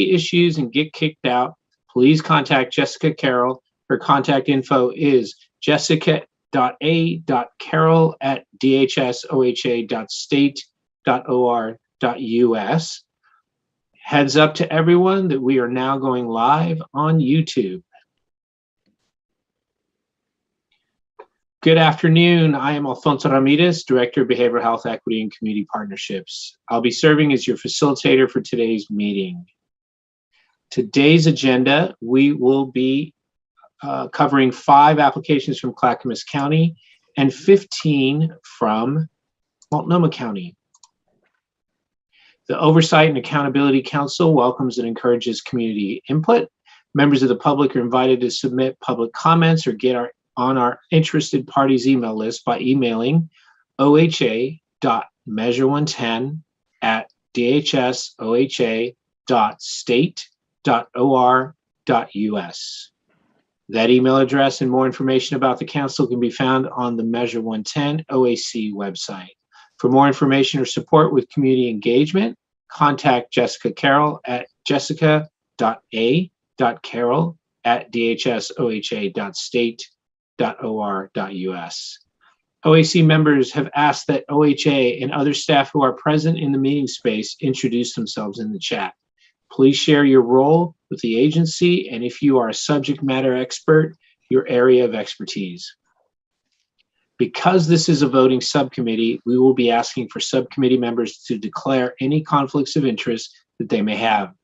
issues and get kicked out, please contact Jessica Carroll. Her contact info is jessica.a.carroll@dhsoha.state.or.us. Heads up to everyone that we are now going live on YouTube. Good afternoon. I am Alfonso Ramirez, Director of Behavioral Health Equity and Community Partnerships. I'll be serving as your facilitator for today's meeting. Today's agenda, we will be covering 5 applications from Clackamas County and 15 from Multnomah County. The Oversight and Accountability Council welcomes and encourages community input. Members of the public are invited to submit public comments or get on our interested parties email list by emailing oha.measure110@dhsoha.state.or.us. That email address and more information about the council can be found on the Measure 110 OAC website. For more information or support with community engagement, contact Jessica Carroll at jessica.a.carroll@dhsoha.state.or.us. OAC members have asked that OHA and other staff who are present in the meeting space introduce themselves in the chat. Please share your role with the agency, and if you are a subject matter expert, your area of expertise. Because this is a voting subcommittee, we will be asking for subcommittee members to declare any conflicts of interest that they may have.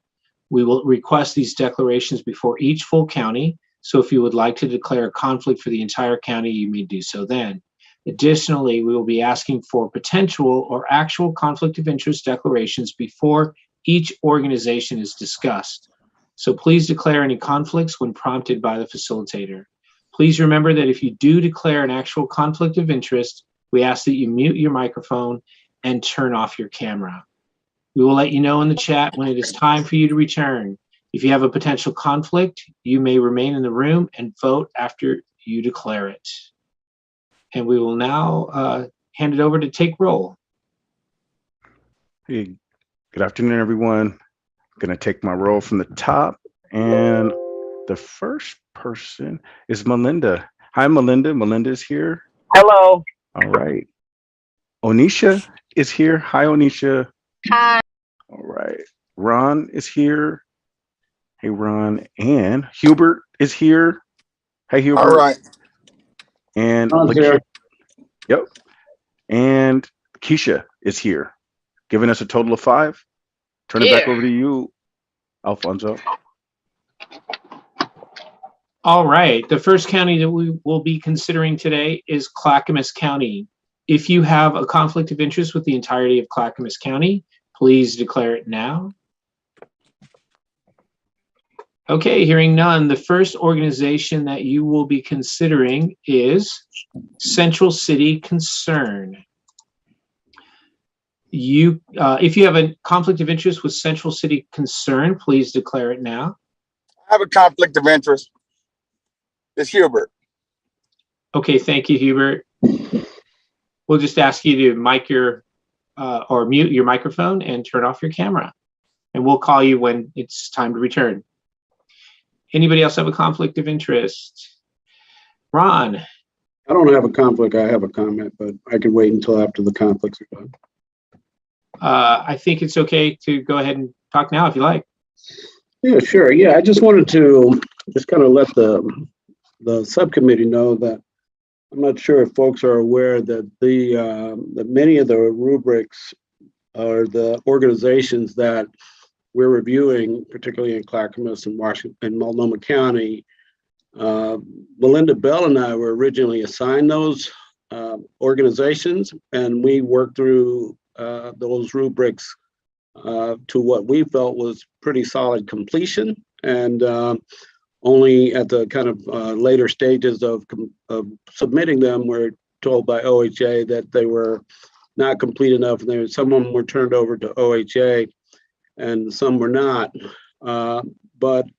We will request these declarations before each full county, so if you would like to declare a conflict for the entire county, you may do so then. Additionally, we will be asking for potential or actual conflict of interest declarations before each organization is discussed. So please declare any conflicts when prompted by the facilitator. Please remember that if you do declare an actual conflict of interest, we ask that you mute your microphone and turn off your camera. We will let you know in the chat when it is time for you to return. If you have a potential conflict, you may remain in the room and vote after you declare it. And we will now hand it over to take roll. Hey, good afternoon, everyone. I'm going to take my roll from the top, and the first person is Melinda. Hi, Melinda. Melinda is here. Hello. All right. Onisha is here. Hi, Onisha. Hi. All right. Ron is here. Hey, Ron. And Hubert is here. Hey, Hubert. All right. And here. Yep. And Keisha is here, giving us a total of 5. Turn it back over to you, Alfonso. All right, the first county that we will be considering today is Clackamas County. If you have a conflict of interest with the entirety of Clackamas County, please declare it now. Okay, hearing none, the first organization that you will be considering is Central City Concern. If you have a conflict of interest with Central City Concern, please declare it now. I have a conflict of interest. It's Hubert. Okay, thank you, Hubert. We'll just ask you to mic your or mute your microphone and turn off your camera, and we'll call you when it's time to return. Anybody else have a conflict of interest? Ron. I don't have a conflict. I have a comment, but I can wait until after the conflicts are done. I think it's okay to go ahead and talk now if you like. Yeah, sure. Yeah, I just wanted to just kind of let the subcommittee know that I'm not sure if folks are aware that that many of the rubrics are the organizations that we're reviewing, particularly in Clackamas and Washington and Multnomah County. Melinda Bell and I were originally assigned those organizations, and we worked through those rubrics to what we felt was pretty solid completion, and only at the kind of later stages of submitting them, we're told by OHA that they were not complete enough, and some of them were turned over to OHA, and some were not. But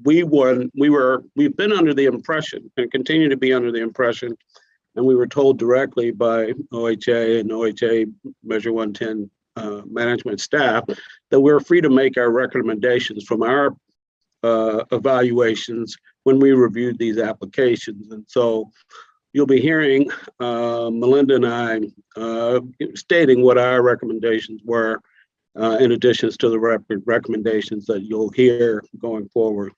we've been under the impression and continue to be under the impression, and we were told directly by OHA and OHA Measure 110 management staff, that we're free to make our recommendations from our evaluations when we reviewed these applications. And so you'll be hearing Melinda and I stating what our recommendations were, in addition to the recommendations that you'll hear going forward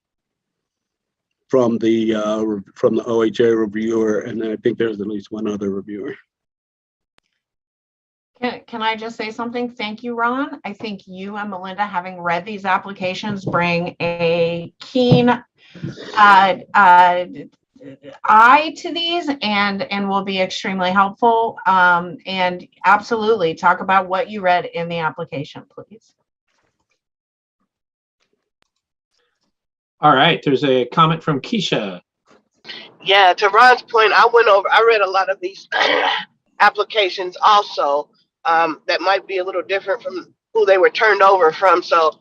from the OHA reviewer, and I think there's at least one other reviewer. Can I just say something? Thank you, Ron. I think you and Melinda, having read these applications, bring a keen eye to these and will be extremely helpful. And absolutely talk about what you read in the application, please. All right, there's a comment from Keisha. Yeah, to Ron's point, I read a lot of these applications also, that might be a little different from who they were turned over from. So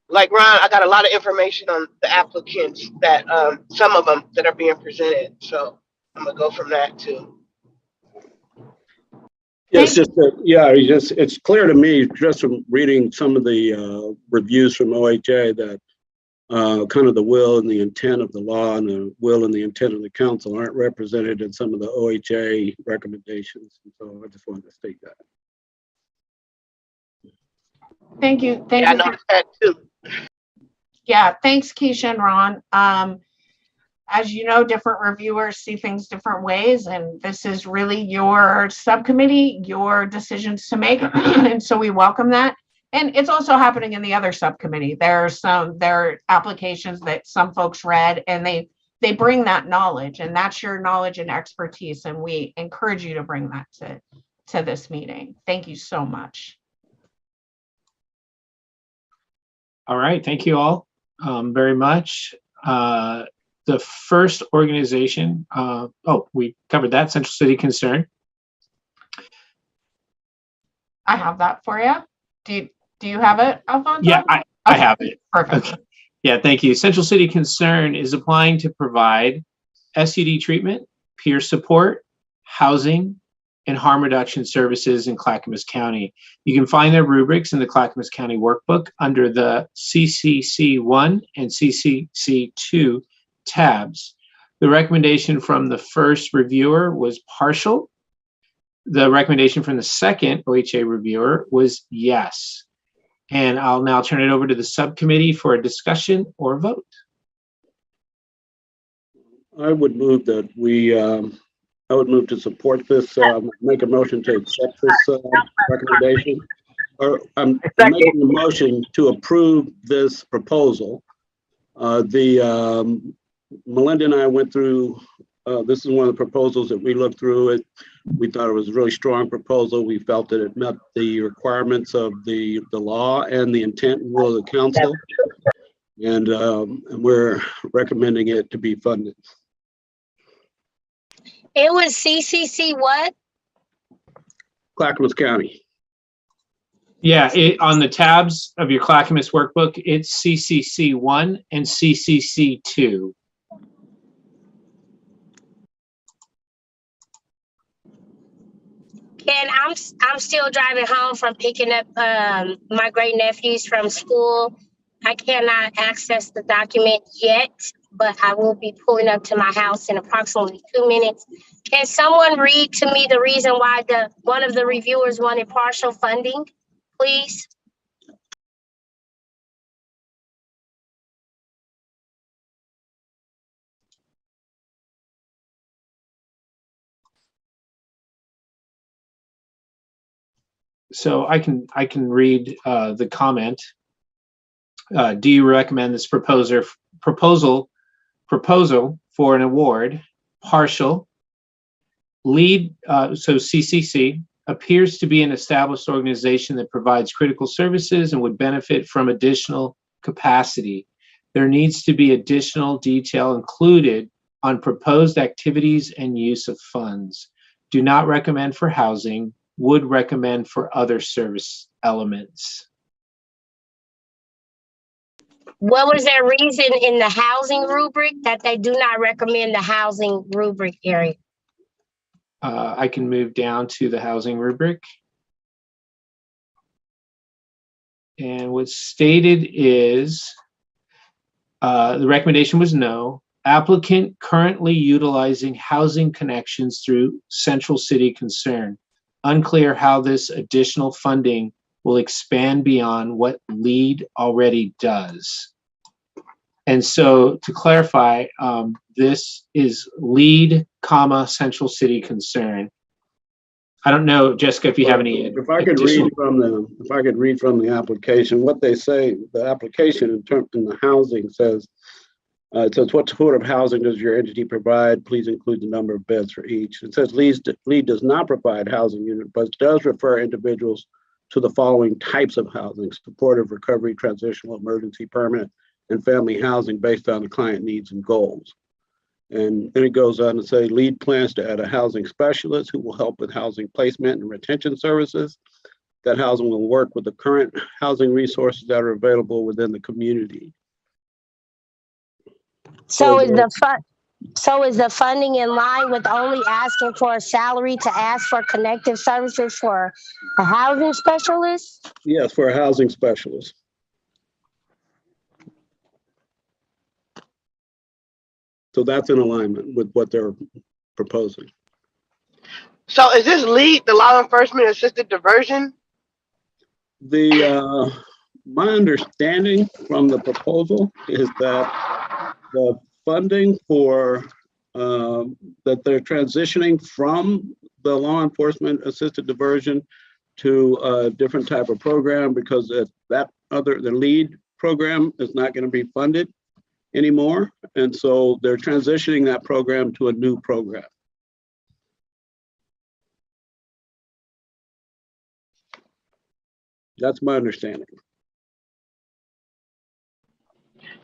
like Ron, I got a lot of information on the applicants that some of them that are being presented. So I'm gonna go from that too. Yes, it's clear to me just from reading some of the reviews from OHA that kind of the will and the intent of the law and the will and the intent of the council aren't represented in some of the OHA recommendations. And so I just wanted to state that. Thank you. Thank Yeah, you. I noticed that too. Yeah, thanks, Keisha and Ron. As you know, different reviewers see things different ways, and this is really your subcommittee, your decisions to make, and so we welcome that. And it's also happening in the other subcommittee. There are applications that some folks read, and they bring that knowledge, and that's your knowledge and expertise, and we encourage you to bring that to this meeting. Thank you so much. All right, thank you all very much. The first organization, we covered that, Central City Concern. I have that for you. Do you have it, Alfonso? Yeah, I have it. Perfect. Okay. Yeah, thank you. Central City Concern is applying to provide SUD treatment, peer support, housing, and harm reduction services in Clackamas County. You can find their rubrics in the Clackamas County Workbook under the CCC1 and CCC2 tabs. The recommendation from the first reviewer was partial. The recommendation from the second OHA reviewer was yes. And I'll now turn it over to the subcommittee for a discussion or vote. I would move that I would move to support this, make a motion to accept this recommendation. Or I'm making a motion to approve this proposal. Melinda and I went through, this is one of the proposals that we looked through it. We thought it was a really strong proposal. We felt that it met the requirements of the law and the intent and will of the council. And we're recommending it to be funded. It was CCC what? Clackamas County. Yeah, on the tabs of your Clackamas workbook, it's CCC1 and CCC2. And I'm still driving home from picking up my great nephews from school. I cannot access the document yet, but I will be pulling up to my house in approximately 2 minutes. Can someone read to me the reason why one of the reviewers wanted partial funding, please? So I can read the comment. Do you recommend this proposal for an award? Partial. Lead, so CCC, appears to be an established organization that provides critical services and would benefit from additional capacity. There needs to be additional detail included on proposed activities and use of funds. Do not recommend for housing, would recommend for other service elements. What was their reason in the housing rubric that they do not recommend the housing rubric area? I can move down to the housing rubric. And what's stated is the recommendation was no. Applicant currently utilizing housing connections through Central City Concern. Unclear how this additional funding will expand beyond what LEAD already does. And so to clarify, this is LEAD, Central City Concern. I don't know, Jessica, if you have any. If I could read from the application, what they say, the application in the housing says, it says, what sort of housing does your entity provide? Please include the number of beds for each. It says LEAD does not provide housing unit, but does refer individuals to the following types of housing: supportive, recovery, transitional, emergency, permanent, and family housing based on the client needs and goals. And then it goes on to say LEAD plans to add a housing specialist who will help with housing placement and retention services. That housing will work with the current housing resources that are available within the community. So is the funding in line with only asking for a salary to ask for connective services for a housing specialist? Yes, for a housing specialist. So that's in alignment with what they're proposing. So is this LEAD, the law enforcement assisted diversion? My understanding from the proposal is that the funding for that they're transitioning from the law enforcement assisted diversion to a different type of program, because the LEAD program is not going to be funded anymore. And so they're transitioning that program to a new program. That's my understanding.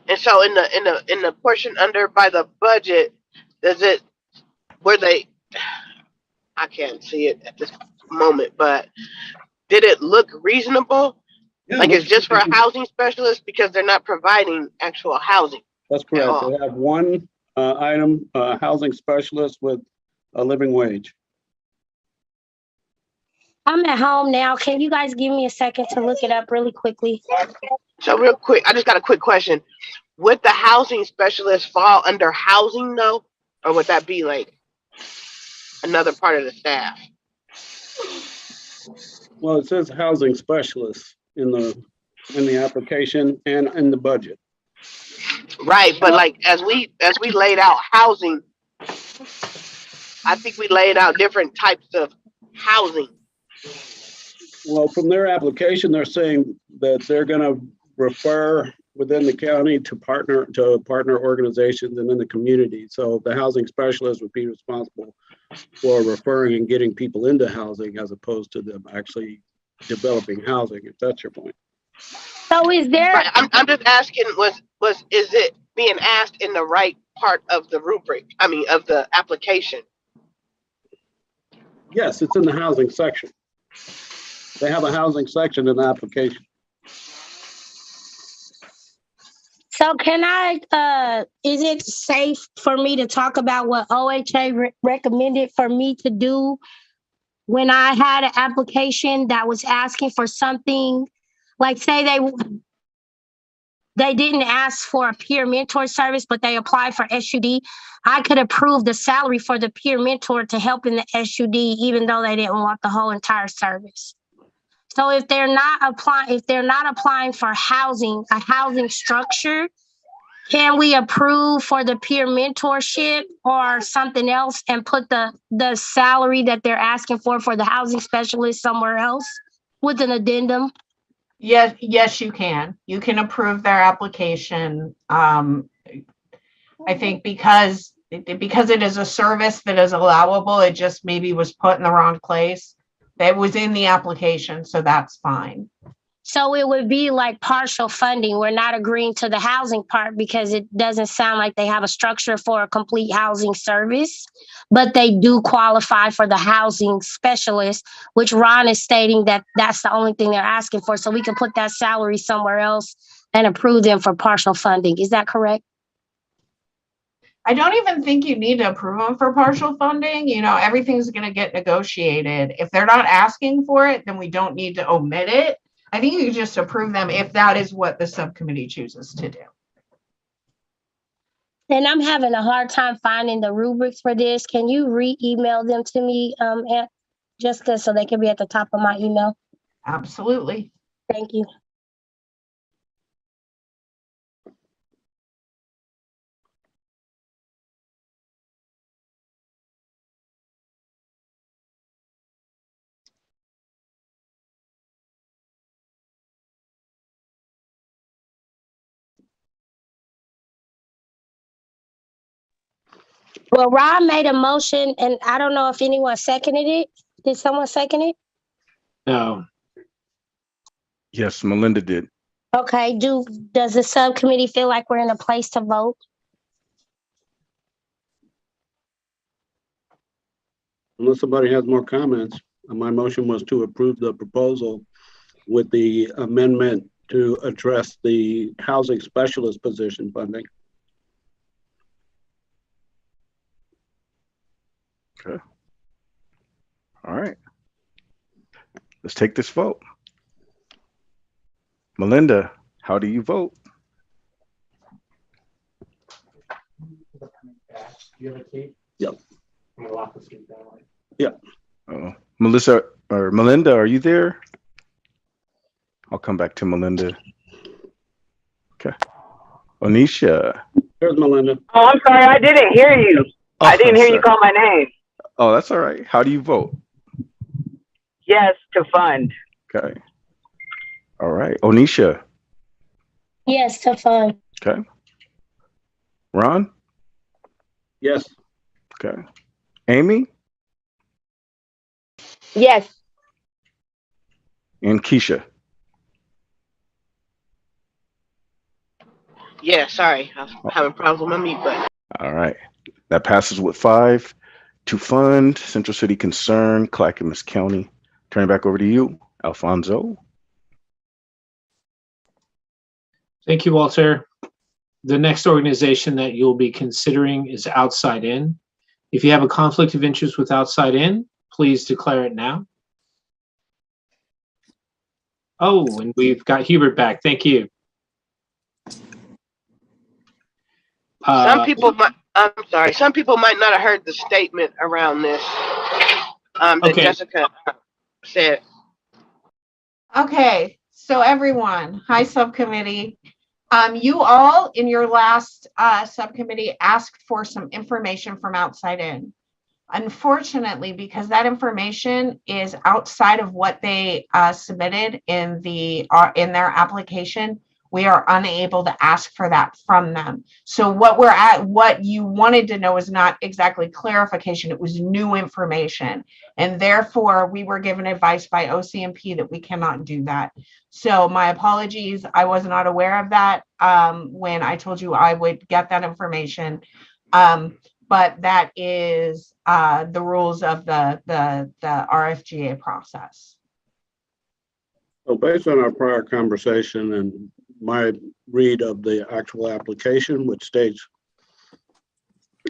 And so in the portion under by the budget, does it where they, I can't see it at this moment, but did it look reasonable? Yeah, like it's just for a housing specialist because they're not providing actual housing. That's correct. They have one item, housing specialist with a living wage. I'm at home now. Can you guys give me a second to look it up really quickly? So real quick, I just got a quick question. Would the housing specialist fall under housing though? Or would that be like another part of the staff? Well, it says housing specialist in the application and in the budget. Right, but like as we laid out housing, I think we laid out different types of housing. Well, from their application, they're saying that they're going to refer within the county to partner organizations and in the community. So the housing specialist would be responsible for referring and getting people into housing as opposed to them actually developing housing, if that's your point. So is there? Right, I'm just asking, is it being asked in the right part of the rubric? I mean, of the application? Yes, it's in the housing section. They have a housing section in the application. So can I, is it safe for me to talk about what OHA recommended for me to do when I had an application that was asking for something, like say they didn't ask for a peer mentor service, but they applied for SUD. I could approve the salary for the peer mentor to help in the SUD, even though they didn't want the whole entire service. So if they're not applying for housing, a housing structure, can we approve for the peer mentorship or something else and put the salary that they're asking for the housing specialist somewhere else with an addendum? Yes, you can. You can approve their application. I think because it is a service that is allowable, it just maybe was put in the wrong place. It was in the application, so that's fine. So it would be like partial funding. We're not agreeing to the housing part because it doesn't sound like they have a structure for a complete housing service, but they do qualify for the housing specialist, which Ron is stating that that's the only thing they're asking for. So we can put that salary somewhere else and approve them for partial funding. Is that correct? I don't even think you need to approve them for partial funding. You know, everything's going to get negotiated. If they're not asking for it, then we don't need to omit it. I think you could just approve them if that is what the subcommittee chooses to do. And I'm having a hard time finding the rubrics for this. Can you re-email them to me, Aunt Jessica, so they can be at the top of my email? Absolutely. Thank you. Well, Rob made a motion, and I don't know if anyone seconded it. Did someone second it? No. Yes, Melinda did. Okay, does the subcommittee feel like we're in a place to vote? Unless somebody has more comments, my motion was to approve the proposal with the amendment to address the housing specialist position funding. Okay. All right. Let's take this vote. Melinda, how do you vote? You have a key? Yep. I'm gonna lock the key that way. Yep. Melissa or Melinda, are you there? I'll come back to Melinda. Okay. Onisha. There's Melinda. Oh, I'm sorry. I didn't hear you. Oh, I didn't hear you sorry. call my name. Oh, that's all right. How do you vote? Yes, to fund. Okay. All right. Onisha. Yes, to fund. Okay. Ron? Yes. Okay. Amy? Yes. And Keisha? Yeah, sorry. I was having problems with my mute button. All right. That passes with 5 to fund Central City Concern, Clackamas County. Turn it back over to you, Alfonso. Thank you, Walter. The next organization that you'll be considering is Outside In. If you have a conflict of interest with Outside In, please declare it now. Oh, and we've got Hubert back. Thank you. Some people might, I'm sorry, some people might not have heard the statement around this that Okay. Jessica said. Okay, so everyone, hi subcommittee. You all in your last subcommittee asked for some information from Outside In. Unfortunately, because that information is outside of what they submitted in their application, we are unable to ask for that from them. So what you wanted to know is not exactly clarification, it was new information. And therefore we were given advice by OCMP that we cannot do that. So my apologies, I was not aware of that when I told you I would get that information. But that is the rules of the RFGA process. So based on our prior conversation and my read of the actual application, which states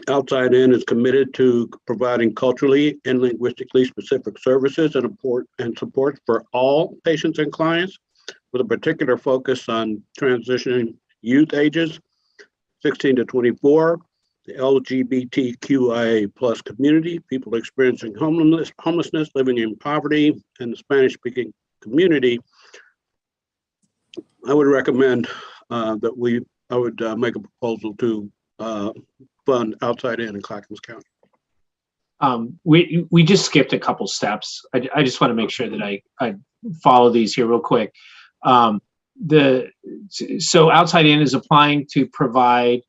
Outside In is committed to providing culturally and linguistically specific services and support for all patients and clients, with a particular focus on transitioning youth ages 16 to 24, the LGBTQIA plus community, people experiencing homelessness, living in poverty, and the Spanish-speaking community. I would recommend that I would make a proposal to fund Outside In Clackamas County. We just skipped a couple steps. I just want to make sure that I follow these here real quick. So Outside In is applying to provide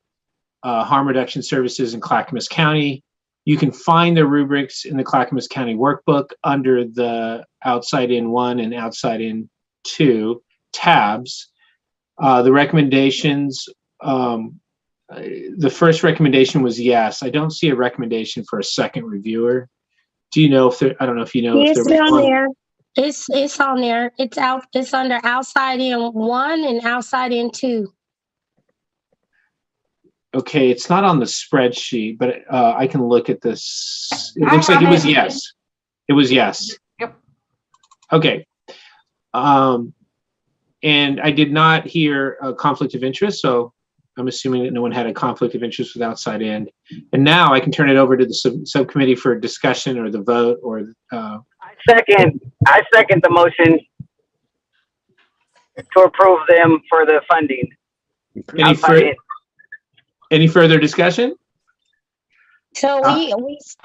harm reduction services in Clackamas County. You can find the rubrics in the Clackamas County workbook under the Outside In 1 and Outside In 2 tabs. The recommendations, the first recommendation was yes. I don't see a recommendation for a second reviewer. Do you know if there, I don't know if you know if It's there was on one. there. It's on there. It's under Outside In 1 and Outside In 2. Okay, it's not on the spreadsheet, but I can look at this. It I looks like it have was it. yes. It was yes. Yep. Okay. And I did not hear a conflict of interest, so I'm assuming that no one had a conflict of interest with outside in. And now I can turn it over to the subcommittee for discussion or the vote or. I second the motion to approve them for the funding. Any further discussion? So I was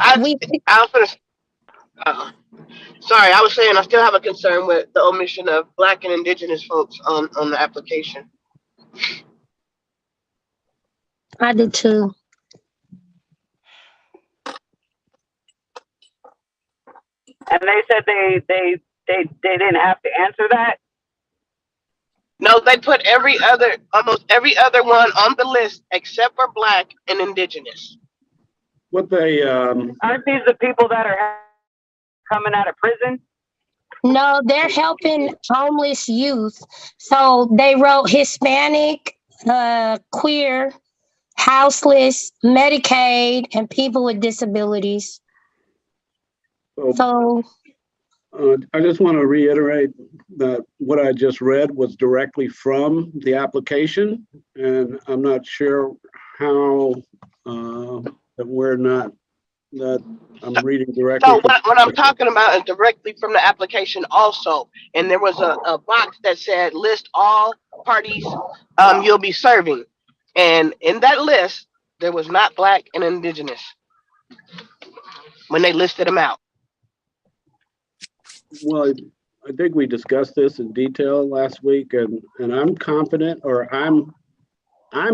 sorry, I was saying I still have a concern with the omission of Black and Indigenous folks on the application. I do too. And they said they didn't have to answer that. No, they put almost every other one on the list except for Black and Indigenous. What they, Aren't these the people that are coming out of prison? No, they're helping homeless youth. So they wrote Hispanic, queer, houseless, Medicaid, and people with disabilities. So I just want to reiterate that what I just read was directly from the application, and I'm not sure how that I'm reading directly. So what I'm talking about is directly from the application also. And there was a box that said list all parties you'll be serving. And in that list, there was not Black and Indigenous when they listed them out. Well, I think we discussed this in detail last week, and I'm confident, or I'm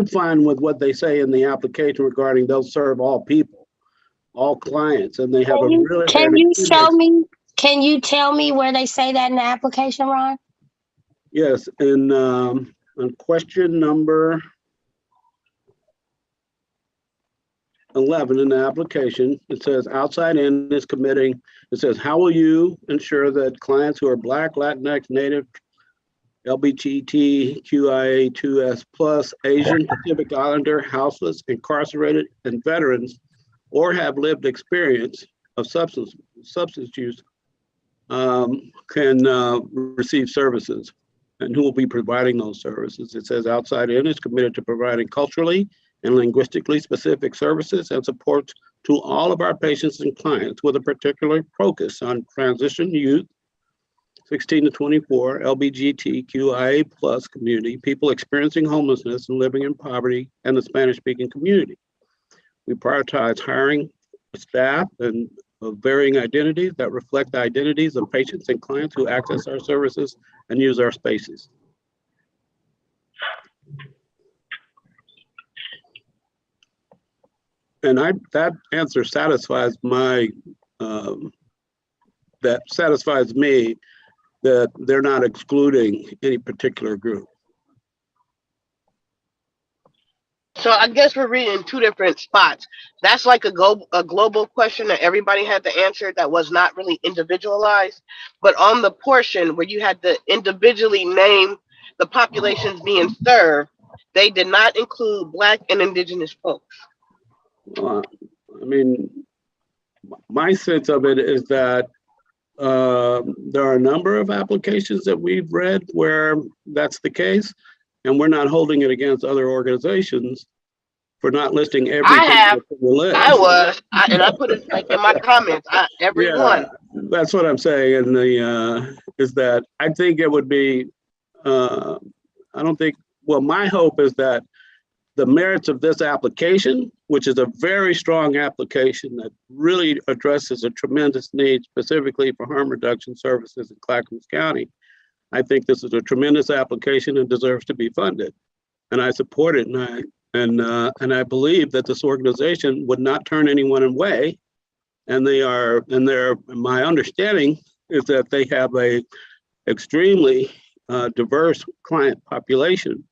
fine with what they say in the application regarding they'll serve all people, all clients, and they have a really. Can you tell me where they say that in the application, Ron? Yes, and on question number 11 in the application, it says outside in is committing. It says, how will you ensure that clients who are Black, Latinx, Native, LGBTQIA2S+, Asian, Pacific Islander, houseless, incarcerated, and veterans, or have lived experience of substance use, can receive services, and who will be providing those services? It says outside in is committed to providing culturally and linguistically specific services and support to all of our patients and clients, with a particular focus on transition youth, 16 to 24, LGBTQIA+ community, people experiencing homelessness and living in poverty, and the Spanish-speaking community. We prioritize hiring staff and of varying identities that reflect the identities of patients and clients who access our services and use our spaces. And that answer satisfies me that they're not excluding any particular group. So I guess we're reading two different spots. That's like a global question that everybody had to answer that was not really individualized. But on the portion where you had to individually name the populations being served, they did not include Black and Indigenous folks. I mean, my sense of it is that there are a number of applications that we've read where that's the case, and we're not holding it against other organizations for not listing everything. I have. On the list. I was, and I put it like in my comments. Everyone. Yeah, that's what I'm saying, and is that I think it would be. I don't think. Well, my hope is that the merits of this application, which is a very strong application that really addresses a tremendous need specifically for harm reduction services in Clackamas County. I think this is a tremendous application and deserves to be funded. And I support it, and I believe that this organization would not turn anyone away. And my understanding is that they have a extremely diverse client population.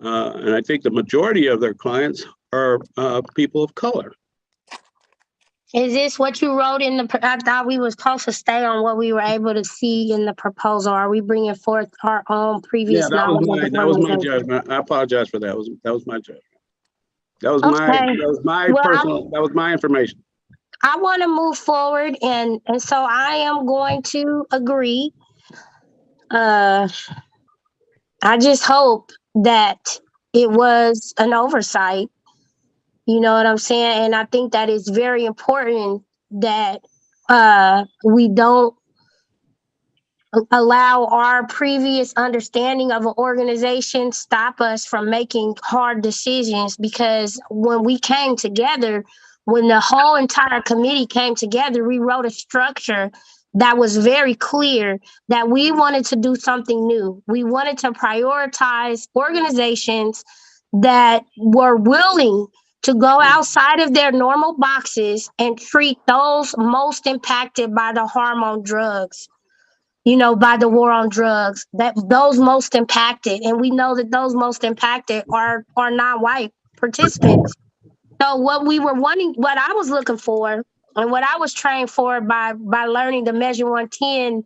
And I think the majority of their clients are people of color. Is this what you wrote in the, I thought we were supposed to stay on what we were able to see in the proposal. Are we bringing forth our own previous knowledge? That was my judgment. I apologize for that. That was my judgment. That was my information. I want to move forward, and so I am going to agree I just hope that it was an oversight. You know what I'm saying? And I think that it's very important that we don't allow our previous understanding of an organization stop us from making hard decisions, because when we came together, when the whole entire committee came together, we wrote a structure that was very clear that we wanted to do something new. We wanted to prioritize organizations that were willing to go outside of their normal boxes and treat those most impacted by the hormone drugs, you know, by the war on drugs, that those most impacted. And we know that those most impacted are non-white participants. So what we were wanting, what I was looking for, and what I was trained for by learning the Measure 110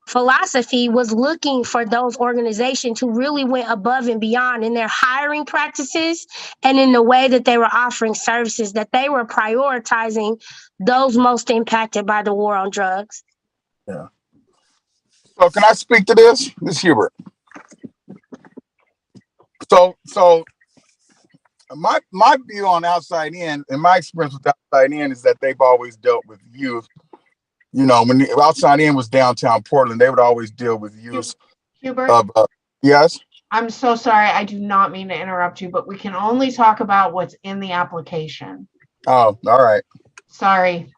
philosophy, was looking for those organizations who really went above and beyond in their hiring practices and in the way that they were offering services, that they were prioritizing those most impacted by the war on drugs. Yeah. So can I speak to this? This is Hubert. So my view on outside in, and my experience with outside in, is that they've always dealt with youth. You know, when the outside in was downtown Portland, they would always deal with youth. Hubert, Of yes. I'm so sorry. I do not mean to interrupt you, but we can only talk about what's in the application. Oh, all right. Sorry.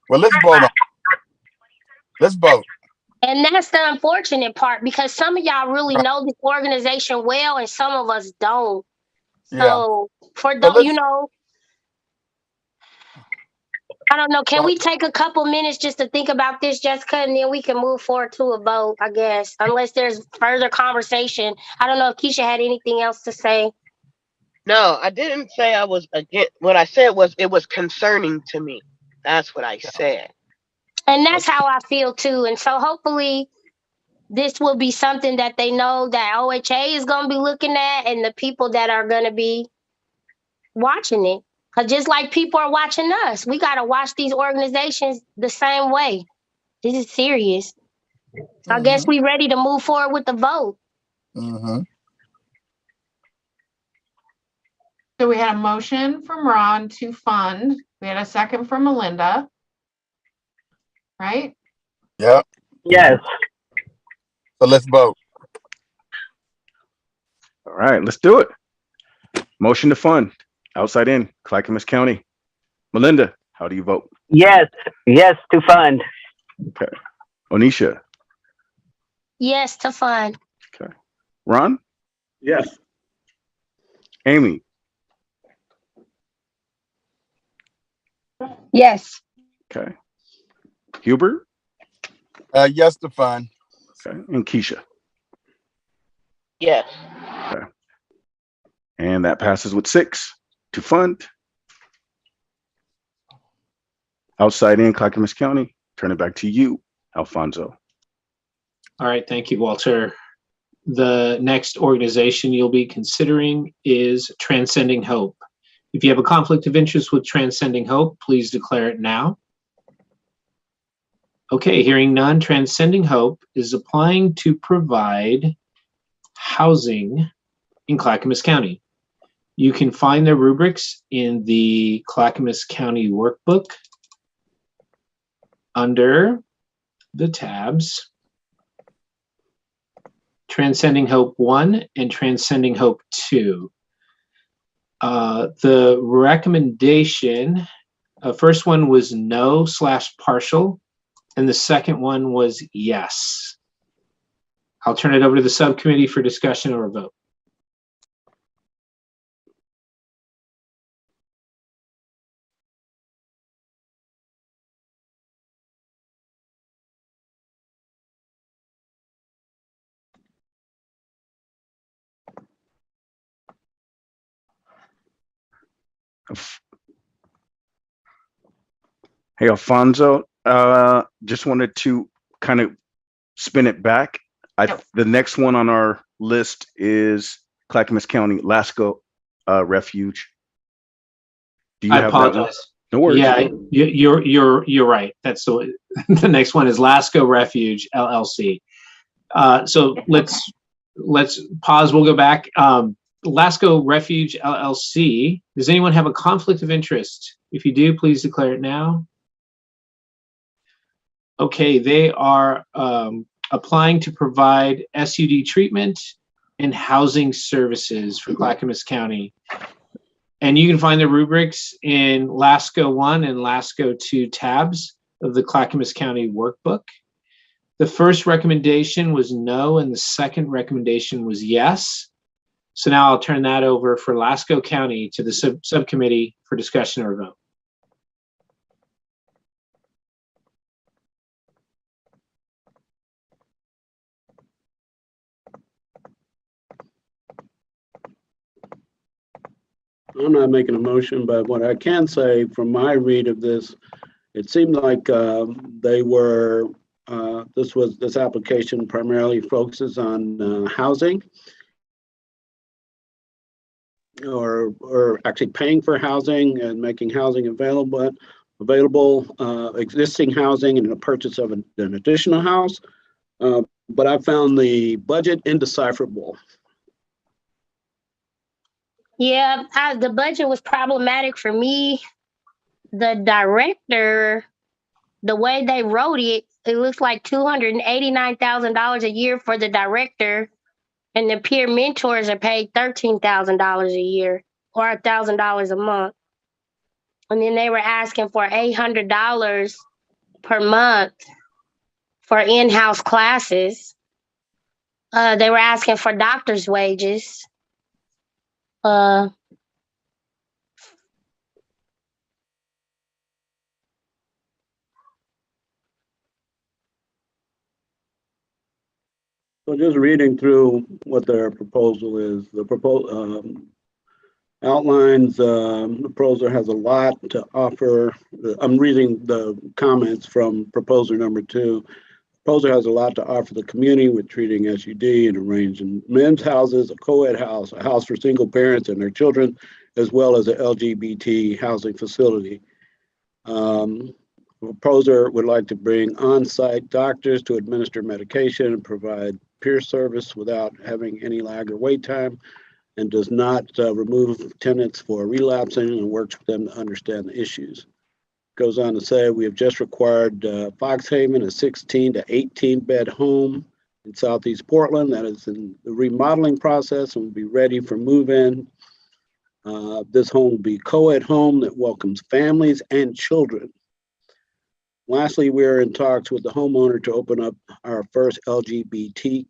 Well, let's vote on. Let's vote. And that's the unfortunate part, because some of y'all really know this organization well and some of us don't. So for those, you know, I don't know. Can we take a couple minutes just to think about this, Jessica, and then we can move forward to a vote, I guess, unless there's further conversation. I don't know if Keisha had anything else to say. No, I didn't say I was against. What I said was it was concerning to me. That's what I said. And that's how I feel too. And so hopefully this will be something that they know that OHA is going to be looking at, and the people that are going to be watching it. Because just like people are watching us, we got to watch these organizations the same way. This is serious. So I guess we're ready to move forward with the vote. So we had a motion from Ron to fund. We had a second from Melinda. Right? Yep. Yes. So let's vote. All right, let's do it. Motion to fund outside in Clackamas County. Melinda, how do you vote? Yes. Yes to fund. Okay. Onisha. Yes to fund. Okay. Ron? Yes. Amy? Yes. Okay. Hubert? Yes to fund. Okay. And Keisha? Yes. Okay. And that passes with 6 to fund. Outside in Clackamas County. Turn it back to you, Alfonso. All right, thank you, Walter. The next organization you'll be considering is Transcending Hope. If you have a conflict of interest with Transcending Hope, please declare it now. Okay, hearing none, Transcending Hope is applying to provide housing in Clackamas County. You can find their rubrics in the Clackamas County Workbook under the tabs Transcending Hope 1 and Transcending Hope 2. The recommendation, first one was no/partial, and the second one was yes. I'll turn it over to the subcommittee for discussion or a vote. Hey, Alfonso, just wanted to kind of spin it back. The next one on our list is Clackamas County Lasco Refuge. Do you I have that one? apologize. No worries. Yeah, you're right. That's the next one is Lasco Refuge LLC. So let's let's pause. We'll go back. Lasco Refuge LLC. Does anyone have a conflict of interest? If you do, please declare it now. Okay, they are applying to provide SUD treatment and housing services for Clackamas County. And you can find the rubrics in LASCO 1 and LASCO 2 tabs of the Clackamas County workbook. The first recommendation was no, and the second recommendation was yes. So now I'll turn that over for Lasco County to the subcommittee for discussion or vote. I'm not making a motion, but what I can say from my read of this, it seemed like they were, this application primarily focuses on housing or actually paying for housing and making housing available, existing housing and the purchase of an additional house. But I found the budget indecipherable. Yeah, the budget was problematic for me. The director, the way they wrote it, it looks like $289,000 a year for the director, and the peer mentors are paid $13,000 a year or $1,000 a month. And then they were asking for $800 per month for in-house classes. They were asking for doctor's wages. So just reading through what their proposal is, the proposal outlines, the proposer has a lot to offer. I'm reading the comments from proposer number 2. Proposer has a lot to offer the community with treating SUD and arranging men's houses, a co-ed house, a house for single parents and their children, as well as an LGBT housing facility. Proposer would like to bring on-site doctors to administer medication and provide peer service without having any lag or wait time, and does not remove tenants for relapsing and works with them to understand the issues. Goes on to say, we have just required Foxhaven, a 16 to 18 bed home in Southeast Portland that is in the remodeling process and will be ready for move-in. This home will be co-ed home that welcomes families and children. Lastly, we are in talks with the homeowner to open up our first LGBT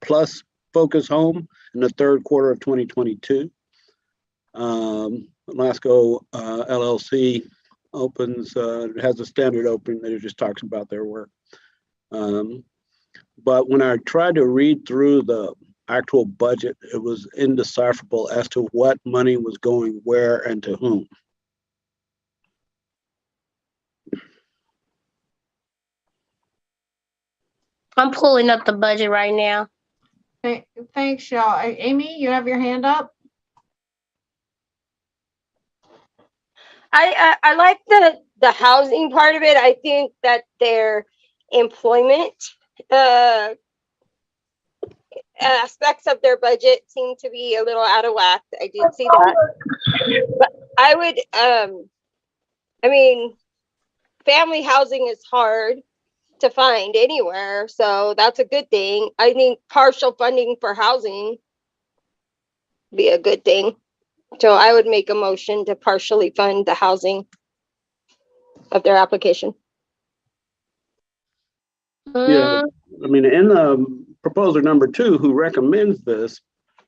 plus focus home in the third quarter of 2022. Lasco LLC opens, has a standard opening that it just talks about their work. But when I tried to read through the actual budget, it was indecipherable as to what money was going where and to whom. I'm pulling up the budget right now. Thanks, y'all. Amy, you have your hand up? I like the housing part of it. I think that their employment aspects of their budget seem to be a little out of whack. I did see that. But I would, I mean, family housing is hard to find anywhere, so that's a good thing. I think partial funding for housing be a good thing. So I would make a motion to partially fund the housing of their application. Yeah, I mean, in proposer number 2, who recommends this,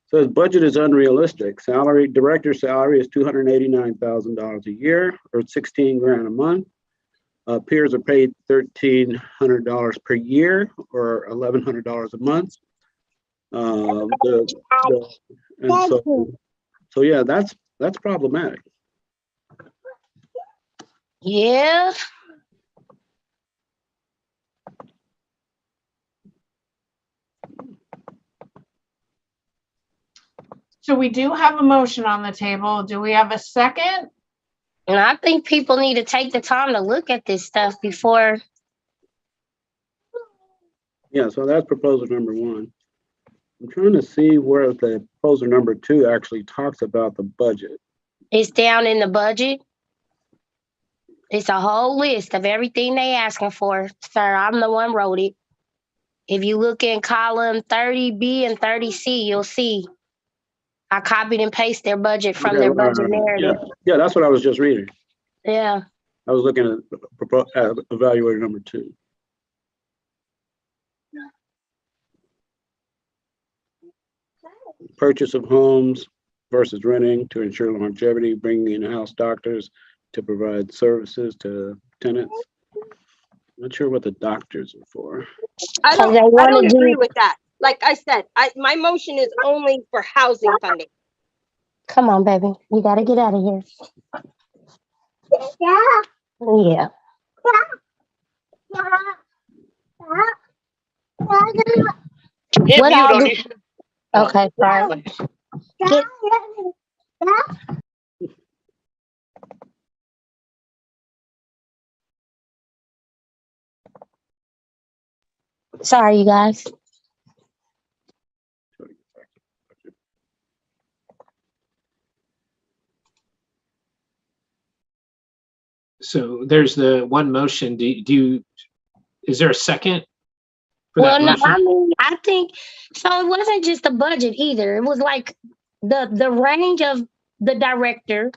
says budget is unrealistic. Director salary is $289,000 a year, or 16 grand a month. Peers are paid $1,300 per year, or $1,100 a month. So yeah, that's problematic. Yeah. So we do have a motion on the table. Do we have a second? And I think people need to take the time to look at this stuff before. Yeah, so that's proposal number 1. I'm trying to see where the proposal number 2 actually talks about the budget. It's down in the budget. It's a whole list of everything they asking for, sir. I'm the one wrote it. If you look in column 30B and 30C, you'll see I copied and pasted their budget from their budget narrative. Yeah, that's what I was just reading. Yeah. I was looking at evaluator number 2. Purchase of homes versus renting to ensure longevity, bringing in-house doctors to provide services to tenants. Not sure what the doctors are for. I don't agree with that. Like I said, my motion is only for housing funding. Come on, baby. You got to get out of here. Yeah. Hit What mute, all do- Onisha. Okay, sorry. Get- Sorry, you guys. So there's the one motion. Is there a second for Well, that no, motion? I mean, I think so. It wasn't just the budget either. It was like the range of the director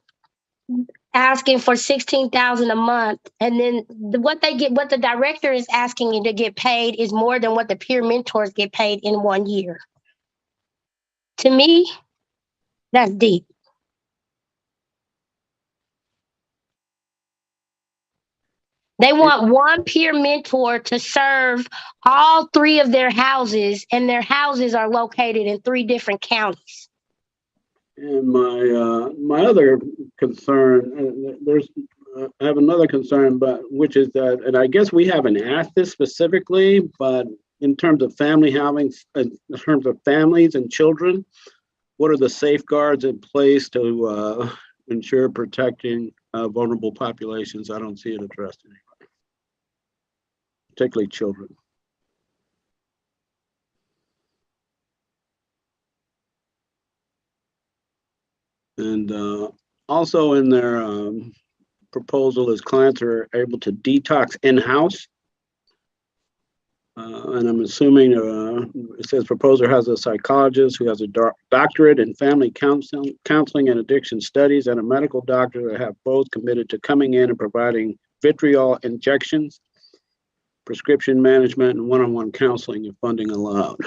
asking for 16,000 a month, and then what the director is asking you to get paid is more than what the peer mentors get paid in 1 year. To me, that's deep. They want one peer mentor to serve all 3 of their houses, and their houses are located in 3 different counties. And my other concern, I have another concern, but which is that, and I guess we haven't asked this specifically, but in terms of family housing, in terms of families and children, what are the safeguards in place to ensure protecting vulnerable populations? I don't see it addressed anywhere, particularly children. And also in their proposal is clients are able to detox in-house. And I'm assuming it says proposer has a psychologist who has a doctorate in family counseling and addiction studies, and a medical doctor that have both committed to coming in and providing vitriol injections, prescription management, and one-on-one counseling if funding allowed.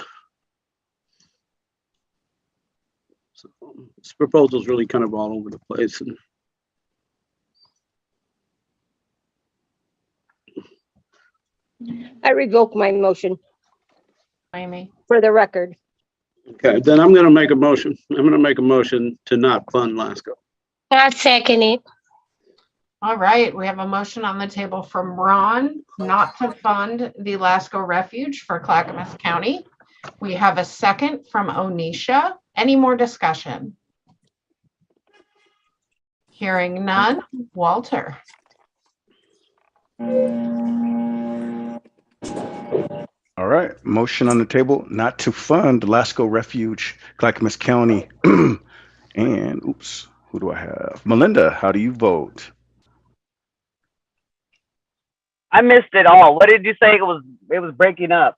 So this proposal is really kind of all over the place. And I revoke my motion Amy. for the record. okay, then I'm going to make a motion. I'm going to make a motion to not fund LASCO. I second it. All right, we have a motion on the table from Ron not to fund the Lasco Refuge for Clackamas County. We have a second from Onisha. Any more discussion? Hearing none. Walter. All right, motion on the table not to fund Lasco Refuge, Clackamas County. And oops, who do I have? Melinda, how do you vote? I missed it all. What did you say? It was breaking up.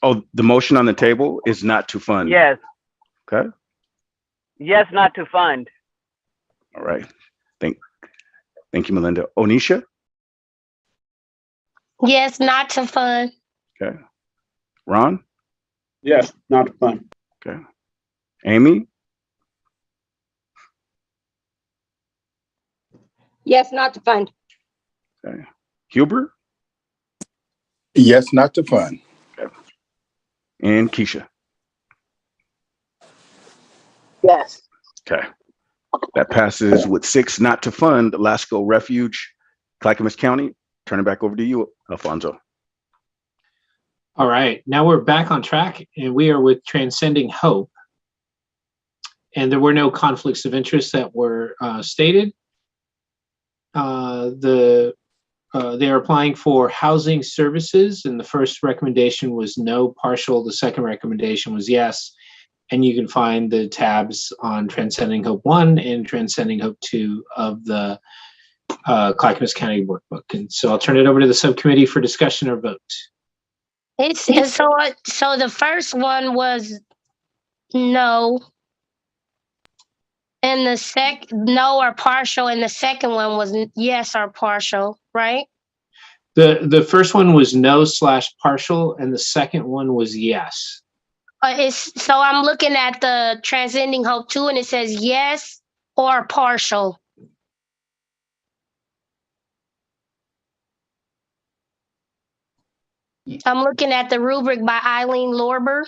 Oh, the motion on the table is not to fund. Yes. Okay. Yes, not to fund. All right. Thank you, Melinda. Onisha? Yes, not to fund. Okay. Ron? Yes, not to fund. Okay. Amy? Yes, not to fund. Okay. Hubert? Yes, not to fund. Okay. And Keisha? Yes. Okay. That passes with 6 not to fund Lasco Refuge, Clackamas County. Turn it back over to you, Alfonso. All right, now we're back on track and we are with Transcending Hope. And there were no conflicts of interest that were stated. The They are applying for housing services, and the first recommendation was no partial. The second recommendation was yes. And you can find the tabs on Transcending Hope 1 and Transcending Hope 2 of the Clackamas County Workbook. And so I'll turn it over to the subcommittee for discussion or vote. So the first one was no, and the no or partial, and the second one was yes or partial, right? The first one was no/partial, and the second one was yes. So I'm looking at the Transcending Hope 2, and it says yes or partial. I'm looking at the rubric by Eileen Lorber.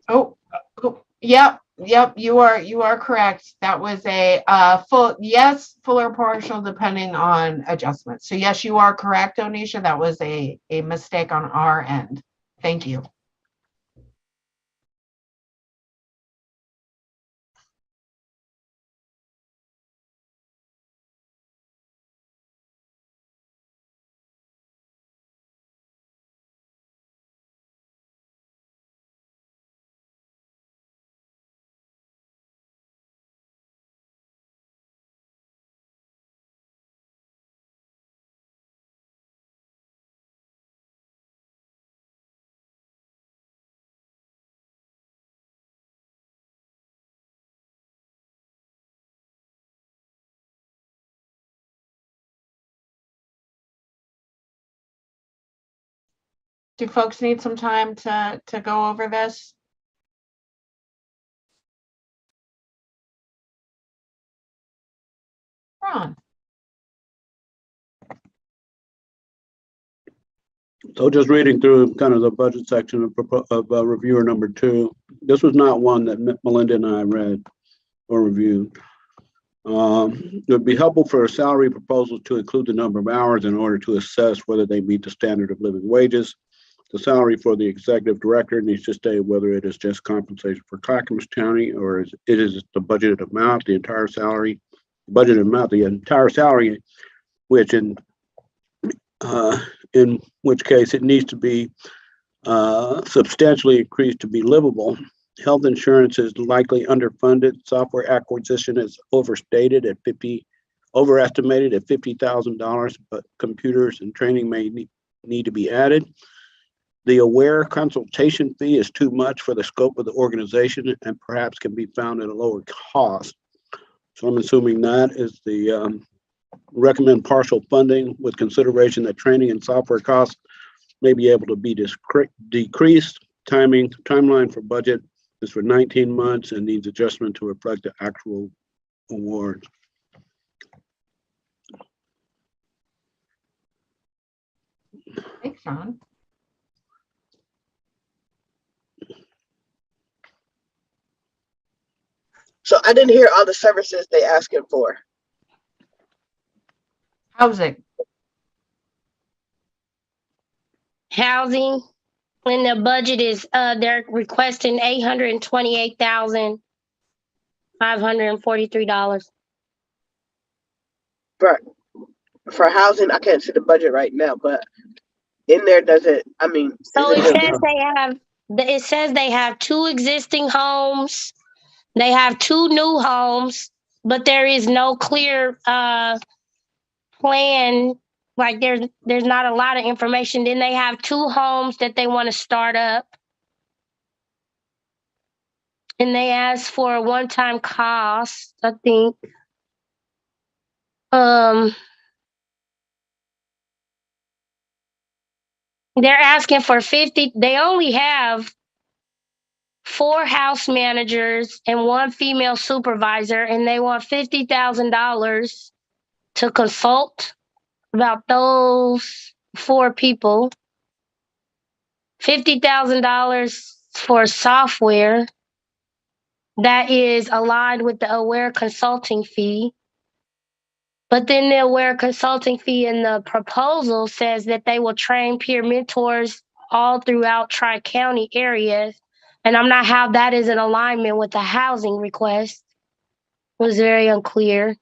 Oh, yep, you are correct. That was a full yes, full or partial, depending on adjustment. So yes, you are correct, Onisha. That was a mistake on our end. Thank you. Do folks need some time to go over this? Ron? So just reading through kind of the budget section of reviewer number 2, this was not one that Melinda and I read or reviewed. It would be helpful for a salary proposal to include the number of hours in order to assess whether they meet the standard of living wages. The salary for the executive director needs to state whether it is just compensation for Clackamas County or it is the budgeted amount, the entire salary, which in which case it needs to be substantially increased to be livable. Health insurance is likely underfunded. Software acquisition is overestimated at $50,000, but computers and training may need to be added. The aware consultation fee is too much for the scope of the organization and perhaps can be found at a lower cost. So I'm assuming that is the recommend partial funding with consideration that training and software costs may be able to be decreased. Timeline for budget is for 19 months and needs adjustment to reflect the actual award. Thanks, Ron. So I didn't hear all the services they asking for. Housing. Housing, and the budget is they're requesting $828,543. For housing, I can't see the budget right now, but in there does it, I mean. So it says they have 2 existing homes. They have 2 new homes, but there is no clear plan. Like there's not a lot of information. Then they have 2 homes that they want to start up. And they ask for a one-time cost, I think. They're asking for 50. They only have 4 house managers and 1 female supervisor, and they want $50,000 to consult about those 4 people. $50,000 for software that is aligned with the Aware consulting fee. But then the Aware consulting fee in the proposal says that they will train peer mentors all throughout Tri-County areas. And I'm not how that is in alignment with the housing request. It was very unclear.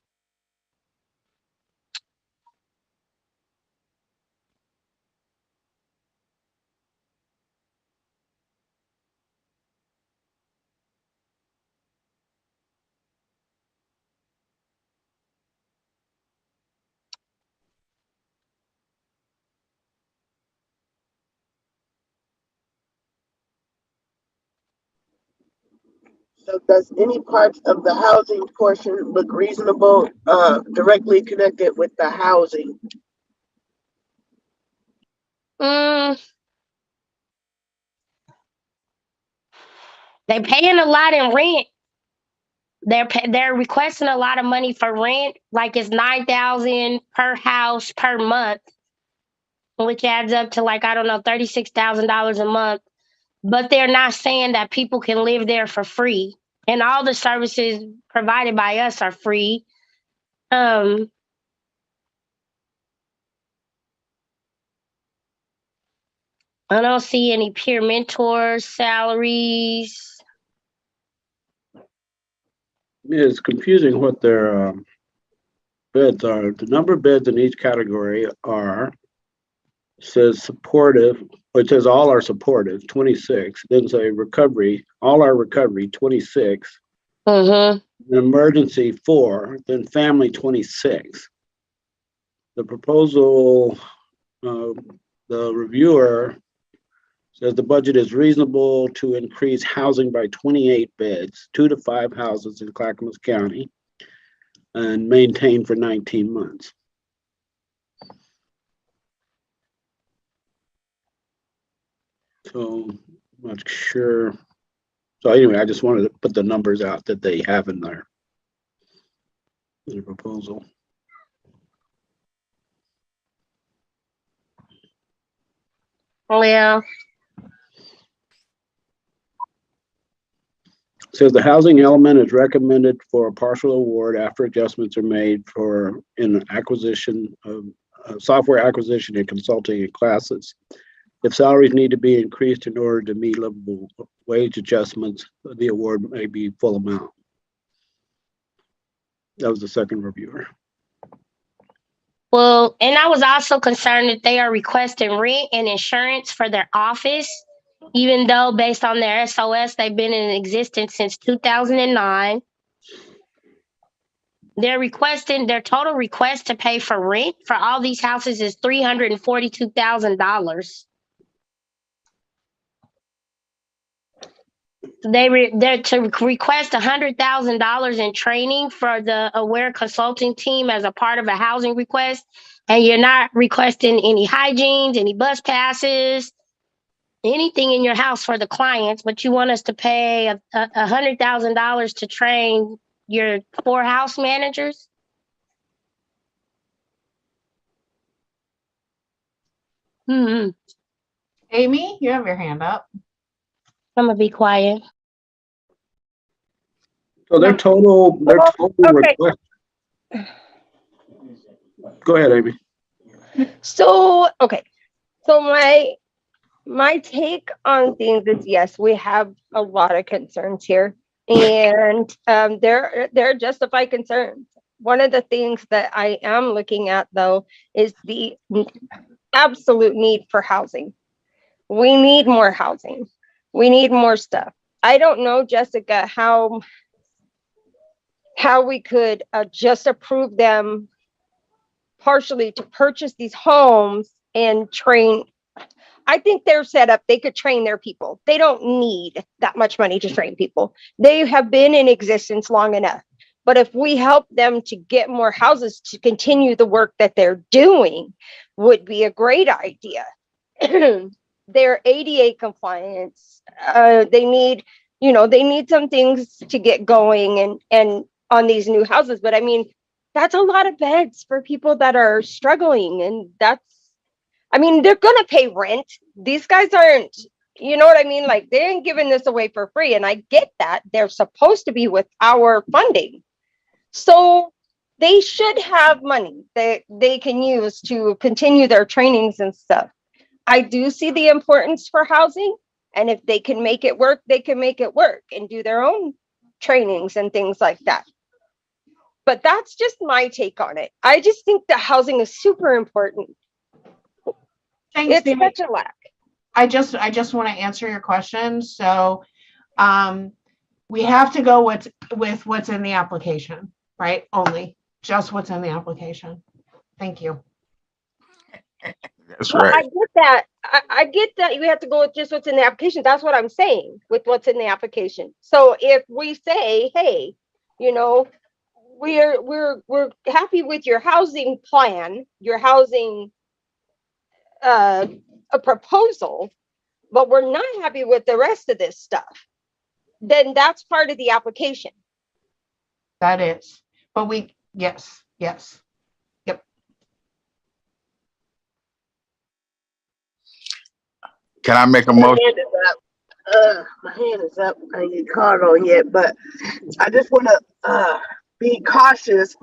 So does any parts of the housing portion look reasonable, directly connected with the housing? They paying a lot in rent. They're requesting a lot of money for rent, like it's $9,000 per house per month, which adds up to like, I don't know, $36,000 a month. But they're not saying that people can live there for free, and all the services provided by us are free. I don't see any peer mentors, salaries. It's confusing what their beds are. The number of beds in each category says supportive, it says all are supportive, 26. Then say recovery, all are recovery, 26. An emergency, 4. Then family, 26. The proposal, the reviewer says the budget is reasonable to increase housing by 28 beds, 2 to 5 houses in Clackamas County, and maintain for 19 months. So I'm not sure. So anyway, I just wanted to put the numbers out that they have in their proposal. Oh, yeah. Says the housing element is recommended for a partial award after adjustments are made for in acquisition of software acquisition and consulting and classes. If salaries need to be increased in order to meet livable wage adjustments, the award may be full amount. That was the second reviewer. Well, and I was also concerned that they are requesting rent and insurance for their office, even though based on their SOS, they've been in existence since 2009. Their total request to pay for rent for all these houses is $342,000. They're to request $100,000 in training for the Aware Consulting team as a part of a housing request, and you're not requesting any hygienes, any bus passes, anything in your house for the clients, but you want us to pay $100,000 to train your 4 house managers? Amy, you have your hand up. I'm gonna be quiet. So their total Okay. request. Go ahead, Amy. So, okay. So my take on things is, yes, we have a lot of concerns here, and they're justified concerns. One of the things that I am looking at, though, is the absolute need for housing. We need more housing. We need more stuff. I don't know, Jessica, how we could just approve them partially to purchase these homes and train. I think they're set up, they could train their people. They don't need that much money to train people. They have been in existence long enough. But if we help them to get more houses to continue the work that they're doing, would be a great idea. They're ADA compliance. They need some things to get going and on these new houses. But I mean, that's a lot of beds for people that are struggling. And they're going to pay rent. These guys aren't, you know what I mean? Like, they ain't giving this away for free. And I get that. They're supposed to be with our funding. So they should have money that they can use to continue their trainings and stuff. I do see the importance for housing. And if they can make it work, they can make it work and do their own trainings and things like that. But that's just my take on it. I just think that housing is super important. Thanks, It's such a lack. I just want to answer your question. So we have to go with what's in the application, right? Only just what's in the application. Thank you. That's Well, right. I get that. I get that you have to go with just what's in the application. That's what I'm saying with what's in the application. So if we say, hey, you know, we're happy with your housing plan, your housing a proposal, but we're not happy with the rest of this stuff, then that's part of the application. That is, but yes. Yep. Can I make a My motion? hand is up. My hand is up. I ain't get called on yet, but I just want to be cautious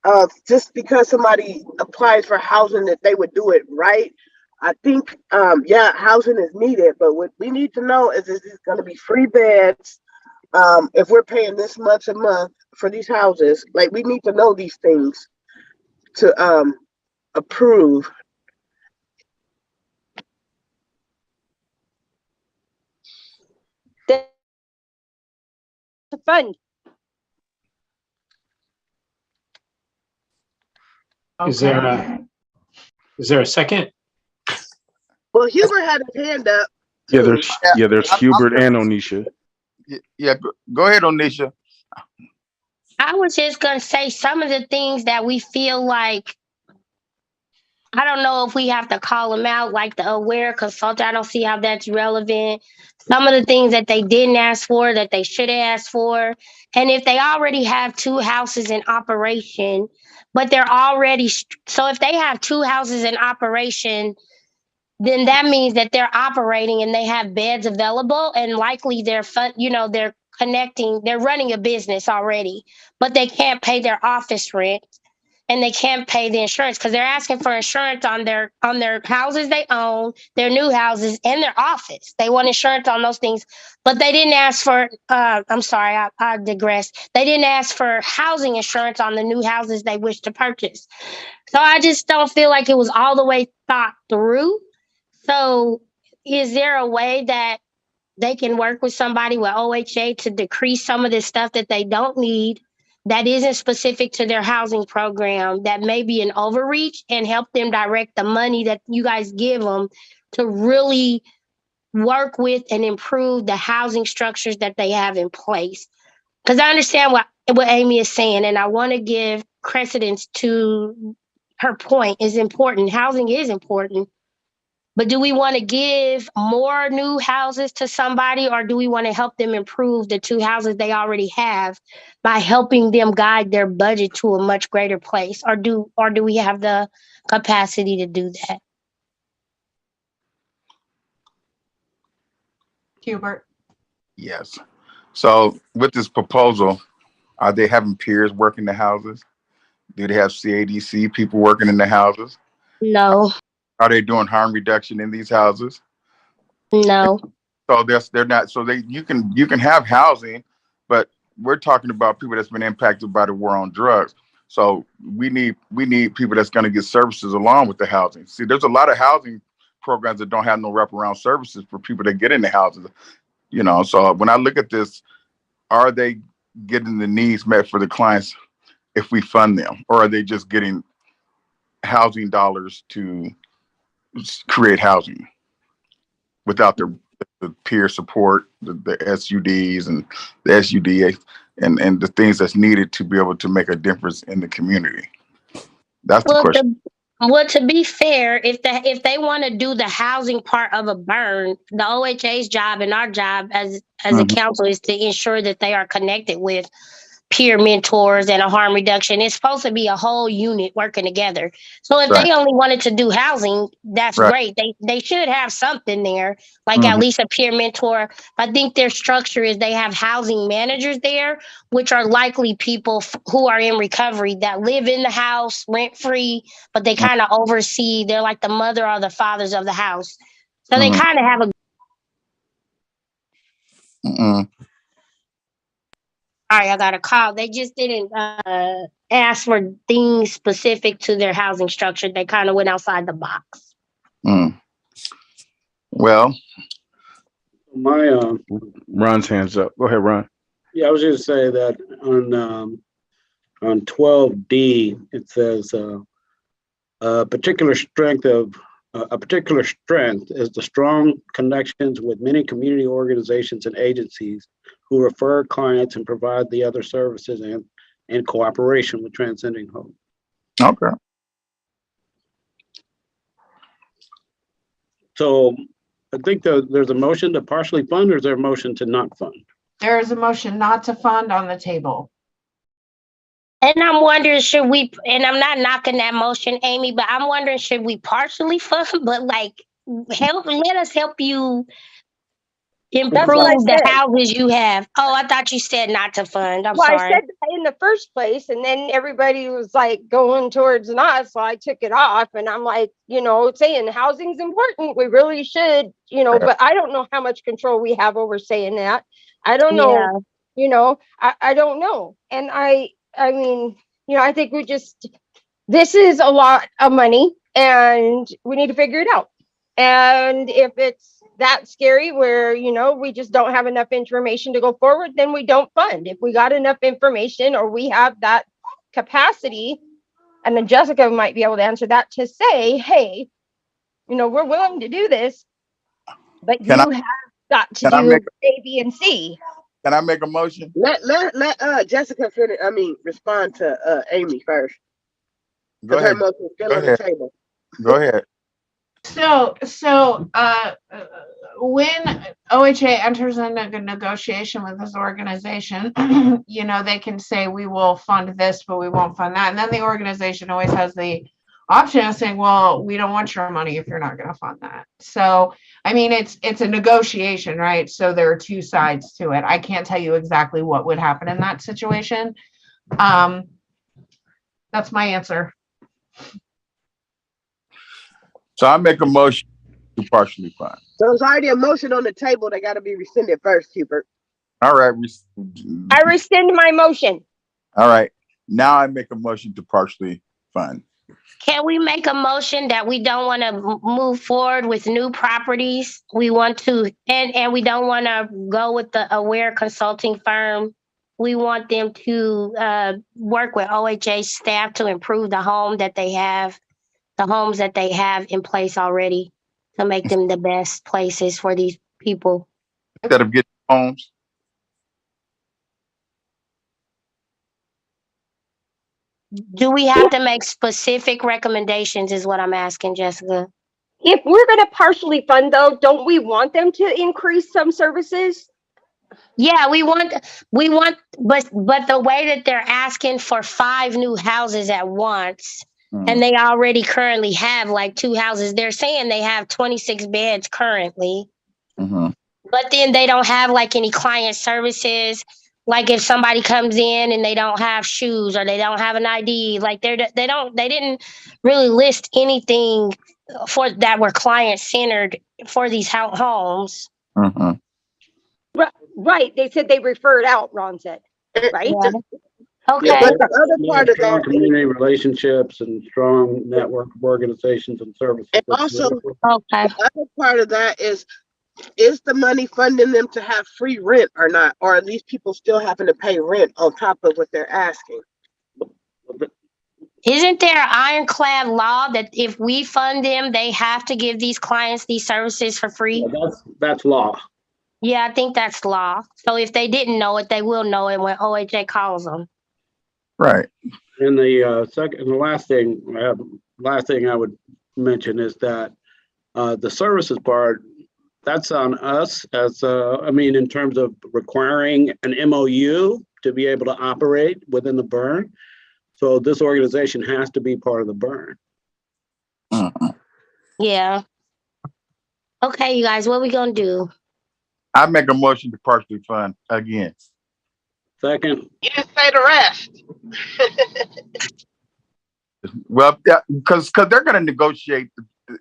of just because somebody applies for housing that they would do it right. I think, yeah, housing is needed, but what we need to know is this going to be free beds. If we're paying this much a month for these houses, like we need to know these things to approve. The fund. Is there a second? Well, Hubert had his hand up. Yeah, too. there's Hubert and Onisha. Yeah, go ahead, Onisha. I was just going to say some of the things that we feel like, I don't know if we have to call them out, like the aware consultant. I don't see how that's relevant. Some of the things that they didn't ask for, that they should have asked for. And if they already have 2 houses in operation, but they're already, so if they have 2 houses in operation, then that means that they're operating and they have beds available, and likely they're they're connecting, they're running a business already, but they can't pay their office rent and they can't pay the insurance because they're asking for insurance on their houses they own, their new houses, and their office. They want insurance on those things, but they didn't ask for. I'm sorry, I digress. They didn't ask for housing insurance on the new houses they wish to purchase. So I just don't feel like it was all the way thought through. So, is there a way that they can work with somebody with OHA to decrease some of this stuff that they don't need, that isn't specific to their housing program, that may be an overreach, and help them direct the money that you guys give them to really work with and improve the housing structures that they have in place? Because I understand what Amy is saying, and I want to give precedence to her point. Is important. Housing is important. But do we want to give more new houses to somebody, or do we want to help them improve the 2 houses they already have by helping them guide their budget to a much greater place? Or do we have the capacity to do that? Hubert. Yes. So with this proposal, are they having peers working the houses? Do they have CADC people working in the houses? No. Are they doing harm reduction in these houses? No. So they're not. So you can have housing, but we're talking about people that's been impacted by the war on drugs. So we need people that's going to get services along with the housing. See, there's a lot of housing programs that don't have no wraparound services for people that get into houses. So when I look at this, are they getting the needs met for the clients if we fund them, or are they just getting housing dollars to create housing without the peer support, the SUDs and the SUDA and the things that's needed to be able to make a difference in the community? That's the question. Well, to be fair, if they want to do the housing part of a burn, the OHA's job and our job as a council is to ensure that they are connected with peer mentors and a harm reduction. It's supposed to be a whole unit working together. So if they only wanted to do housing, that's great. They should have something there, like at least a peer mentor. I think their structure is they have housing managers there, which are likely people who are in recovery that live in the house rent free, but they kind of oversee. They're like the mother or the fathers of the house. So they kind of have a. Sorry, I got a call. They just didn't ask for things specific to their housing structure. They kind of went outside the box. Well, my Ron's hands up. Go ahead, Ron. yeah, I was going to say that on 12D it says particular strength of A particular strength is the strong connections with many community organizations and agencies who refer clients and provide the other services and cooperation with Transcending Hope. Okay. So I think there's a motion to partially fund, or is there a motion to not fund? There is a motion not to fund on the table. And I'm wondering, should we, and I'm not knocking that motion, Amy, but I'm wondering, should we partially fund, but like, let us help you That's what I improve the said. houses you have. Oh, I thought you said not to fund. I'm Well, I sorry. said that in the first place, and then everybody was like going towards not, so I took it off. And I'm like, saying housing's important. We really should, but I don't know how much control we have over saying that. I don't know, I don't know. And I mean, I think this is a lot of money and we need to figure it out. And if it's that scary where, we just don't have enough information to go forward, then we don't fund. If we got enough information or we have that capacity, and then Jessica might be able to answer that, to say, hey, we're willing to do this, but you have got to do A, B, and C. Can I make a motion? Let Jessica finish. Respond to Amy first. Go ahead. Her motion is still on the table. Go ahead. So when OHA enters into a negotiation with this organization, they can say, we will fund this, but we won't fund that. And then the organization always has the option of saying, well, we don't want your money if you're not going to fund that. So, I mean, it's a negotiation, right? So there are two sides to it. I can't tell you exactly what would happen in that situation. That's my answer. So I make a motion to partially fund. So there's already a motion on the table that got to be rescinded first, Hubert. All right. I rescind my motion. All right. Now I make a motion to partially fund. Can we make a motion that we don't want to move forward with new properties? We want to, and we don't want to go with the Aware consulting firm. We want them to work with OHA staff to improve the homes that they have in place already, to make them the best places for these people. Instead of getting homes. Do we have to make specific recommendations is what I'm asking, Jessica. If we're going to partially fund, though, don't we want them to increase some services? Yeah, we want, but the way that they're asking for 5 new houses at once, and they already currently have like 2 houses, they're saying they have 26 beds currently, but then they don't have like any client services. Like if somebody comes in and they don't have shoes or they don't have an ID, like they didn't really list anything for that were client centered for these homes. Right. They said they referred out, Ron said, right? Yeah. Okay. Yeah, but the other part of Strong that, community relationships and strong network of organizations and services. and also Okay. the other part of that is the money funding them to have free rent or not? Or are these people still having to pay rent on top of what they're asking? Isn't there an ironclad law that if we fund them, they have to give these clients these services for free? That's law. Yeah, I think that's law. So if they didn't know it, they will know it when OHA calls them. Right. And the last thing I would mention is that the services part, that's on us as in terms of requiring an MOU to be able to operate within the burn. So this organization has to be part of the burn. Yeah. Okay, you guys, what we gonna do? I make a motion to partially fund again. Second. You didn't say the rest. Well, yeah, because they're going to negotiate.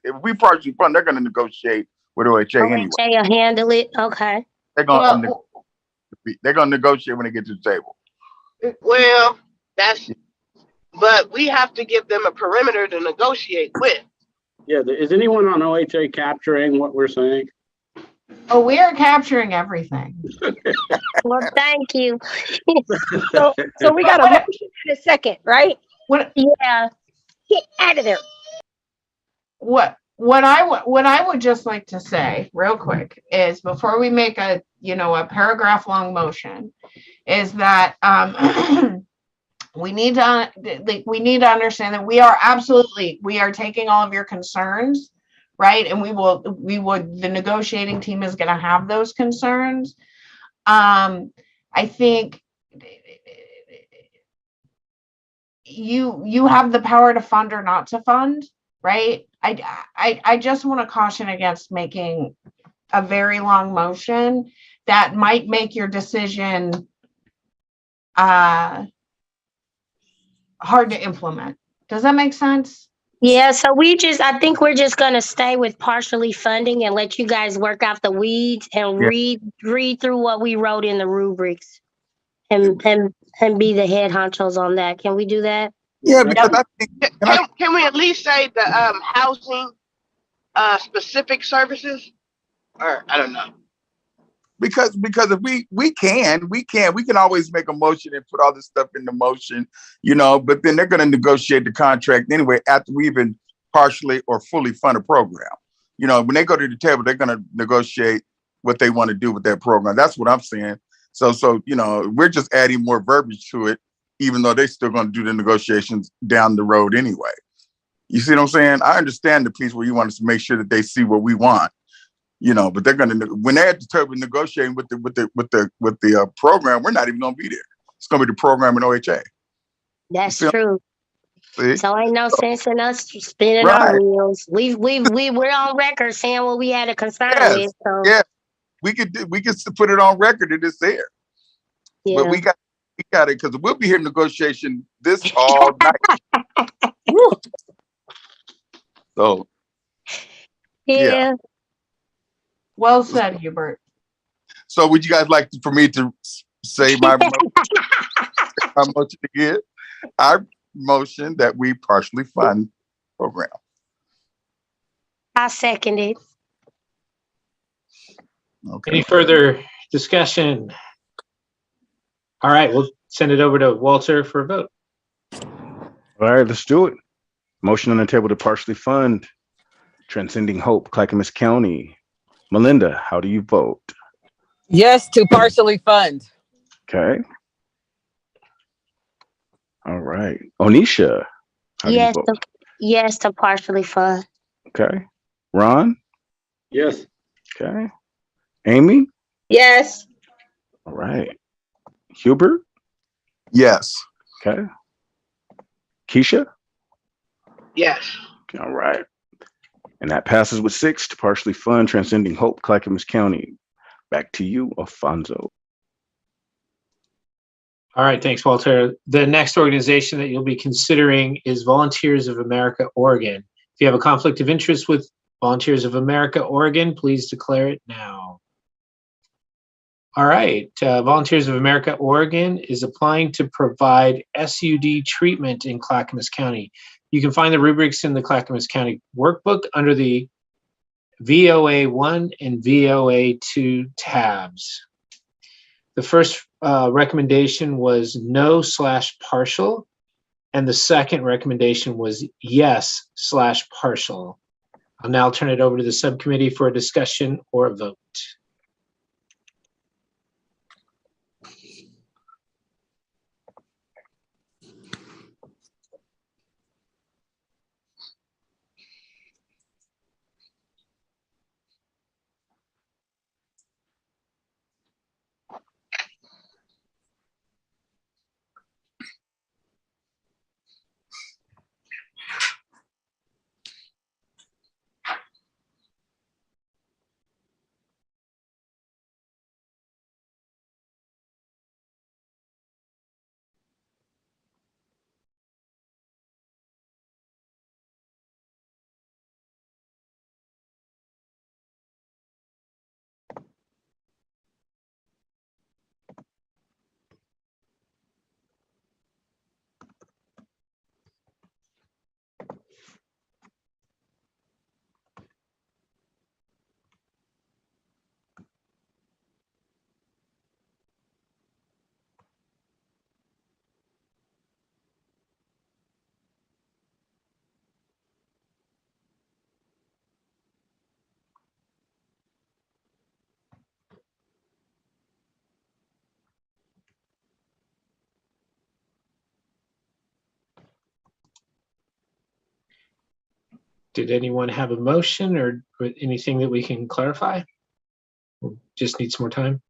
If we partially fund, they're going to negotiate with OHA anyway. OHA will handle it. Okay. They're going to negotiate when they get to the table. Well, but we have to give them a perimeter to negotiate with. Yeah, is anyone on OHA capturing what we're saying? Oh, we are capturing everything. Well, thank you. So we got a motion in a second, right? What? Yeah. Get out of there. What? what I would just like to say real quick is before we make a paragraph long motion is that we need to understand that we are taking all of your concerns, right? And the negotiating team is going to have those concerns. I think you have the power to fund or not to fund, right? I just want to caution against making a very long motion that might make your decision hard to implement. Does that make sense? Yeah, so I think we're just gonna stay with partially funding and let you guys work out the weeds and Yeah. read through what we wrote in the rubrics and be the head honchos on that. Can we do that? Yeah, because I think Can we at least say the housing specific services? Or I don't know. because if we can always make a motion and put all this stuff into motion, but then they're going to negotiate the contract anyway after we even partially or fully fund a program. When they go to the table, they're going to negotiate what they want to do with that program. That's what I'm saying. So we're just adding more verbiage to it, even though they're still going to do the negotiations down the road anyway. You see what I'm saying? I understand the piece where you want us to make sure that they see what we want. But they're going to, when they're at the table negotiating with the program, we're not even going to be there. It's going to be the program in OHA. That's true. See? So ain't no sense in us spinning our wheels. We're on record saying what we had a concern with. So Yeah, we could put it on record that it's there. yeah. But we got it because we'll be here negotiation this all night. So yeah. Well said, Hubert. So would you guys like for me to say my motion again? I motion that we partially fund program. I second it. Okay. Any further discussion? All right, we'll send it over to Walter for a vote. All right, let's do it. Motion on the table to partially fund Transcending Hope, Clackamas County. Melinda, how do you vote? Yes, to partially fund. Okay. All right. Onisha, how do you Yes, vote? yes to partially fund. Okay. Ron? Yes. Okay. Amy? Yes. All right. Hubert? Yes. Okay. Keisha? Yes. All right. And that passes with 6 to partially fund Transcending Hope, Clackamas County. Back to you, Alfonso. All right, thanks, Walter. The next organization that you'll be considering is Volunteers of America, Oregon. If you have a conflict of interest with Volunteers of America, Oregon, please declare it now. All right, Volunteers of America, Oregon is applying to provide SUD treatment in Clackamas County. You can find the rubrics in the Clackamas County workbook under the VOA 1 and VOA 2 tabs. The first recommendation was no/partial, and the second recommendation was yes/partial. I'll now turn it over to the subcommittee for a discussion or a vote. Did anyone have a motion or anything that we can clarify? Or just need some more time?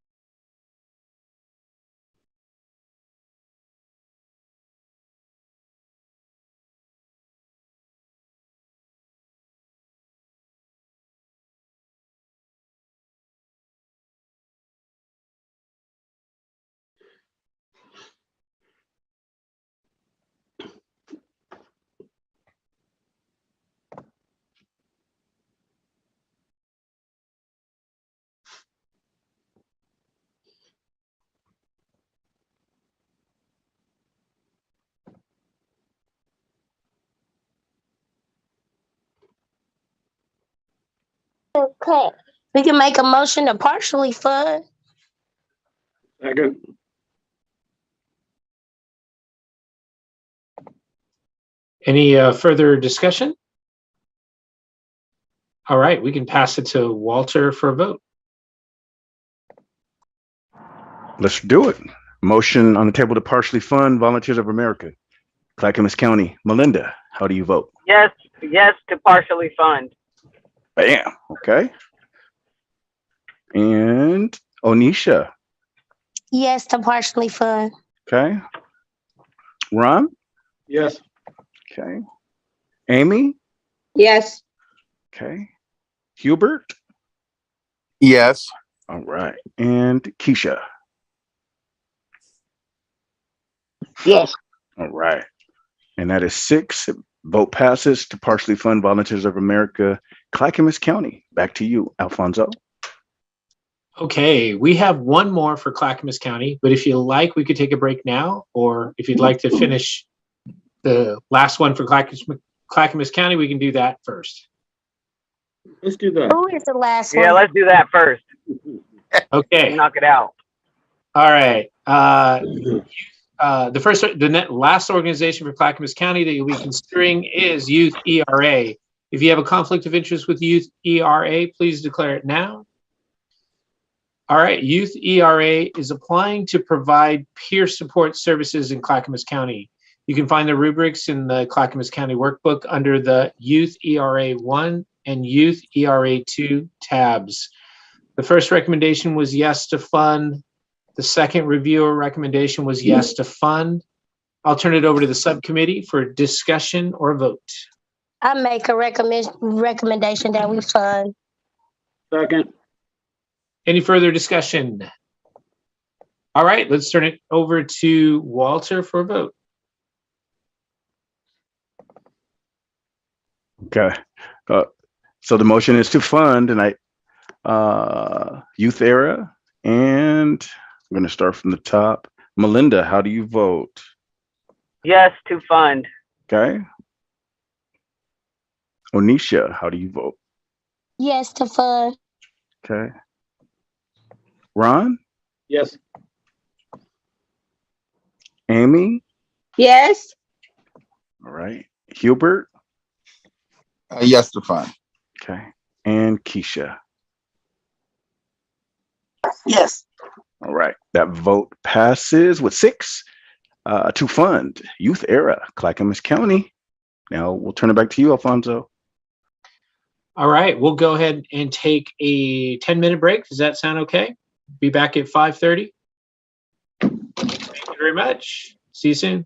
Okay. We can make a motion to partially fund. Second. Any further discussion? All right, we can pass it to Walter for a vote. Let's do it. Motion on the table to partially fund Volunteers of America, Clackamas County. Melinda, how do you vote? Yes, yes to partially fund. Bam. Okay. And Onisha. Yes, to partially fund. Okay. Ron. Yes. Okay. Amy. Yes. Okay. Hubert. Yes. All right. And Keisha. Yes. All right. And that is 6. Vote passes to partially fund Volunteers of America, Clackamas County. Back to you, Alfonso. Okay, we have one more for Clackamas County, but if you like, we could take a break now, or if you'd like to finish the last one for Clackamas County, we can do that first. Let's do that. Who is the last Yeah, one? let's do that first. Okay, Knock it out. all right. Last organization for Clackamas County that you'll be considering is Youth ERA. If you have a conflict of interest with Youth ERA, please declare it now. All right, Youth ERA is applying to provide peer support services in Clackamas County. You can find the rubrics in the Clackamas County workbook under the Youth ERA 1 and Youth ERA 2 tabs. The first recommendation was yes to fund. The second reviewer recommendation was yes to fund. I'll turn it over to the subcommittee for discussion or vote. I make a recommendation that we fund. Second. Any further discussion? All right, let's turn it over to Walter for a vote. Okay. So the motion is to fund and Youth Era, and I'm going to start from the top. Melinda, how do you vote? Yes to fund. Okay. Onisha, how do you vote? Yes to fund. Okay. Ron? Yes. Amy? Yes. All right. Hubert? Yes to fund. Okay. And Keisha? Yes. All right. That vote passes with 6 to fund Youth Era, Clackamas County. Now we'll turn it back to you, Alfonso. All right, we'll go ahead and take a 10-minute break. Does that sound okay? Be back at 5:30. Thank you very much. See you soon.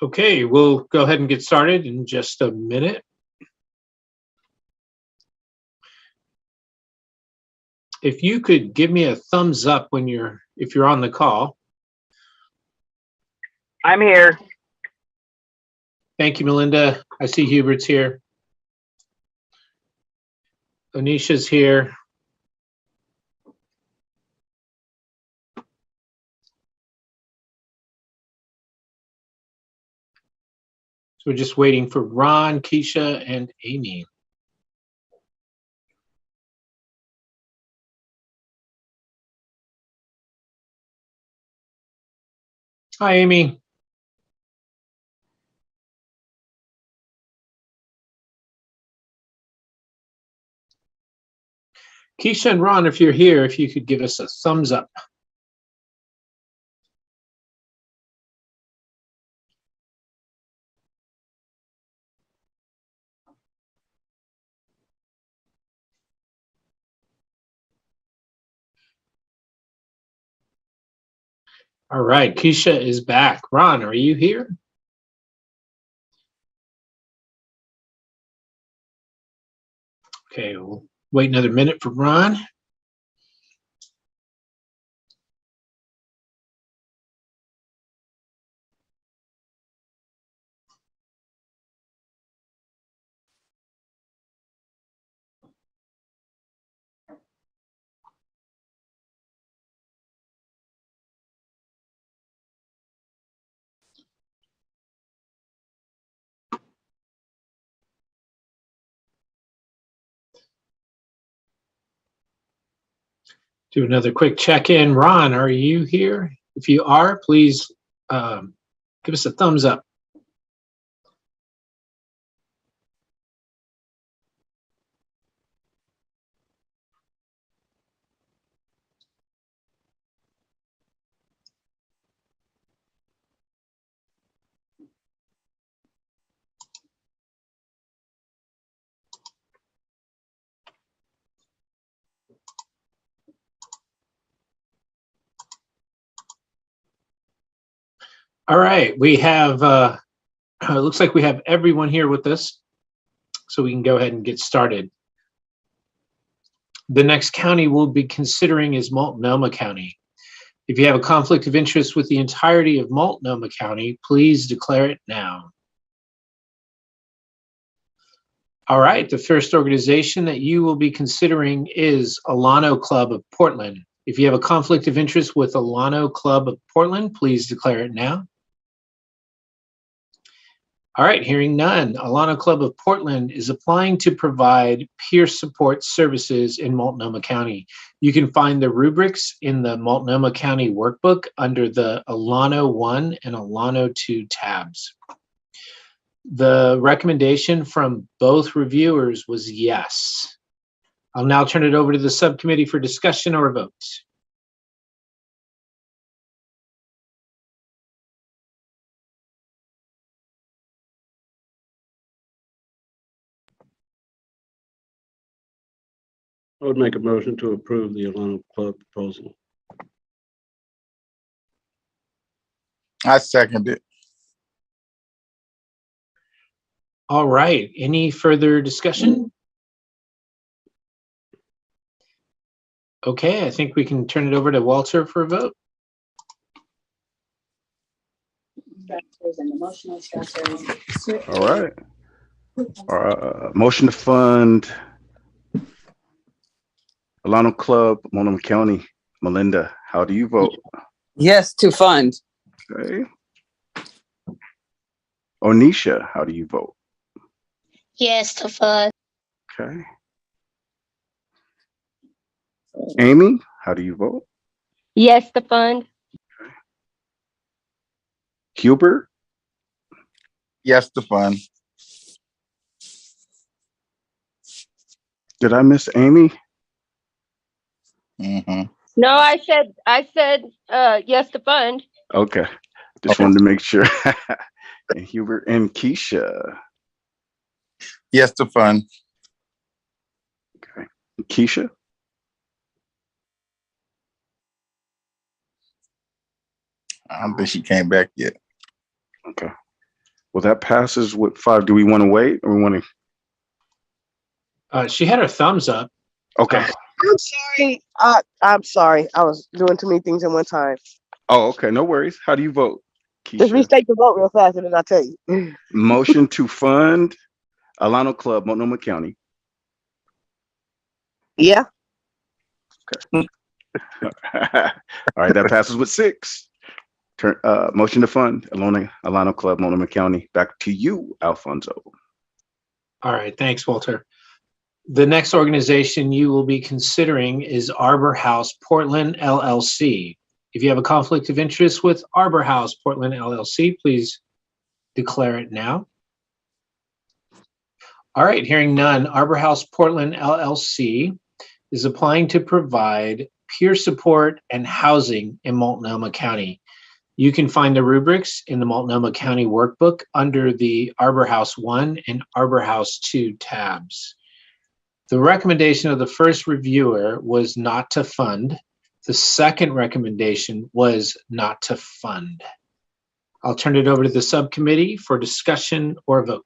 Okay, we'll go ahead and get started in just a minute. If you could give me a thumbs up when if you're on the call. I'm here. Thank you, Melinda. I see Hubert's here. Anisha's here. So we're just waiting for Ron, Keisha, and Amy. Hi, Amy. Keisha and Ron, if you're here, if you could give us a thumbs up. All right, Keisha is back. Ron, are you here? Okay, we'll wait another minute for Ron. Do another quick check-in. Ron, are you here? If you are, please give us a thumbs up. All right, we have, it looks like we have everyone here with us, so we can go ahead and get started. The next county we'll be considering is Multnomah County. If you have a conflict of interest with the entirety of Multnomah County, please declare it now. All right, the first organization that you will be considering is Alano Club of Portland. If you have a conflict of interest with Alano Club of Portland, please declare it now. All right, hearing none, Alano Club of Portland is applying to provide peer support services in Multnomah County. You can find the rubrics in the Multnomah County workbook under the Alano 1 and Alano 2 tabs. The recommendation from both reviewers was yes. I'll now turn it over to the subcommittee for discussion or vote. I would make a motion to approve the Alano Club proposal. I second it. All right, any further discussion? Okay, I think we can turn it over to Walter for a vote. All right. Motion to fund Alano Club, Multnomah County. Melinda, how do you vote? Yes, to fund. Okay. Onisha, how do you vote? Yes, to fund. Okay. Amy, how do you vote? Yes, to fund. Hubert? Yes, to fund. Did I miss Amy? Mm-hmm. No, I said yes to fund. Okay. Just wanted to make sure. And Hubert and Keisha. Yes, to fund. Okay. Keisha? I don't think she came back yet. Okay. Well, that passes with 5. Do we want to wait or we want to? She had her thumbs up. Okay. I'm sorry. I'm sorry. I was doing too many things at one time. Oh, okay. No worries. How do you vote, Just Keisha? restate the vote real fast and then I'll tell you. Motion to fund Alano Club, Multnomah County. Yeah. All right, that passes with 6. Motion to fund Alano Club, Multnomah County. Back to you, Alfonso. All right, thanks, Walter. The next organization you will be considering is Arbor House Portland LLC. If you have a conflict of interest with Arbor House Portland LLC, please declare it now. All right, hearing none, Arbor House Portland LLC is applying to provide peer support and housing in Multnomah County. You can find the rubrics in the Multnomah County Workbook under the Arbor House 1 and Arbor House 2 tabs. The recommendation of the first reviewer was not to fund. The second recommendation was not to fund. I'll turn it over to the subcommittee for discussion or vote.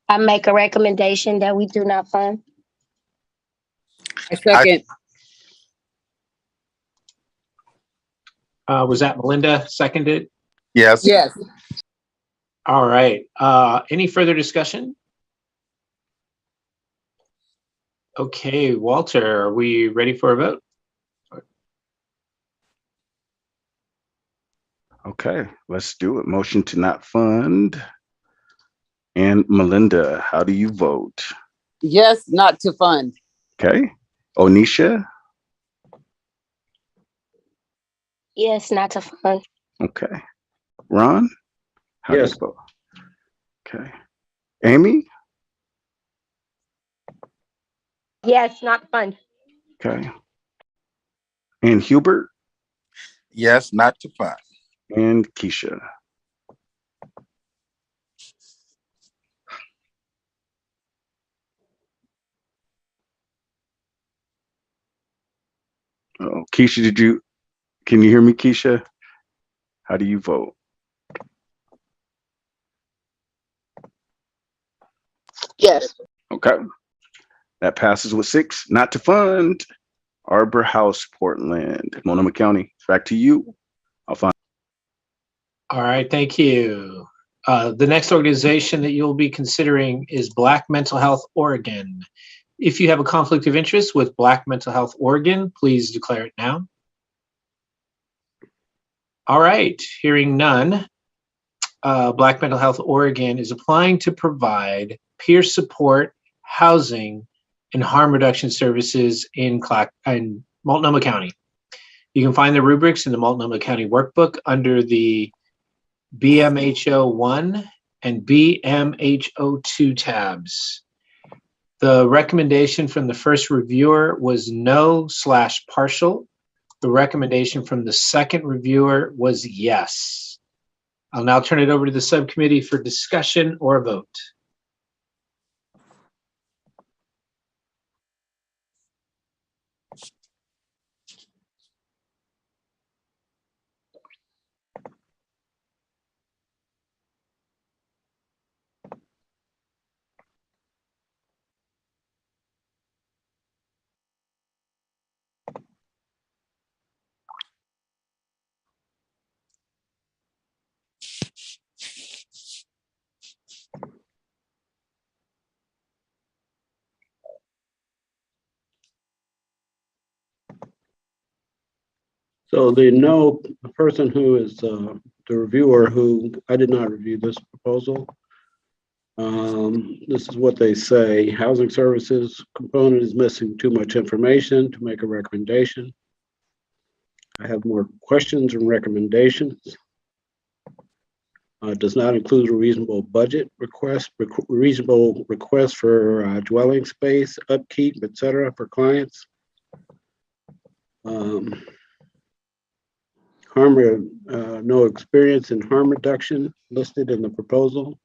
I make a recommendation that we do not fund. I second. Was that Melinda seconded? Yes. Yes. All right. Any further discussion? Okay, Walter, are we ready for a vote? Okay, let's do it. Motion to not fund. And Melinda, how do you vote? Yes, not to fund. Okay. Onisha? Yes, not to fund. Okay. Ron? How do you Yes. vote? Okay. Amy? Yes, not fun. Okay. And Hubert? Yes, not to fund. And Keisha? Oh, Keisha, can you hear me, Keisha? How do you vote? Yes. Okay. That passes with 6. Not to fund. Arbor House, Portland, Multnomah County. Back to you, Alfonso. All right, thank you. The next organization that you'll be considering is Black Mental Health Oregon. If you have a conflict of interest with Black Mental Health Oregon, please declare it now. All right, hearing none, Black Mental Health Oregon is applying to provide peer support, housing, and harm reduction services in Multnomah County. You can find the rubrics in the Multnomah County Workbook under the BMHO 1 and BMHO 2 tabs. The recommendation from the first reviewer was no/partial. The recommendation from the second reviewer was yes. I'll now turn it over to the subcommittee for discussion or vote. So the person who is the reviewer, who I did not review this proposal. This is what they say: housing services component is missing too much information to make a recommendation. I have more questions and recommendations. Does not include a reasonable budget request, reasonable request for dwelling space, upkeep, etc. for clients. No experience in harm reduction listed in the proposal.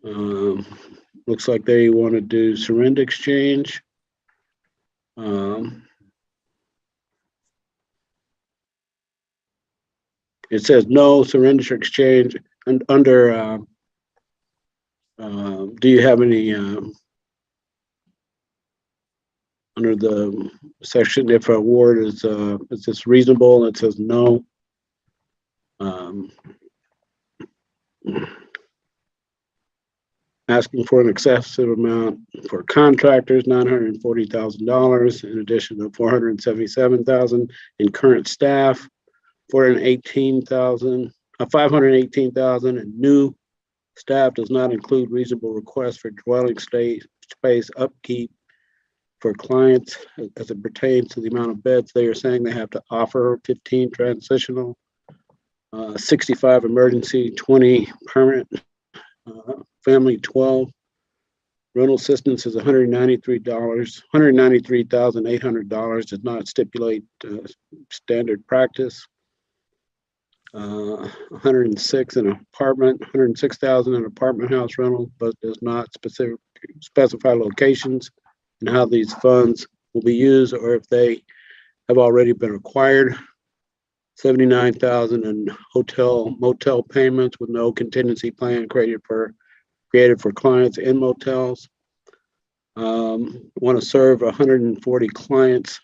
Looks like they want to do surrender exchange. it says no syringe exchange, and under, do you have any, under the section, if a award is this reasonable? It says no. Asking for an excessive amount for contractors, $940,000, in addition to $477,000 in current staff, $518,000, and new staff does not include reasonable requests for dwelling space upkeep for clients as it pertains to the amount of beds. They are saying they have to offer 15 transitional, 65 emergency, 20 permanent, family 12. Rental assistance is $193,800, does not stipulate standard practice. 106 an apartment, 106,000 an apartment house rental, but does not specify locations and how these funds will be used, or if they have already been acquired. 79,000 in motel payments with no contingency plan created for clients in motels. Want to serve 140 clients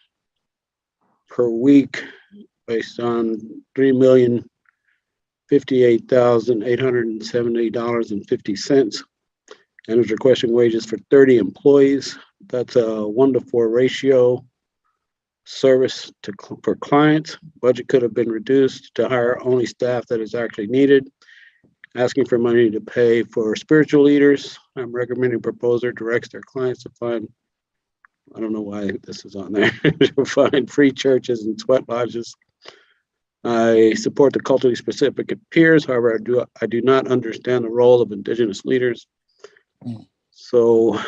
per week based on $3,058,870.50, and is requesting wages for 30 employees. That's a 1-to-4 ratio. Service for clients. Budget could have been reduced to hire only staff that is actually needed. Asking for money to pay for spiritual leaders. I'm recommending proposer directs their clients to find, I don't know why this is on there, to find free churches and sweat lodges. I support the culturally specific peers. However, I do not understand the role of Indigenous leaders. So,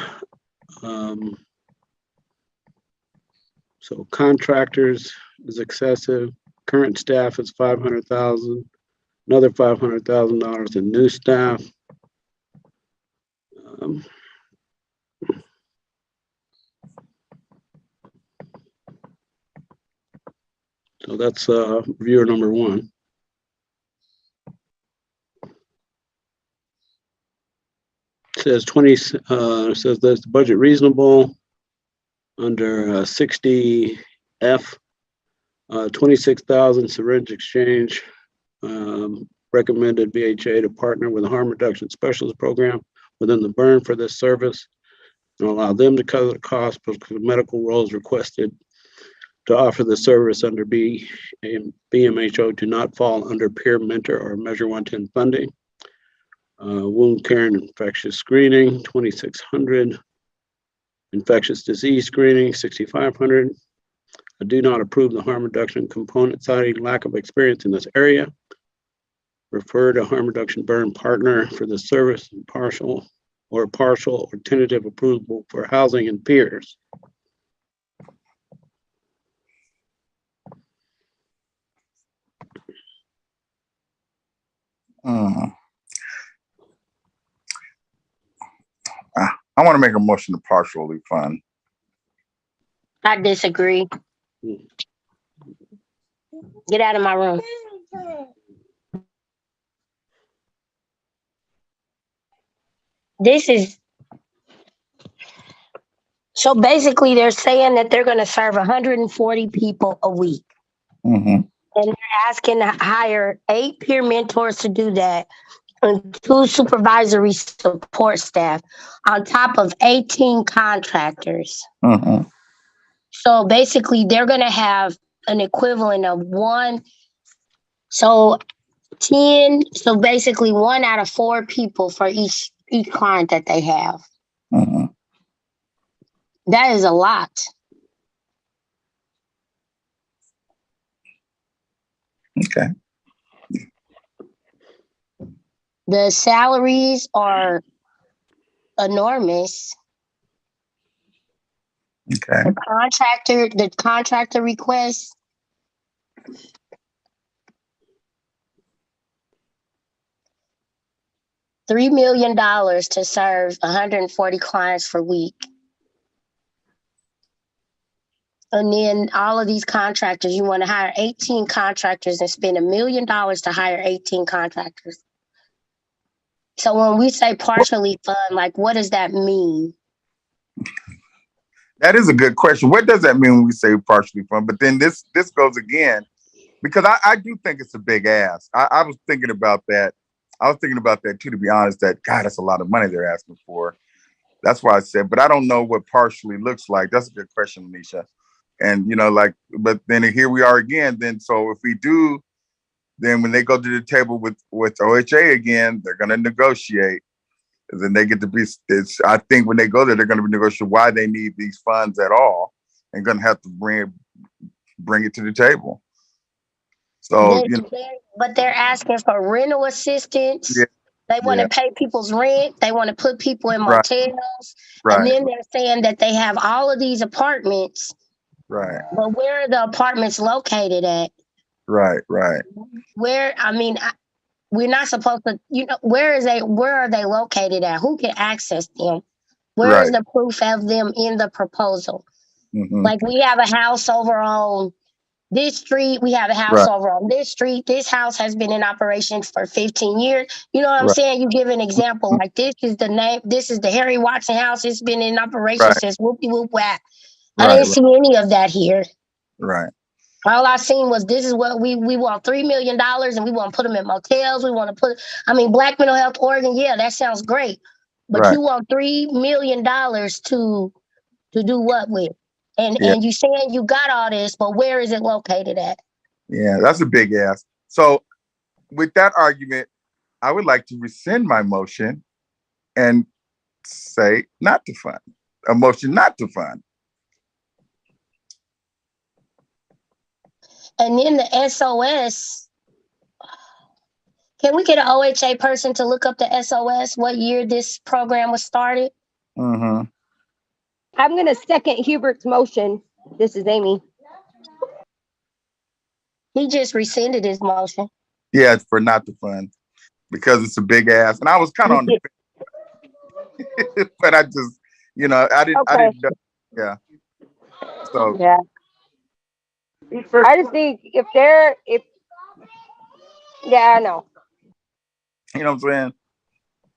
so contractors is excessive. Current staff is $500,000. Another $500,000 in new staff. So that's reviewer number one. It says says that's the budget reasonable under 60F, 26,000 syringe exchange. Recommended BHA to partner with a harm reduction specialist program within the burn for this service and allow them to cover the cost because the medical roles requested to offer the service under BMHO do not fall under peer mentor or Measure 110 funding. Wound care and infectious screening, 2,600. Infectious disease screening, 6,500. I do not approve the harm reduction component, citing lack of experience in this area. Refer to harm reduction burn partner for the service and partial or tentative approval for housing and peers. I want to make a motion to partially fund. I disagree. Get out of my room. This is, so basically they're saying that they're going to serve 140 people a week. And they're asking to hire 8 peer mentors to do that and 2 supervisory support staff on top of 18 contractors. So basically they're going to have an equivalent of 1. So 10, so basically 1 out of 4 people for each client that they have. That is a lot. Okay. The salaries are enormous. Okay. The contractor request. $3 million to serve 140 clients per week. And then all of these contractors, you want to hire 18 contractors and spend $1 million to hire 18 contractors. So when we say partially fund, like, what does that mean? That is a good question. What does that mean when we say partially fund? But then this goes again, because I do think it's a big ask. I was thinking about that. I was thinking about that too, to be honest, that God, that's a lot of money they're asking for. That's why I said, but I don't know what partially looks like. That's a good question, Anisha. And, you know, like, but then here we are again. Then, so if we do, then when they go to the table with OHA again, they're going to negotiate. Then they get to be, I think when they go there, they're going to be negotiating why they need these funds at all, and going to have to bring it to the table. So, But they're asking for rental assistance. Yeah, they want to pay people's rent. They want to put people in motels. Right. And then they're saying that they have all of these apartments. Right. But where are the apartments located at? Right. Where, I mean, we're not supposed to, you know, where are they located at? Who can access them? Where is the proof of them in the proposal? Mm-hmm. Like, we have a house over on this street. We have a house over on this street. This house has been in operation for 15 years. You know what I'm saying? You give an example, like, this is the name, this is the Harry Watson house. It's been in operation since whoopie whoop whack. I didn't see any of that here. Right. All I seen was, this is what we want $3 million, and we want to put them in motels. We want to put, I mean, Black Mental Health Oregon. Yeah, that sounds great. But you want $3 million to do what with? And you saying you got all this, but where is it located at? Yeah, that's a big ask. So with that argument, I would like to rescind my motion and say not to fund. A motion not to fund. And then the SOS, can we get an OHA person to look up the SOS, what year this program was started? Mm-hmm. I'm going to second Hubert's motion. This is Amy. He just rescinded his motion. Yeah, it's for not to fund, because it's a big ask. And I was kind of on the fence, but I just, you know, I didn't know. Yeah. So yeah. I just think I know. You know what I'm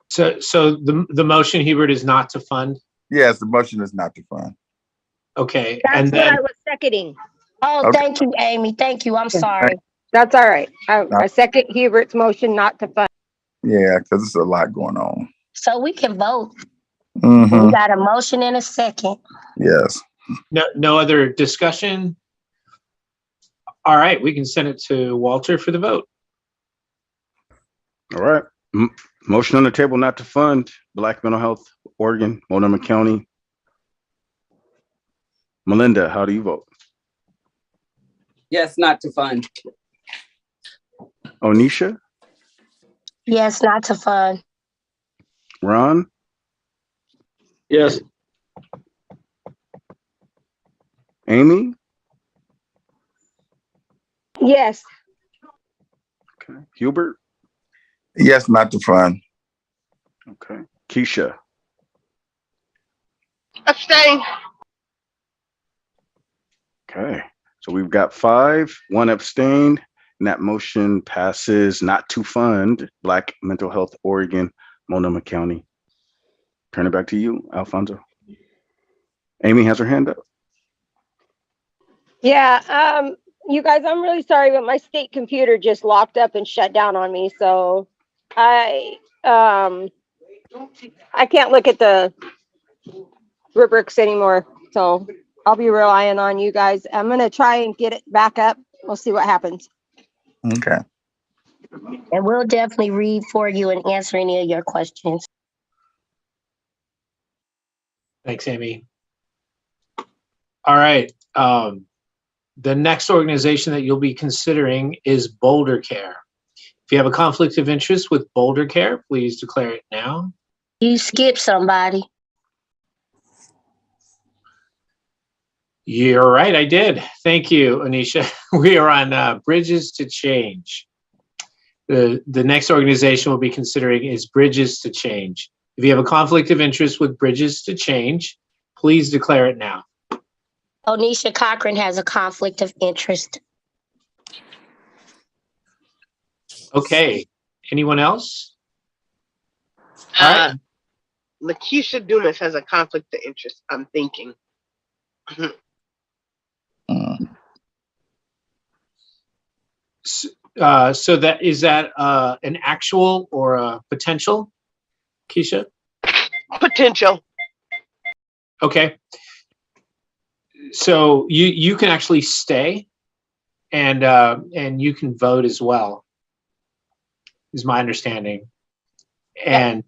saying? So the motion, Hubert, is not to fund? Yes, the motion is not to fund. Okay. That's and what then I was seconding. Oh, okay. Thank you, Amy. Thank you. I'm sorry. That's all right. I second Hubert's motion not to fund. Yeah, because there's a lot going on. So we can vote. Mm-hmm. We got a motion and a second. Yes. No other discussion? All right, we can send it to Walter for the vote. All right. Motion on the table not to fund Black Mental Health Oregon, Multnomah County. Melinda, how do you vote? Yes, not to fund. Onisha? Yes, not to fund. Ron? Yes. Amy? Yes. Okay. Hubert? Yes, not to fund. Okay. Keisha? Abstain. Okay. So we've got 5, 1 abstained, and that motion passes not to fund Black Mental Health Oregon, Multnomah County. Turn it back to you, Alfonso. Amy has her hand up. Yeah. You guys, I'm really sorry, but my state computer just locked up and shut down on me. So I can't look at the rubrics anymore. So I'll be relying on you guys. I'm going to try and get it back up. We'll see what happens. Okay. And we'll definitely read for you and answer any of your questions. Thanks, Amy. All right. The next organization that you'll be considering is Boulder Care. If you have a conflict of interest with Boulder Care, please declare it now. You skipped somebody. You're right, I did. Thank you, Anisha. We are on Bridges to Change. The next organization we'll be considering is Bridges to Change. If you have a conflict of interest with Bridges to Change, please declare it now. Onisha Cochran has a conflict of interest. Okay. Anyone else? All right. Lakeisha Dumas has a conflict of interest, I'm thinking. So that is that an actual or a potential, Keisha? Potential. Okay. So you can actually stay, and you can vote as well, is my understanding. And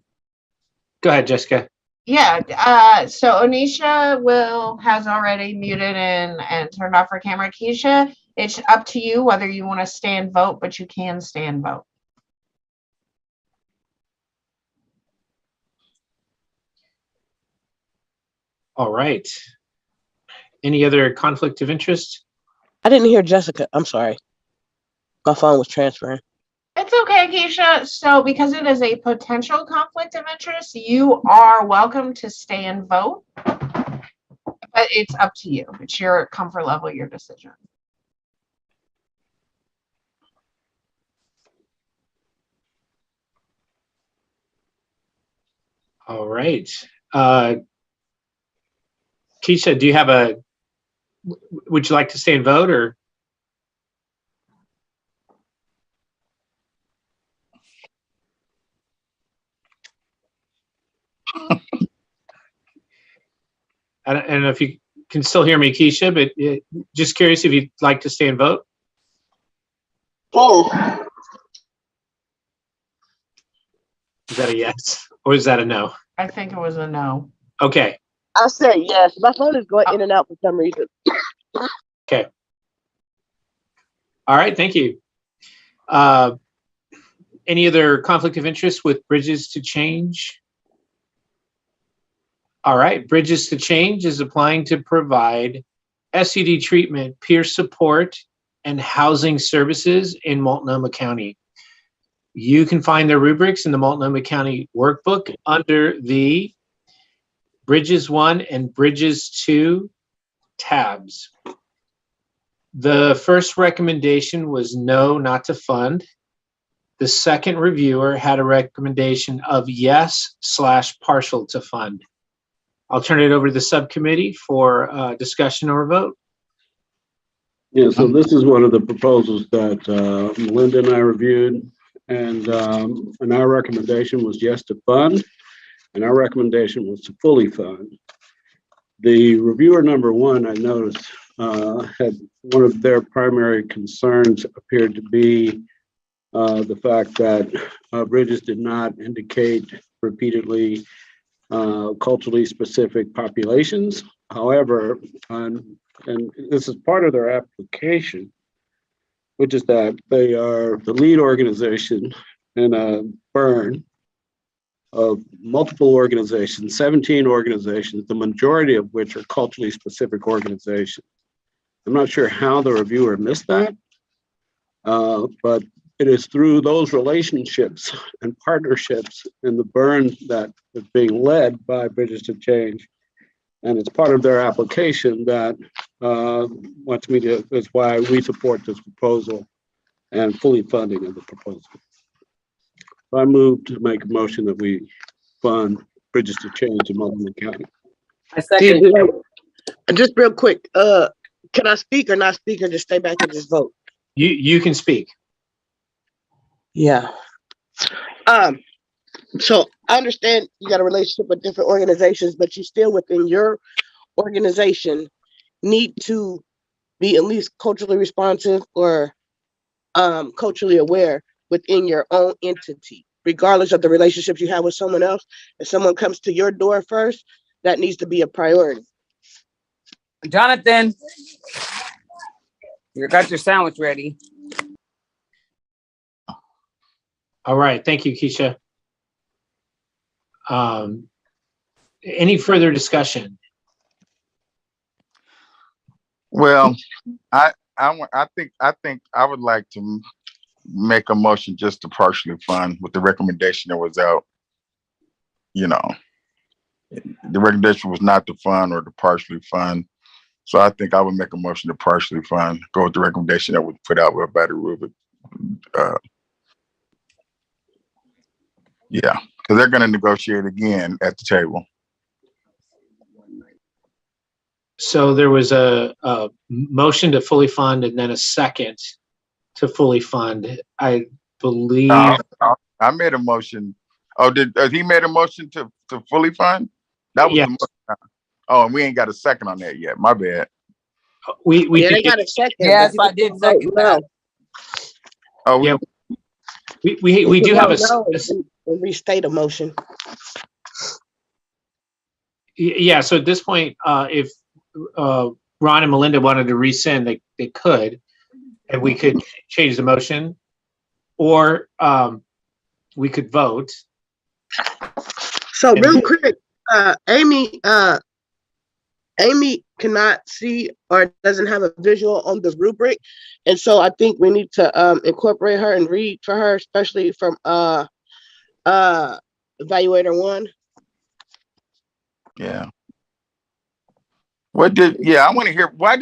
go ahead, Jessica. Yeah, so Onisha has already muted and turned off her camera. Keisha, it's up to you whether you want to stay and vote, but you can stay and vote. All right. Any other conflict of interest? I didn't hear Jessica. I'm sorry. My phone was transferring. It's okay, Keisha. So because it is a potential conflict of interest, you are welcome to stay and vote, but it's up to you. It's your comfort level, your decision. All right. Keisha, would you like to stay and vote, or? I don't know if you can still hear me, Keisha, but just curious if you'd like to stay and vote. Oh. Is that a yes or is that a no? I think it was a no. Okay. I said yes. My phone is going in and out for some reason. Okay. All right. Thank you. Any other conflict of interest with Bridges to Change? All right. Bridges to Change is applying to provide SED treatment, peer support, and housing services in Multnomah County. You can find their rubrics in the Multnomah County workbook under the Bridges 1 and Bridges 2 tabs. The first recommendation was no, not to fund. The second reviewer had a recommendation of yes/partial to fund. I'll turn it over to the subcommittee for discussion or vote. Yeah, so this is one of the proposals that Melinda and I reviewed, and our recommendation was yes to fund, and our recommendation was to fully fund. The reviewer number one, I noticed, had one of their primary concerns appeared to be the fact that Bridges did not indicate repeatedly culturally specific populations. However, and this is part of their application, which is that they are the lead organization in a burn of multiple organizations, 17 organizations, the majority of which are culturally specific organizations. I'm not sure how the reviewer missed that, but it is through those relationships and partnerships in the burn that is being led by Bridges to Change. And it's part of their application that wants me to, is why we support this proposal and fully funding of the proposal. So I move to make a motion that we fund Bridges to Change in Multnomah County. I second. Just real quick, can I speak or not speak or just stay back and just vote? You can speak. Yeah. So I understand you got a relationship with different organizations, but you still within your organization need to be at least culturally responsive or culturally aware within your own entity, regardless of the relationships you have with someone else. If someone comes to your door first, that needs to be a priority. Jonathan, you got your sandwich ready. All right. Thank you, Keisha. Any further discussion? Well, I think I would like to make a motion just to partially fund with the recommendation that was out. You know, the recommendation was not to fund or to partially fund. So I think I would make a motion to partially fund, go with the recommendation that was put out by the rubric. Yeah, because they're going to negotiate again at the table. So there was a motion to fully fund and then a second to fully fund. I believe. I made a motion. Oh, did he made a motion to fully fund? That was Yes. the motion. Oh, and we ain't got a second on that yet. My bad. We Yeah, they did got a second. Yes, but I you did can second vote that. no. Oh, Yeah. we You do can have vote no and restate a motion. yeah. So at this point, if Ron and Melinda wanted to rescind, they could, and we could change the motion, or we could vote. So And- real quick, Amy cannot see or doesn't have a visual on the rubric. And so I think we need to incorporate her and read for her, especially from evaluator 1. yeah. I want to hear why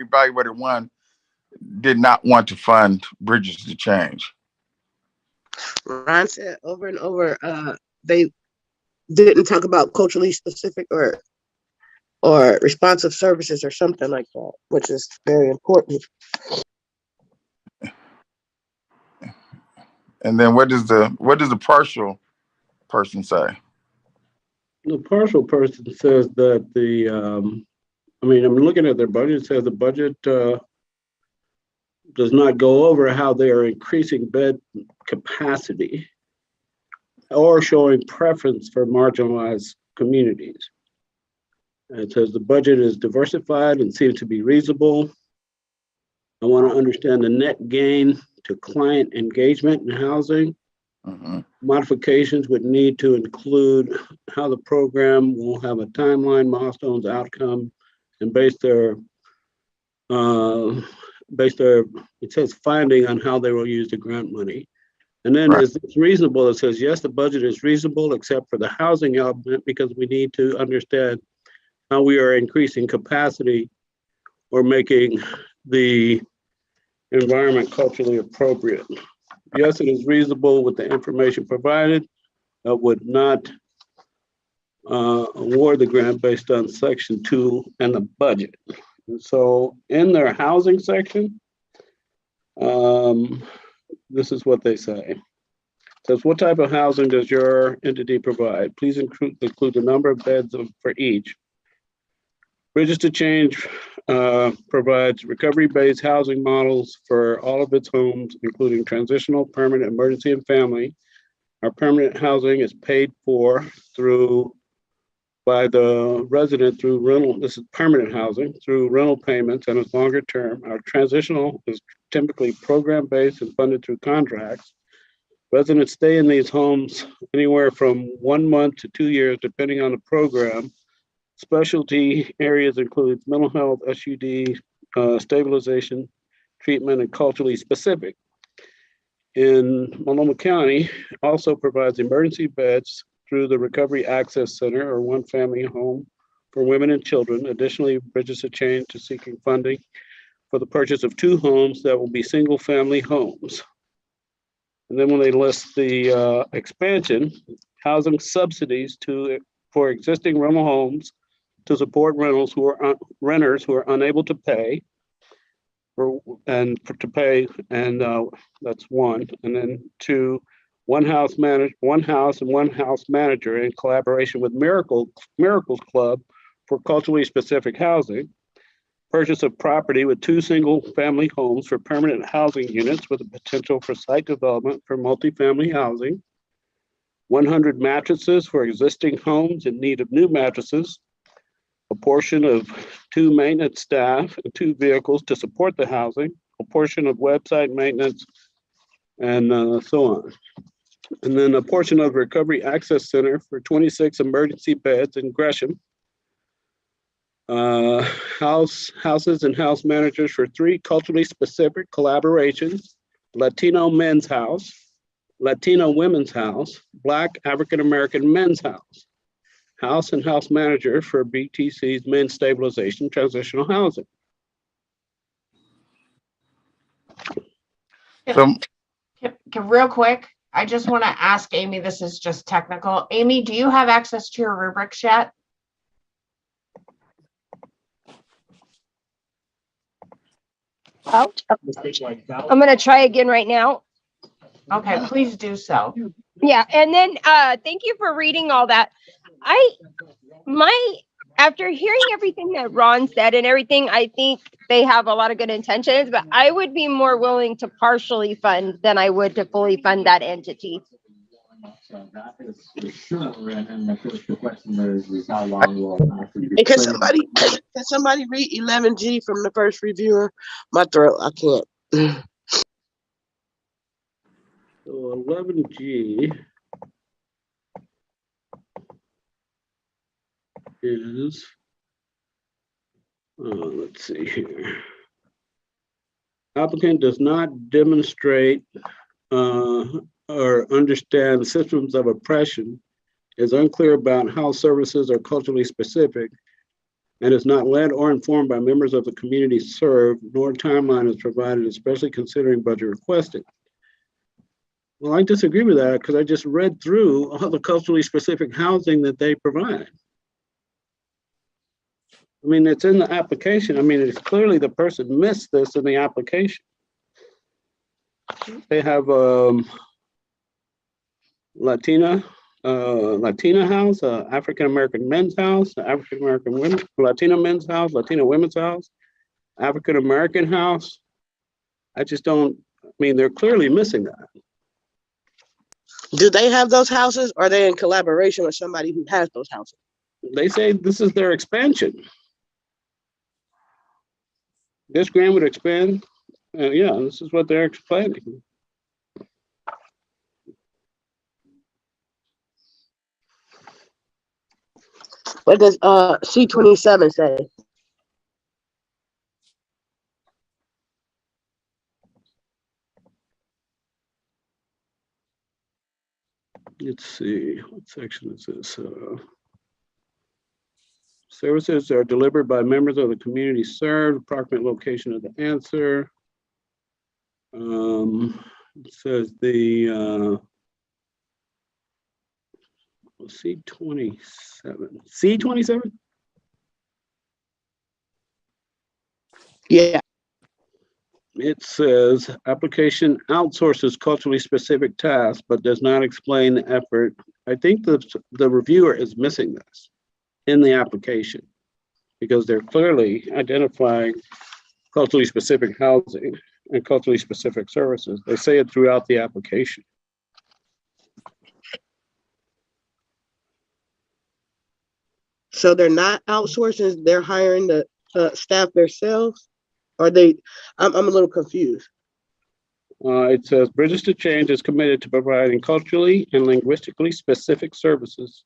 evaluator 1 did not want to fund Bridges to Change. Ron said over and over, they didn't talk about culturally specific or responsive services or something like that, which is very important. And then what does the partial person say? The partial person says that I'm looking at their budget, it says the budget does not go over how they are increasing bed capacity or showing preference for marginalized communities. And it says the budget is diversified and seems to be reasonable. I want to understand the net gain to client engagement in housing. Mm-hmm. Modifications would need to include how the program will have a timeline, milestones, outcome, and base their it says finding on how they will use the grant money. And then Right. is it reasonable? It says, yes, the budget is reasonable except for the housing element because we need to understand how we are increasing capacity or making the environment culturally appropriate. Yes, it is reasonable with the information provided. I would not award the grant based on section 2 and the budget. And so in their housing section, this is what they say. It says, what type of housing does your entity provide? Please include the number of beds for each. Bridges to Change provides recovery-based housing models for all of its homes, including transitional, permanent, emergency, and family. Our permanent housing is paid for by the resident through rental. This is permanent housing through rental payments and is longer term. Our transitional is typically program-based and funded through contracts. Residents stay in these homes anywhere from 1 month to 2 years, depending on the program. Specialty areas include mental health, SUD, stabilization, treatment, and culturally specific. In Multnomah County, also provides emergency beds through the Recovery Access Center or one family home for women and children. Additionally, Bridges to Change is seeking funding for the purchase of 2 homes that will be single family homes. And then when they list the expansion, housing subsidies for existing rental homes to support renters who are unable to pay, that's 1. And then 2, one house and one house manager in collaboration with Miracles Club for culturally specific housing. Purchase of property with 2 single family homes for permanent housing units with the potential for site development for multifamily housing. 100 mattresses for existing homes in need of new mattresses. A portion of 2 maintenance staff and 2 vehicles to support the housing, a portion of website maintenance, and so on. And then a portion of Recovery Access Center for 26 emergency beds in Gresham. Houses and house managers for 3 culturally specific collaborations: Latino Men's House, Latino Women's House, Black African American Men's House. house and house manager for BTC's men's stabilization transitional housing. So Real quick, I just want to ask Amy, this is just technical. Amy, do you have access to your rubrics yet? I'm gonna try again right now. Okay, please do so. Yeah, and then thank you for reading all that. After hearing everything that Ron said and everything, I think they have a lot of good intentions, but I would be more willing to partially fund than I would to fully fund that entity. And can somebody read 11G from the first reviewer? My throat, I can't. So 11G is, let's see here. Applicant does not demonstrate or understand systems of oppression, is unclear about how services are culturally specific, and is not led or informed by members of the community served, nor timeline is provided, especially considering budget requested. Well, I disagree with that because I just read through all the culturally specific housing that they provide. I mean, it's in the application. I mean, it's clearly the person missed this in the application. They have Latina house, African-American men's house, African-American women, Latino men's house, Latino women's house, African-American house. I just don't, I mean, they're clearly missing that. Do they have those houses, or are they in collaboration with somebody who has those houses? They say this is their expansion. This grant would expand. Yeah, this is what they're explaining. What does C27 say? Let's see, what section is this? Services are delivered by members of the community served, approximate location of the answer. It says the C27. C27? Yeah. It says application outsources culturally specific tasks, but does not explain the effort. I think the reviewer is missing this in the application because they're clearly identifying culturally specific housing and culturally specific services. They say it throughout the application. So they're not outsourcing, they're hiring the staff themselves? Or I'm a little confused. It says Bridges to Change is committed to providing culturally and linguistically specific services.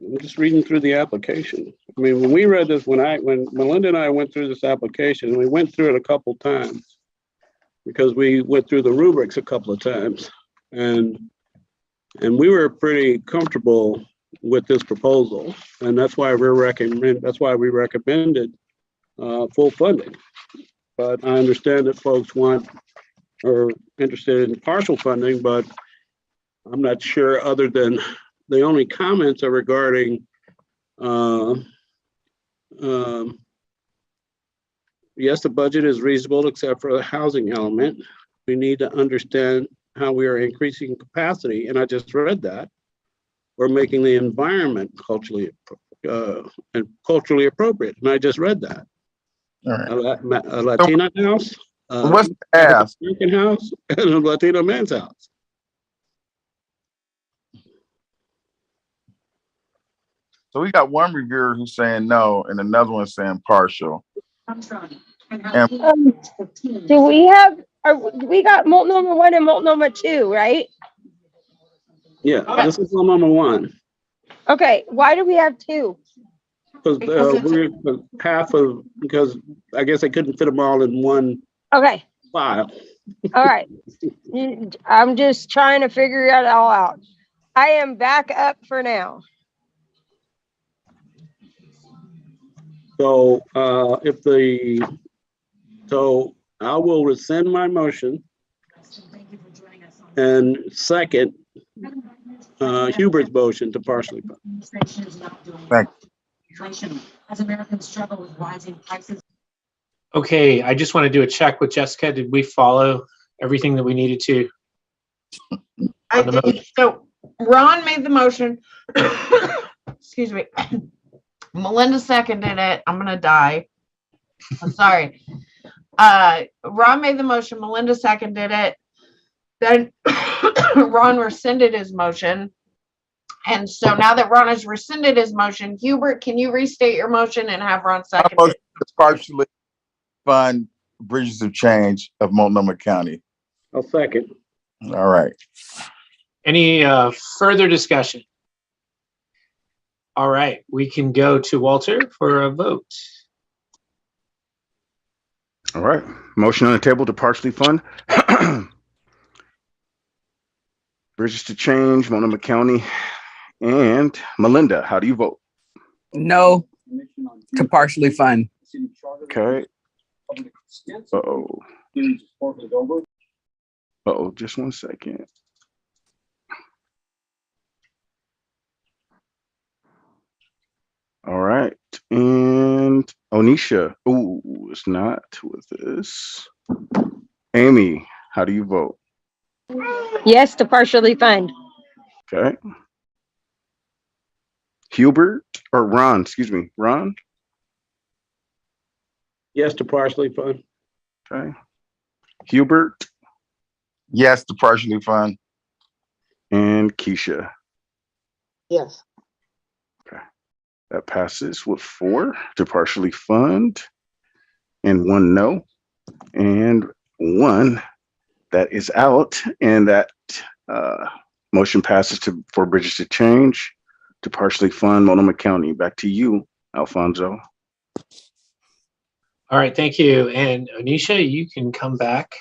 I'm just reading through the application. I mean, when we read this, when Melinda and I went through this application, we went through it a couple of times because we went through the rubrics a couple of times, and we were pretty comfortable with this proposal, and that's why we recommended full funding. But I understand that folks want or interested in partial funding, but I'm not sure, other than the only comments are regarding yes, the budget is reasonable except for the housing element. We need to understand how we are increasing capacity, and I just read that. We're making the environment culturally appropriate, and I just read that. all right. A Latina house, What's the ask? American house, and a Latino man's house. So we got one reviewer who's saying no, and another one saying partial. Do we have, we got multiple 1 and multiple 2, right? Yeah, this is number 1. Okay, why do we have 2? Because we're half of, because I guess I couldn't fit them all in one. Okay, file. All right. I'm just trying to figure it all out. I am back up for now. So, so I will rescind my motion and second Hubert's motion to partially fund. Thank Okay, I just want to do a check with Jessica. Did we follow everything that we needed to? I On the did. So Ron made the motion. Excuse me. Melinda seconded it. I'm gonna die. I'm sorry. Ron made the motion. Melinda seconded it. Then Ron rescinded his motion. And so now that Ron has rescinded his motion, Hubert, can you restate your motion and have Ron My second motion it? is partially fund Bridges of Change of Multnomah County. I'll second. All right. Any further discussion? All right, we can go to Walter for a vote. All right. Motion on the table to partially fund Bridges to Change, Multnomah County. And Melinda, how do you vote? No to partially fund. Okay. Uh-oh. Uh-oh, just one second. All right. And Onisha. Ooh, it's not with this. Amy, how do you vote? Yes to partially fund. Okay. Hubert or Ron, excuse me, Ron. Yes to partially fund. Okay. Hubert Yes to partially fund. and Keisha. Yes. That passes with 4 to partially fund and 1 no and 1 that is out, and that motion passes for Bridges to Change to partially fund Multnomah County. Back to you, Alfonso. All right, thank you. And Onisha, you can come back.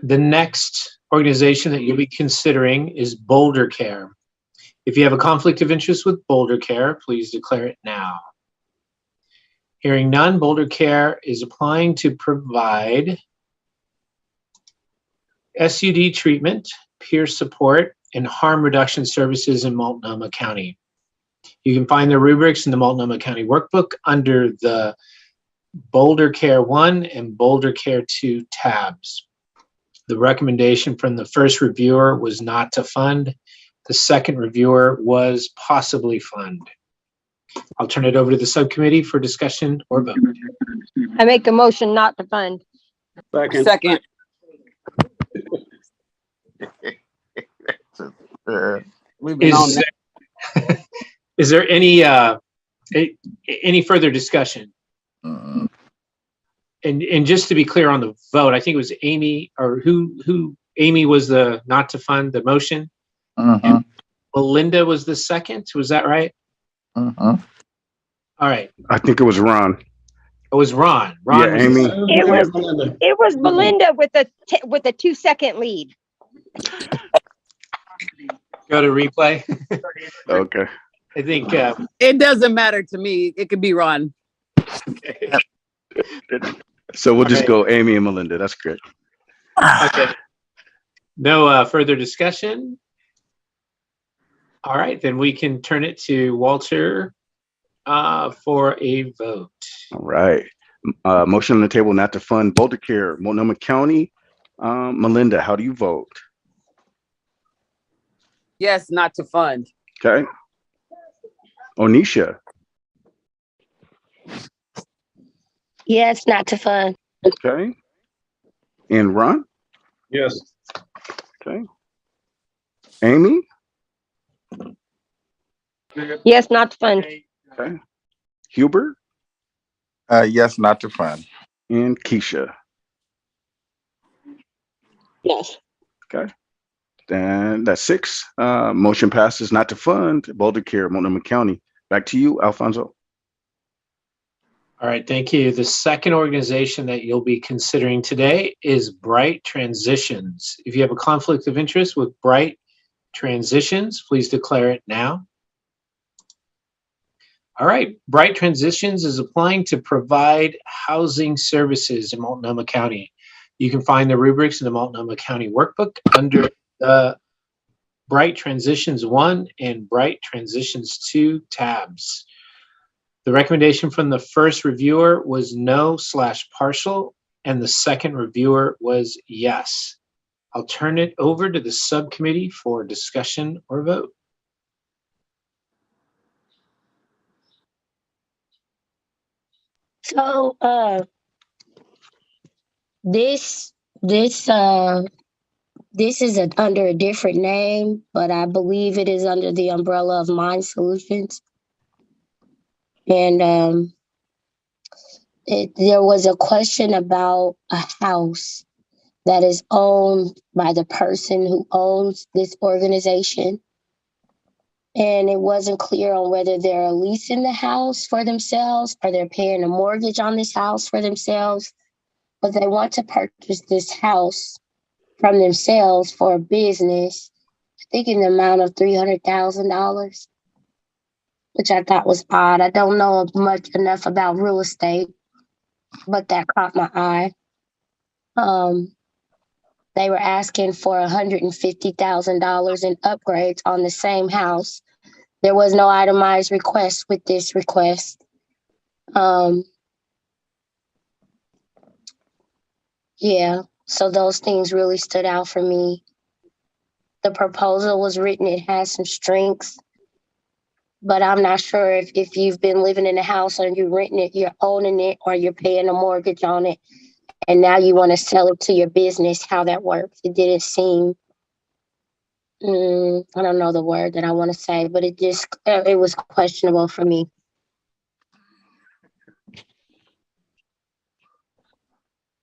The next organization that you'll be considering is Boulder Care. If you have a conflict of interest with Boulder Care, please declare it now. Hearing none, Boulder Care is applying to provide SUD treatment, peer support, and harm reduction services in Multnomah County. You can find the rubrics in the Multnomah County Workbook under the Boulder Care 1 and Boulder Care 2 tabs. The recommendation from the first reviewer was not to fund. The second reviewer was possibly fund. I'll turn it over to the subcommittee for discussion or vote. I make a motion not to fund. Second. We've been on that. Is there any further discussion? And just to be clear on the vote, I think it was Amy, or who Amy was the not to fund the motion. And Melinda was the second. Was that right? All right. I think it was Ron. It was Ron. Ron Yeah, was Amy. It was Melinda with a 2-second lead. Go to replay. Okay. I think It doesn't matter to me. It could be Ron. So we'll just Okay. go Amy and Melinda. That's great. okay. No further discussion. All right, then we can turn it to Walter for a vote. All right. Motion on the table not to fund Boulder Care, Multnomah County. Melinda, how do you vote? Yes, not to fund. Okay. Onisha. Yes, not to fund. Okay. And Ron? Yes. Okay. Amy? Yes, not to fund. Okay. Hubert? Yes, not to fund. And Keisha. Yes. Okay. Then that's 6. Motion passes not to fund Boulder Care, Multnomah County. Back to you, Alfonso. All right, thank you. The second organization that you'll be considering today is Bright Transitions. If you have a conflict of interest with Bright Transitions, please declare it now. All right, Bright Transitions is applying to provide housing services in Multnomah County. You can find the rubrics in the Multnomah County Workbook under Bright Transitions 1 and Bright Transitions 2 tabs. The recommendation from the first reviewer was no/partial, and the second reviewer was yes. I'll turn it over to the subcommittee for discussion or vote. So, this is under a different name, but I believe it is under the umbrella of Mind Solutions. And there was a question about a house that is owned by the person who owns this organization. And it wasn't clear on whether they're leasing the house for themselves or they're paying a mortgage on this house for themselves. But they want to purchase this house from themselves for a business, I think in the amount of $300,000, which I thought was odd. I don't know much enough about real estate, but that caught my eye. They were asking for $150,000 in upgrades on the same house. There was no itemized request with this request. Yeah, so those things really stood out for me. The proposal was written, it has some strengths, but I'm not sure if you've been living in a house or you're renting it, you're owning it, or you're paying a mortgage on it, and now you want to sell it to your business, how that works. It didn't seem, I don't know the word that I want to say, but it was questionable for me.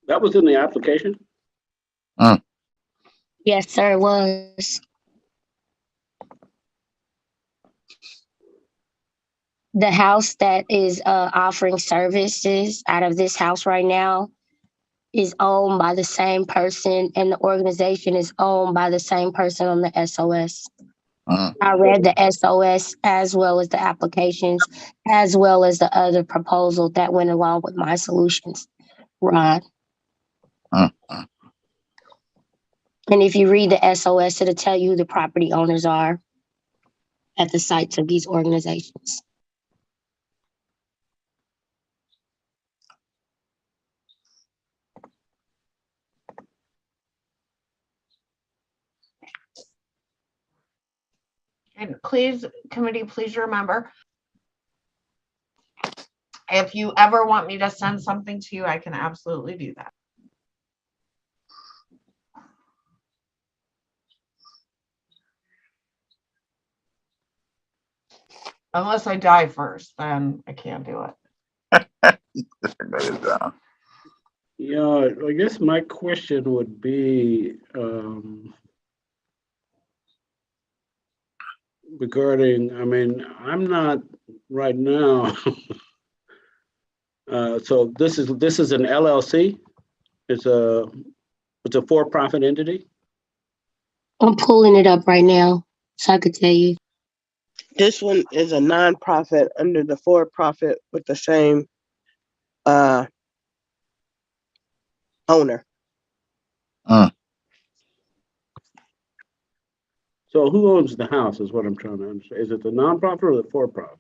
That was in the application? Yes, sir, it was. The house that is offering services out of this house right now is owned by the same person, and the organization is owned by the same person on the SOS. I read the SOS as well as the applications, as well as the other proposal that went along with my solutions, Ron. And if you read the SOS, it'll tell you who the property owners are at the sites of these organizations. And please, committee, please remember, if you ever want me to send something to you, I can absolutely do that. Unless I die first, then I can't do it. Yeah, I guess my question would be regarding, I mean, I'm not right now. So this is an LLC. It's a for-profit entity. I'm pulling it up right now so I could tell you. This one is a nonprofit under the for-profit with the same owner. So who owns the house is what I'm trying to understand. Is it the nonprofit or the for-profit?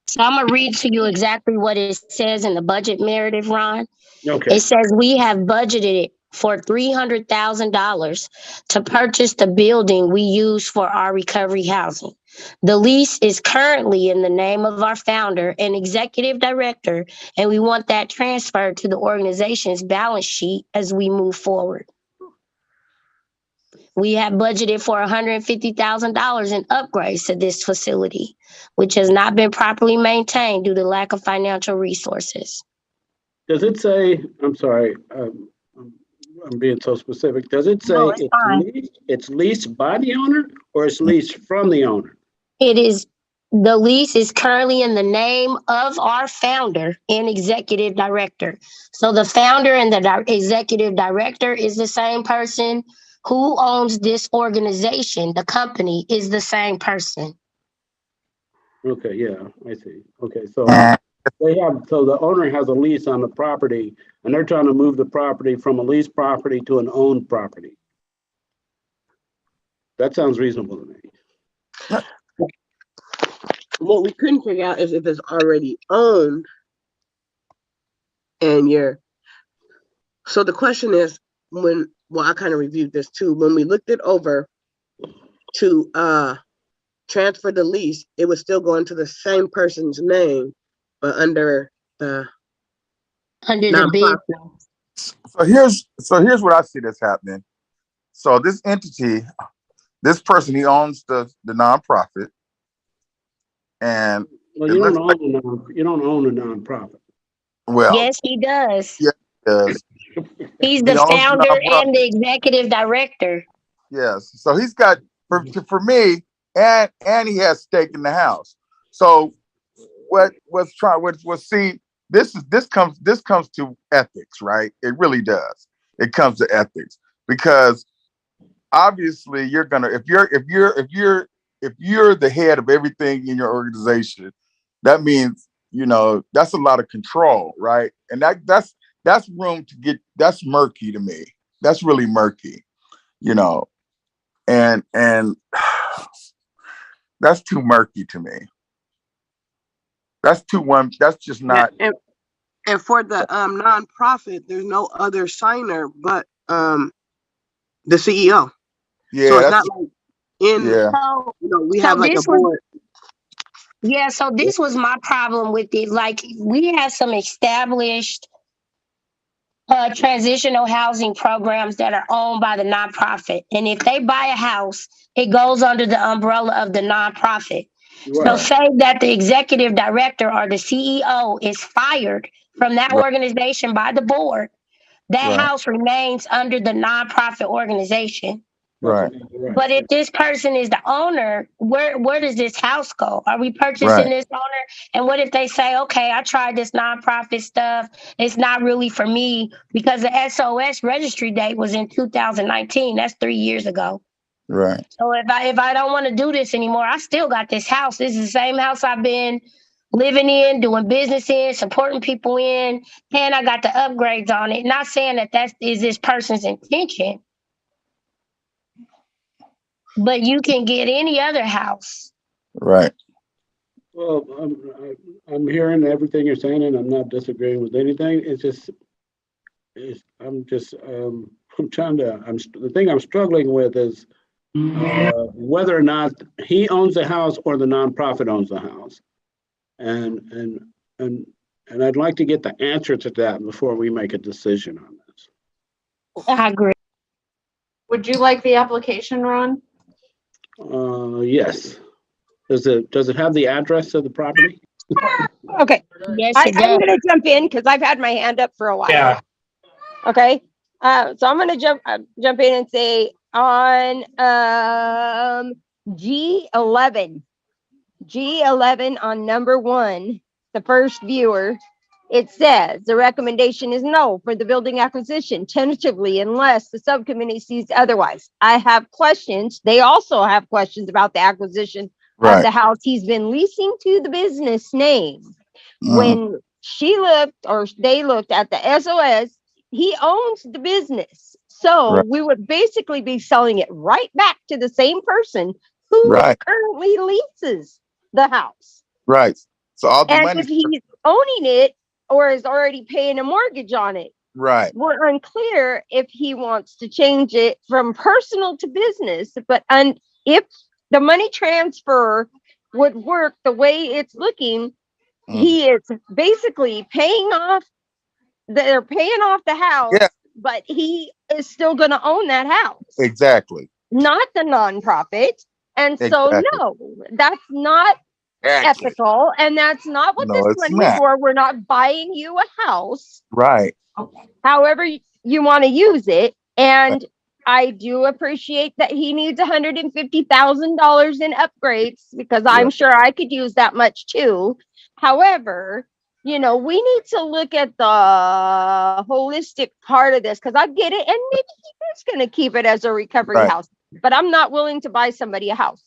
So I'm going to read to you exactly what it says in the budget narrative, Ron. Okay. It says we have budgeted for $300,000 to purchase the building we use for our recovery housing. The lease is currently in the name of our founder and executive director, and we want that transferred to the organization's balance sheet as we move forward. We have budgeted for $150,000 in upgrades to this facility, which has not been properly maintained due to lack of financial resources. Does it say, I'm sorry, I'm being so specific. Does it say No, it's leased by the owner or it's leased from the owner? The lease is currently in the name of our founder and executive director. So the founder and the executive director is the same person. Who owns this organization, the company, is the same person. Okay, yeah, I see. Okay, so so the owner has a lease on the property and they're trying to move the property from a leased property to an owned property. That sounds reasonable to me. What we couldn't figure out is if it's already owned and so the question is I kind of reviewed this too. When we looked it over to transfer the lease, it was still going to the same person's name, but under the business. So here's what I see that's happening. So this entity, this person, he owns the nonprofit, and well, you don't own a nonprofit. Well, yes, he does. Yeah, he does. He's the founder and the executive director. Yes. So he's got for me, and he has stake in the house. So this comes to ethics, right? It really does. It comes to ethics because obviously you're gonna if you're the head of everything in your organization, that means that's a lot of control, right? And that's room to get, that's murky to me. That's really murky, and that's too murky to me. That's just not. And for the nonprofit, there's no other signer but the CEO. Yeah, so it's not like we have like a board. Yeah, so this was my problem with it. Like, we have some established transitional housing programs that are owned by the nonprofit. And if they buy a house, it goes under the umbrella of the nonprofit. Right. So say that the executive director or the CEO is fired from that organization by the board, that house remains under the nonprofit organization. Right. But if this person is the owner, where does this house go? Are we purchasing this owner? And what if they say, okay, I tried this nonprofit stuff. It's not really for me, because the SOS registry date was in 2019. That's 3 years ago. Right. So if I don't want to do this anymore, I still got this house. This is the same house I've been living in, doing business in, supporting people in, and I got the upgrades on it. Not saying that is this person's intention. But you can get any other house. Right. Well, I'm hearing everything you're saying, and I'm not disagreeing with anything. The thing I'm struggling with is whether or not he owns the house or the nonprofit owns the house, and I'd like to get the answer to that before we make a decision on this. I agree. Would you like the application, Ron? Yes. Does it have the address of the property? Okay. Yes, I'm going to jump in because I've had my hand up for a while. Yeah. Okay. So I'm going to jump in and say on G11 on number 1, the first viewer, it says the recommendation is no for the building acquisition tentatively unless the subcommittee sees otherwise. I have questions. They also have questions about the acquisition of the house he's been leasing to the business name. When they looked at the SOS, he owns the business. So we would basically be selling it right back to the same person who currently leases the house. Right. So all the money. If he's owning it or is already paying a mortgage on it. Right. We're unclear if he wants to change it from personal to business, but if the money transfer would work the way it's looking, he is basically they're paying off the house, but he is still going to own that house. Exactly. Not the nonprofit. And so, no, that's not ethical, and that's not what this money is for. We're not buying you a house. Right. However you want to use it. And I do appreciate that he needs $150,000 in upgrades because I'm sure I could use that much too. However, we need to look at the holistic part of this because I get it. And maybe he is going to keep it as a recovery Right. house, but I'm not willing to buy somebody a house.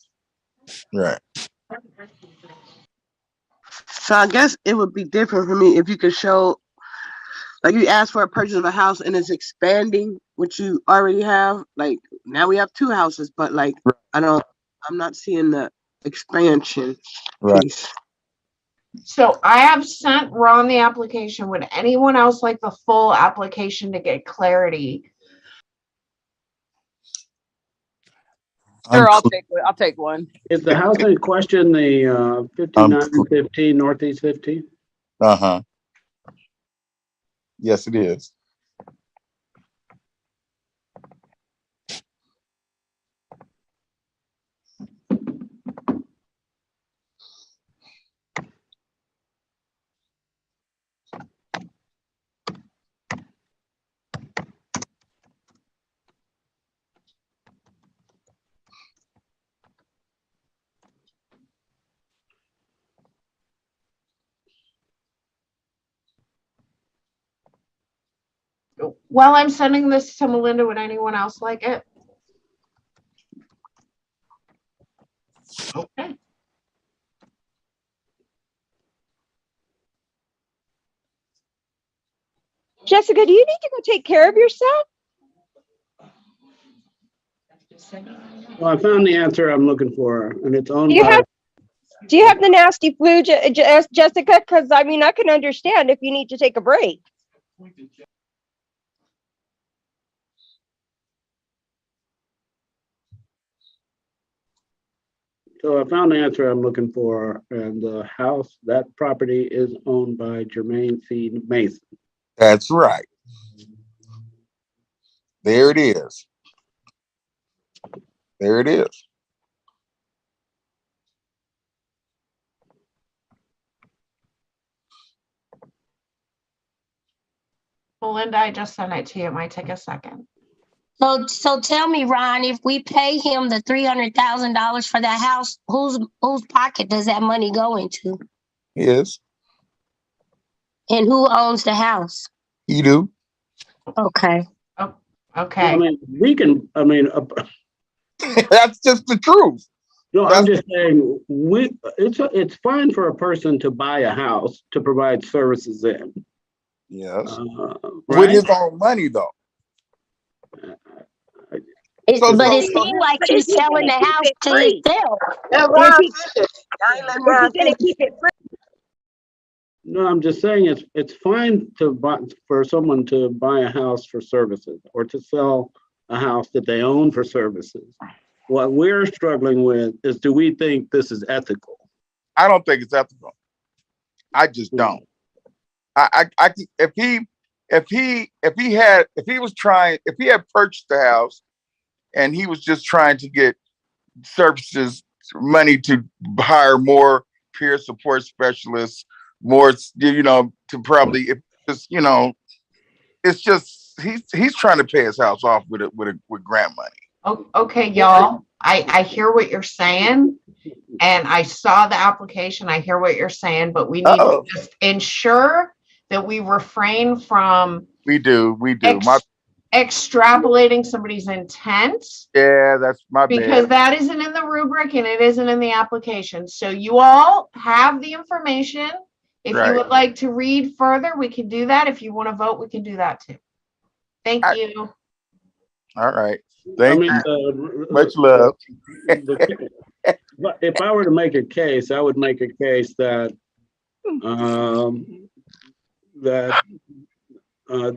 Right. So I guess it would be different for me if you could show, like you asked for a purchase of a house and it's expanding what you already have. Like now we have 2 houses, but like I'm not seeing the expansion piece. So I have sent Ron the application. Would anyone else like the full application to get clarity? Sure, I'll take one. Is the house in question the 5915 Northeast 15? Uh-huh. Yes, it is. While I'm sending this to Melinda, would anyone else like it? Okay. Jessica, do you need to go take care of yourself? Well, I found the answer I'm looking for, and it's owned Do by. you have the nasty flu, Jessica? Because I mean, I can understand if you need to take a break. So I found the answer I'm looking for, and the house, that property is owned by Jermaine C. Mason. That's right. There it is. There it is. Melinda, I just sent it to you. It might take a second. So tell me, Ron, if we pay him the $300,000 for that house, whose pocket does that money go into? Yes. And who owns the house? You do. Okay. Oh, okay. I mean, That's just the truth. No, I'm just saying, it's fine for a person to buy a house to provide services in. Yes. Right? With his own money, though. But it seems like he's selling the house to himself. No, I'm just saying it's fine for someone to buy a house for services or to sell a house that they own for services. What we're struggling with is, do we think this is ethical? I don't think it's ethical. I just don't. If he had purchased the house and he was just trying to get services, money to hire more peer support specialists, more, to probably, it's just, he's trying to pay his house off with grant money. Oh, okay, y'all. I hear what you're saying, and I saw the application. I hear what you're saying, but we need to just ensure that we refrain from. We do. Extrapolating somebody's intent. Yeah, that's my bad. Because that isn't in the rubric and it isn't in the application. So you all have the information. If you would like to read further, we can do that. If you want to vote, we can do that too. Thank you. All right. Thank you. Much love. If I were to make a case, I would make a case that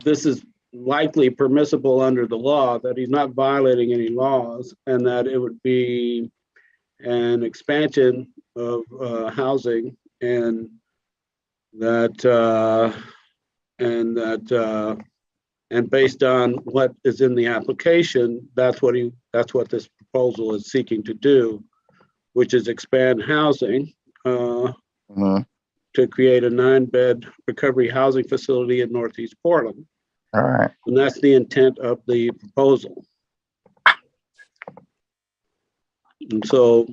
this is likely permissible under the law, that he's not violating any laws, and that it would be an expansion of housing, and based on what is in the application, that's what this proposal is seeking to do, which is expand housing to create a 9-bed recovery housing facility in Northeast Portland. All right. And that's the intent of the proposal. And so,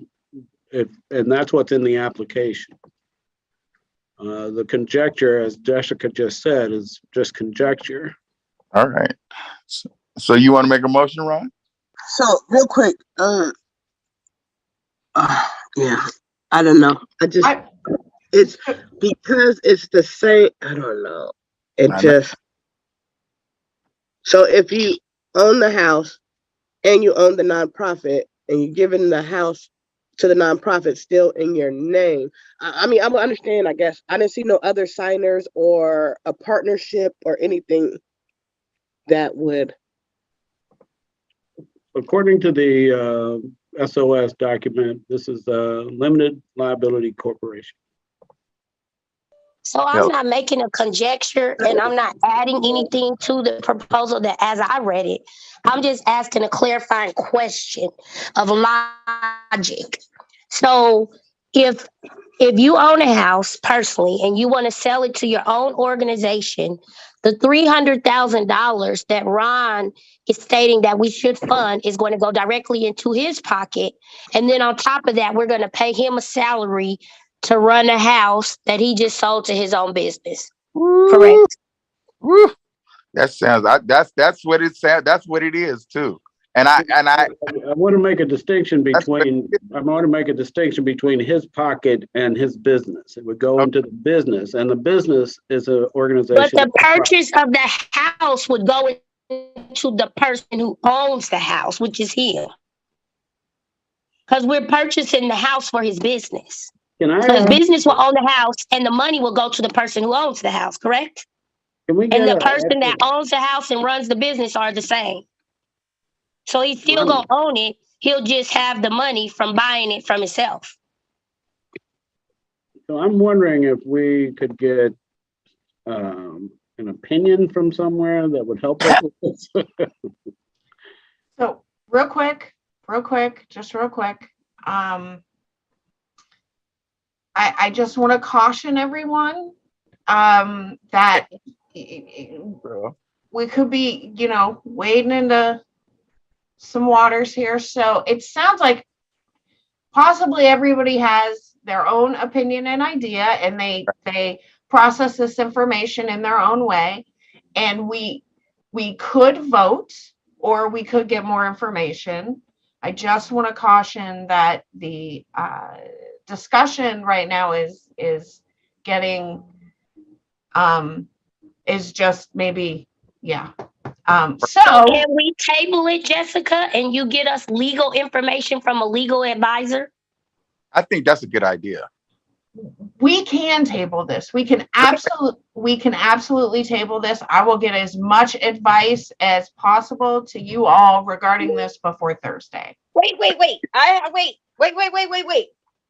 and that's what's in the application. The conjecture, as Jessica just said, is just conjecture. All right. So you want to make a motion, Ron? So real quick, yeah, I don't know. It's because it's the same. I don't know. So if you own the house and you own the nonprofit and you're giving the house to the nonprofit still in your name, I mean, I would understand, I guess. I didn't see no other signers or a partnership or anything that would. According to the SOS document, this is a limited liability corporation. So I'm not making a conjecture and I'm not adding anything to the proposal that as I read it, I'm just asking a clarifying question of logic. So if you own a house personally and you want to sell it to your own organization, the $300,000 that Ron is stating that we should fund is going to go directly into his pocket. And then on top of that, we're going to pay him a salary to run a house that he just sold to his own business. Correct. Woo. That sounds, that's what it sounds, that's what it is too. And I want to make a distinction between his pocket and his business. It would go into the business, and the business is an organization. But the purchase of the house would go into the person who owns the house, which is him. Because we're purchasing the house for his business. So his business will own the house and the money will go to the person who owns the house, correct? And the person that owns the house and runs the business are the same. So he's still going to own it. He'll just have the money from buying it from himself. So I'm wondering if we could get an opinion from somewhere that would help us with this. So real quick. I just want to caution everyone that we could be, wading into some waters here. So it sounds like possibly everybody has their own opinion and idea, and they process this information in their own way. And we could vote, or we could get more information. I just want to caution that the discussion right now is getting is just maybe so can we table it, Jessica, and you get us legal information from a legal advisor? I think that's a good idea. We can table this. We can absolutely table this. I will get as much advice as possible to you all regarding this before Thursday. Wait.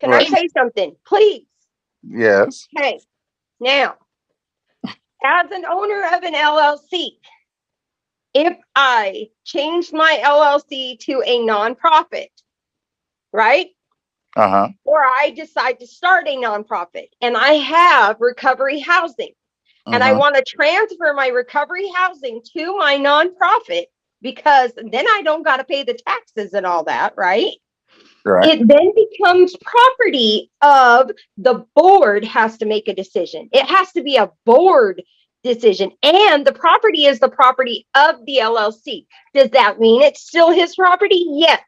Can I say something, please? Yes. Okay. Now, as an owner of an LLC, if I change my LLC to a nonprofit, right? Or I decide to start a nonprofit and I have recovery housing and I want to transfer my recovery housing to my nonprofit, because then I don't got to pay the taxes and all that, right? It then becomes property of the board. Has to make a decision. It has to be a board decision, and the property is the property of the LLC. Does that mean it's still his property? Yes.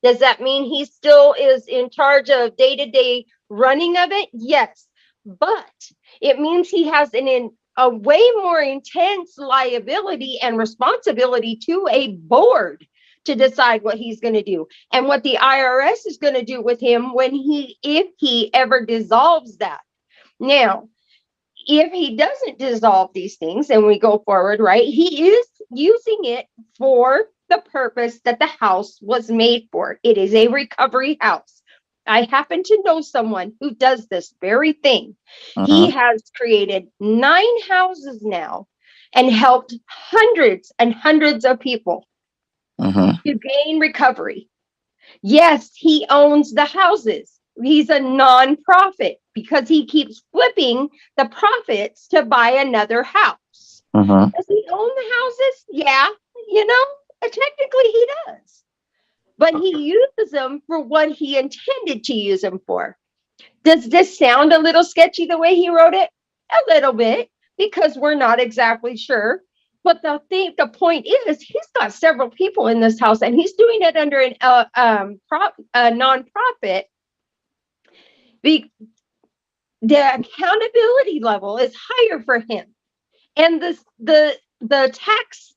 Does that mean he still is in charge of day-to-day running of it? Yes. But it means he has a way more intense liability and responsibility to a board to decide what he's going to do, and what the IRS is going to do with him if he ever dissolves that. Now, if he doesn't dissolve these things and we go forward, right, he is using it for the purpose that the house was made for. It is a recovery house. I happen to know someone who does this very thing. He has created 9 houses now and helped hundreds and hundreds of people to gain recovery. Yes, he owns the houses. He's a nonprofit because he keeps flipping the profits to buy another house. Does he own the houses? Yeah, technically he does. but he uses them for what he intended to use them for. Does this sound a little sketchy the way he wrote it? A little bit, because we're not exactly sure. But the point is, he's got several people in this house, and he's doing it under a nonprofit. The accountability level is higher for him, and the tax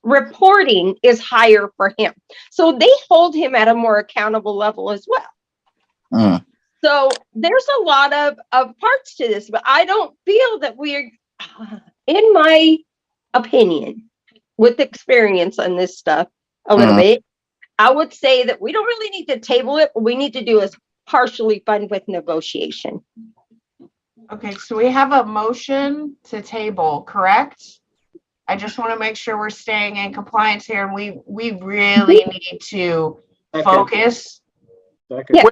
reporting is higher for him. So they hold him at a more accountable level as well. So there's a lot of parts to this, but I don't feel that we're, in my opinion, with experience on this stuff a little bit, I would say that we don't really need to table it. What we need to do is partially fund with negotiation. Okay, so we have a motion to table, correct? I just want to make sure we're staying in compliance here, and we really need to focus. Yeah.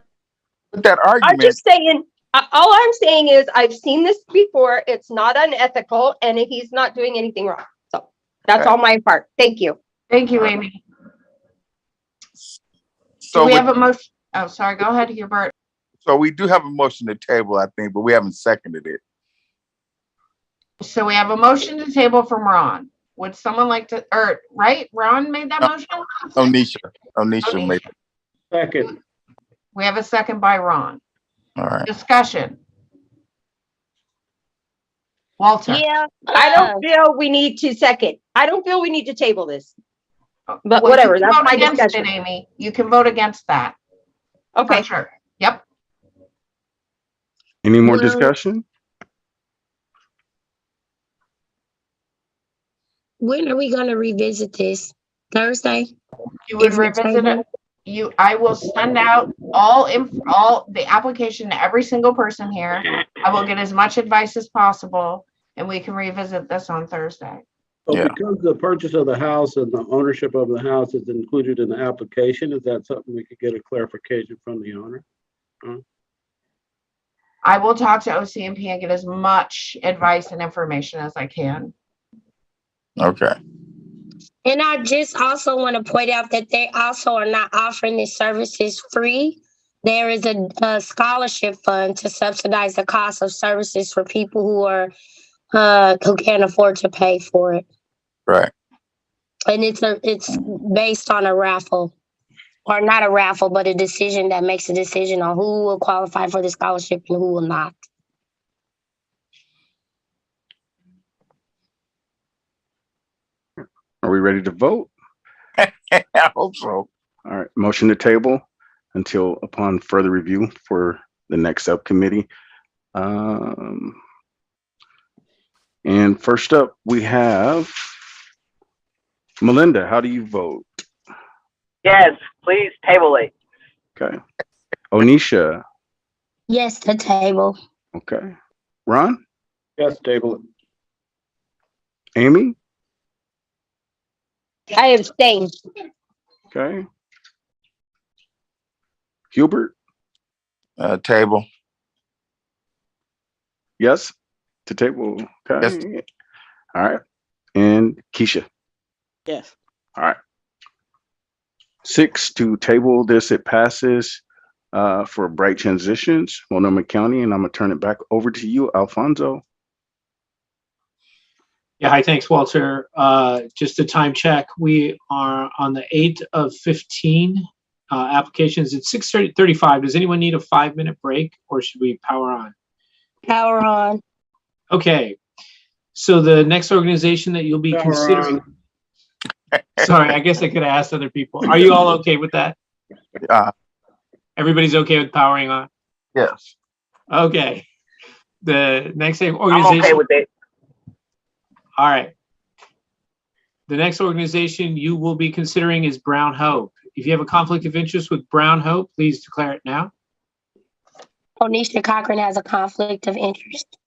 With that argument, I'm just saying, all I'm saying is I've seen this before. It's not unethical, and he's not doing anything wrong. So that's all my part. Thank you. Thank you, Amy. so We with- have a motion. Oh, sorry. Go ahead, Hubert. so we do have a motion to table, I think, but we haven't seconded it. So we have a motion to table from Ron. Would someone like to, or right? Ron made that motion? Onisha made it. Second. We have a second by Ron. All right. Discussion. Walter. Yeah. I don't feel we need to second. I don't feel we need to table this. But Well, whatever, you can that's vote my against discussion. it, Amy. You can vote against that. Okay. For sure. Yep. Any more Well- discussion? When are we gonna revisit this? Thursday? You would Is it revisit tabled? it. I will send out all the application to every single person here. I will get as much advice as possible, and we can revisit this on Thursday. So Yeah. because the purchase of the house and the ownership of the house is included in the application, is that something we could get a clarification from the owner? I will talk to OCMP and get as much advice and information as I can. Okay. And I just also want to point out that they also are not offering these services free. There is a scholarship fund to subsidize the cost of services for people who are who can't afford to pay for it. Right. And it's based on a raffle, or not a raffle, but a decision that makes a decision on who will qualify for the scholarship and who will not. Are we ready to vote? I hope so. All right, motion to table until upon further review for the next subcommittee. And first up, we have Melinda. How do you vote? Yes, please table it. Okay. Onisha. Yes, the table. Okay. Ron? Yes, table it. Amy? I abstain. Okay. Hubert? Table. Yes, to table. Okay. Yes. All right. And Keisha? Yes. All right. 6 to table this, it passes for Bright Transitions, Multnomah County, and I'm gonna turn it back over to you, Alfonso. Yeah, hi, thanks, Walter. Just a time check. We are on the 8th of 15 applications. It's 6:35. Does anyone need a 5-minute break, or should we power on? Power on. Okay. So the next organization that you'll be Power considering. on. Sorry, I guess I could have asked other people. Are you all okay with that? Everybody's okay with powering on? Yes. Okay. The next I'm organization. okay with it. All right. The next organization you will be considering is Brown Hope. If you have a conflict of interest with Brown Hope, please declare it now. Onisha Cochran has a conflict of interest.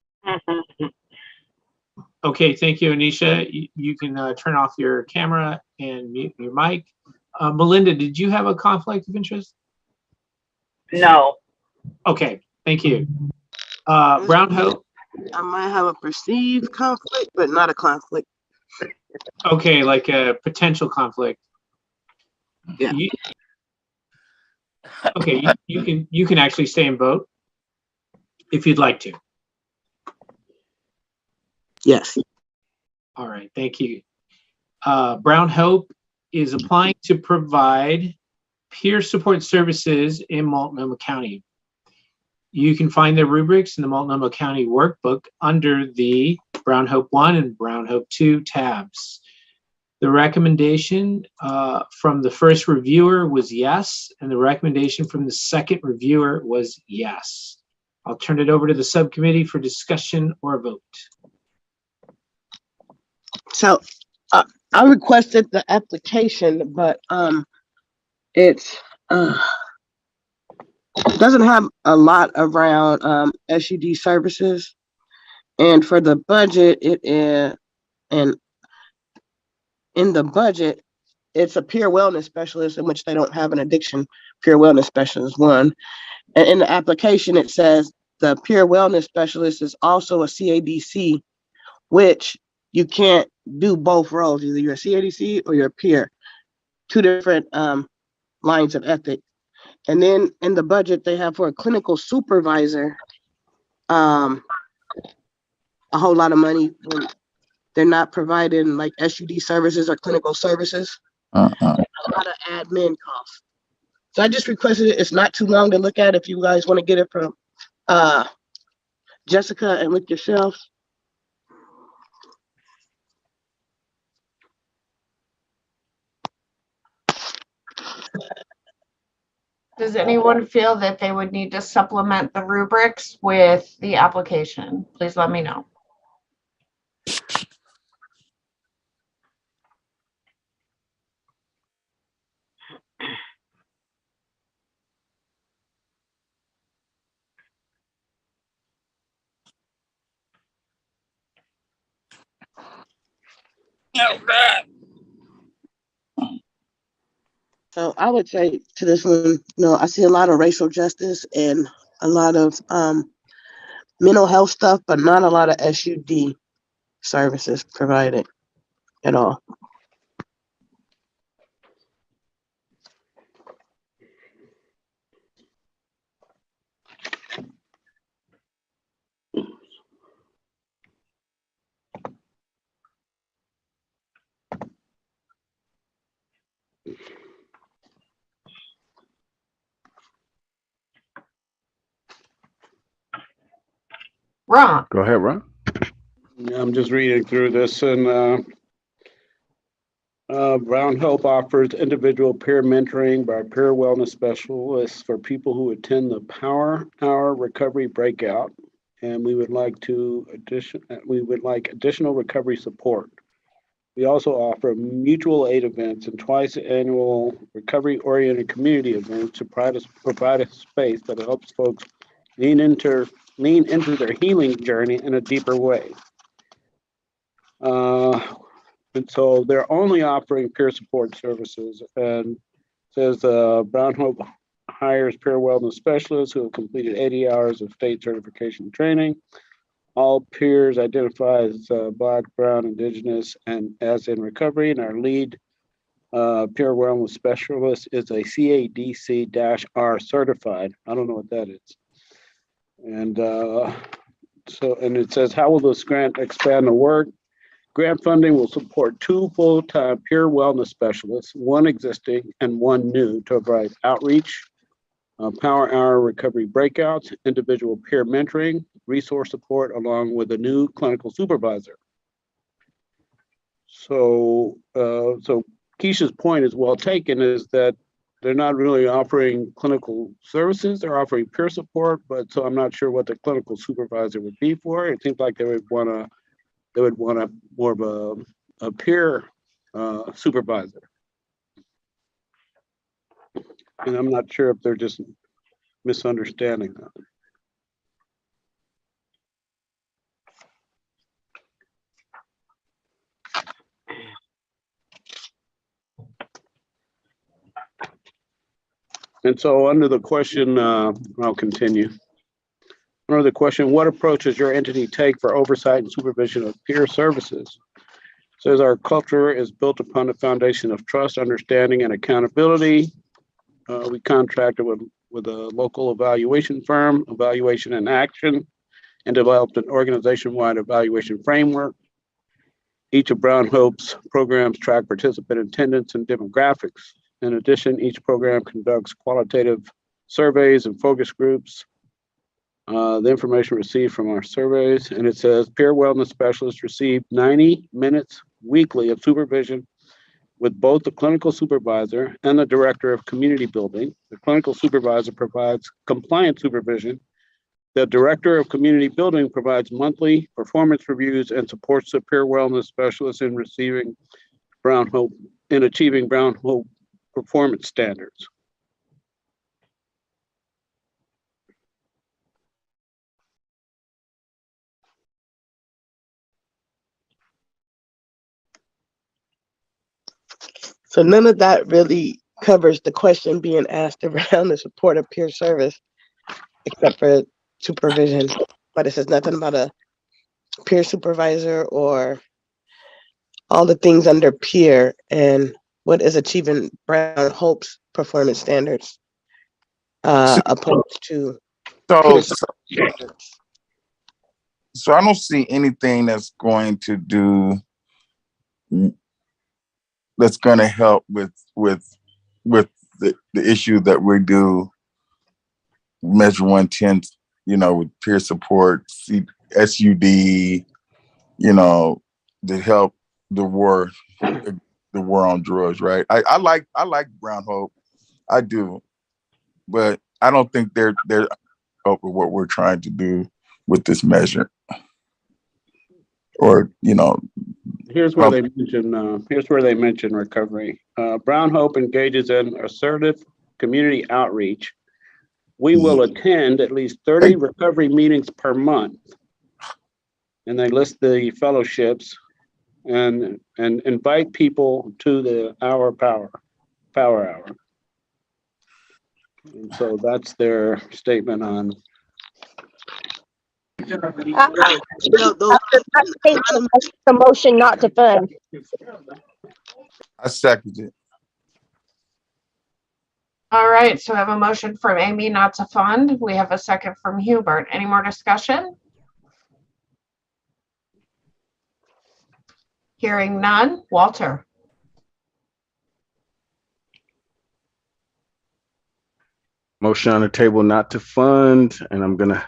Okay, thank you, Anisha. You can turn off your camera and mute your mic. Melinda, did you have a conflict of interest? No. Okay, thank you. Brown Hope. I might have a perceived conflict, but not a conflict. Okay, like a potential conflict. Yeah. Okay, you can actually stay and vote if you'd like to. Yes. All right, thank you. Brown Hope is applying to provide peer support services in Multnomah County. You can find their rubrics in the Multnomah County workbook under the Brown Hope 1 and Brown Hope 2 tabs. The recommendation from the first reviewer was yes, and the recommendation from the second reviewer was yes. I'll turn it over to the subcommittee for discussion or a vote. So I requested the application, but it's doesn't have a lot around SUD services, and for the budget it is, and in the budget it's a peer wellness specialist, in which they don't have an addiction peer wellness specialist one, and in the application it says the peer wellness specialist is also a CADC, which you can't do both roles. Either you're a CADC or you're a peer. Two different lines of ethics. And then in the budget, they have for a clinical supervisor a whole lot of money when they're not providing like SUD services or clinical services. A lot of admin costs. So I just requested it. It's not too long to look at if you guys want to get it from Jessica and look yourselves. Does anyone feel that they would need to supplement the rubrics with the application? Please let me know. So I would say to this one, I see a lot of racial justice and a lot of mental health stuff, but not a lot of SUD services provided at all. Ron. Go ahead, Ron. Yeah, I'm just reading through this, and Brown Hope offers individual peer mentoring by peer wellness specialists for people who attend the Power Hour Recovery Breakout, and we would like additional recovery support. We also offer mutual aid events and twice annual recovery-oriented community events to provide a space that helps folks lean into their healing journey in a deeper way. And so they're only offering peer support services, and says Brown Hope hires peer wellness specialists who have completed 80 hours of state certification training. All peers identify as Black, Brown, Indigenous, and as in recovery, and our lead peer wellness specialist is a CADC-R certified. I don't know what that is. And and it says, how will this grant expand the work? Grant funding will support 2 full-time peer wellness specialists, 1 existing and 1 new, to provide outreach, Power Hour recovery breakouts, individual peer mentoring, resource support, along with a new clinical supervisor. So, so Keisha's point is well taken, is that they're not really offering clinical services. They're offering peer support, but so I'm not sure what the clinical supervisor would be for. It seems like they would want more of a peer supervisor. And I'm not sure if they're just misunderstanding that. And so under the question, I'll continue. Under the question, what approach does your entity take for oversight and supervision of peer services? Says our culture is built upon a foundation of trust, understanding, and accountability. We contracted with a local evaluation firm, Evaluation and Action, and developed an organization-wide evaluation framework. Each of Brown Hope's programs track participant attendance and demographics. In addition, each program conducts qualitative surveys and focus groups. The information received from our surveys, and it says peer wellness specialists receive 90 minutes weekly of supervision with both the clinical supervisor and the director of community building. The clinical supervisor provides compliance supervision. The director of community building provides monthly performance reviews and supports the peer wellness specialists in achieving Brown Hope performance standards. So none of that really covers the question being asked around the support of peer service, except for supervision. But it says nothing about a peer supervisor or all the things under peer and what is achieving Brown Hope's performance standards opposed to peer standards. So I don't see anything that's going to help with the issue that we do measure 110, with peer support, SUD, to help the war on drugs, right? I like Brown Hope, I do, but I don't think they're help with what we're trying to do with this measure. Or Here's where they mention recovery. Brown Hope engages in assertive community outreach. We will attend at least 30 recovery meetings per month. And they list the fellowships and invite people to the power hour. And so that's their statement on. The motion not to fund. I second it. All right, so we have a motion from Amy not to fund. We have a second from Hubert. Any more discussion? Hearing none. Walter? Motion on the table not to fund, and I'm gonna,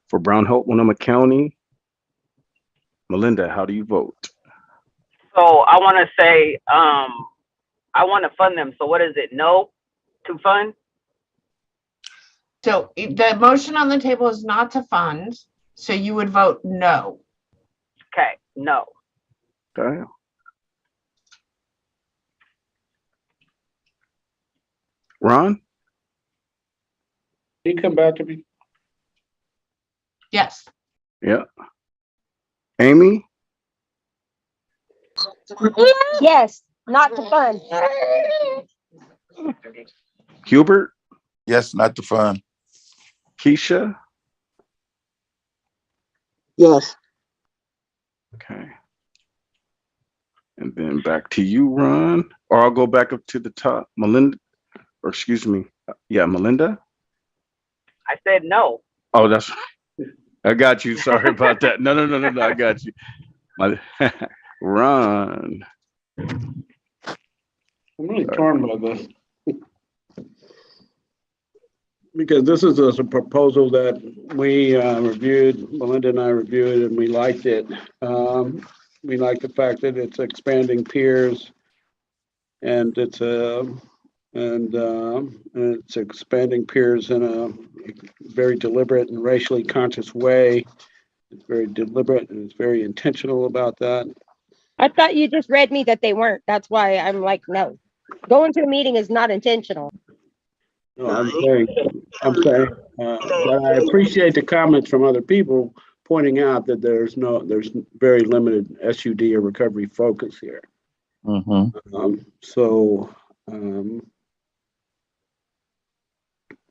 for Brown Hope, Winoma County. Melinda, how do you vote? So I want to say, I want to fund them. So what is it? No to fund? So the motion on the table is not to fund, so you would vote no. Okay, no. Okay. Ron? Can you come back to me? Yes. Yeah. Amy? Yes, not to fund. Hubert? Yes, not to fund. Keisha? Yes. Okay. And then back to you, Ron. Or I'll go back up to the top. Melinda, or excuse me. Yeah, Melinda? I said no. Oh, that's, I got you. Sorry about that. No, I got you. Ron. I'm really torn by this. Because this is a proposal that we reviewed, Melinda and I reviewed, and we liked it. We like the fact that it's expanding peers, and it's expanding peers in a very deliberate and racially conscious way. It's very deliberate and it's very intentional about that. I thought you just read me that they weren't. That's why I'm like, no. Going to a meeting is not intentional. No, I'm saying, but I appreciate the comments from other people pointing out that there's very limited SUD or recovery focus here. Mm-hmm.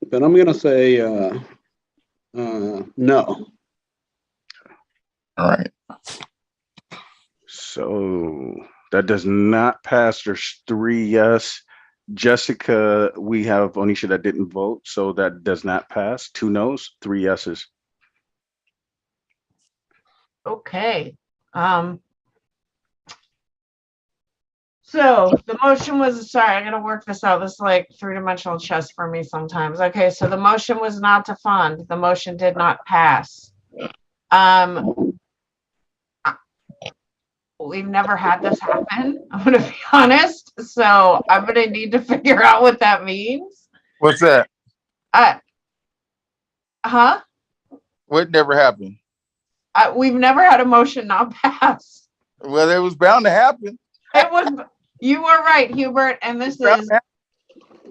But I'm going to say no. All right. So that does not pass. There's 3 yes. Jessica, we have Onisha that didn't vote, so that does not pass. 2 no's, 3 yeses. Okay. So the motion was, sorry, I gotta work this out. This is like 3-dimensional chess for me sometimes. Okay, so the motion was not to fund. The motion did not pass. We've never had this happen, I'm gonna be honest. So I'm gonna need to figure out what that means. What's that? Huh? What never happened? We've never had a motion not pass. Well, it was bound to happen. It was, you were right, Hubert, and this is,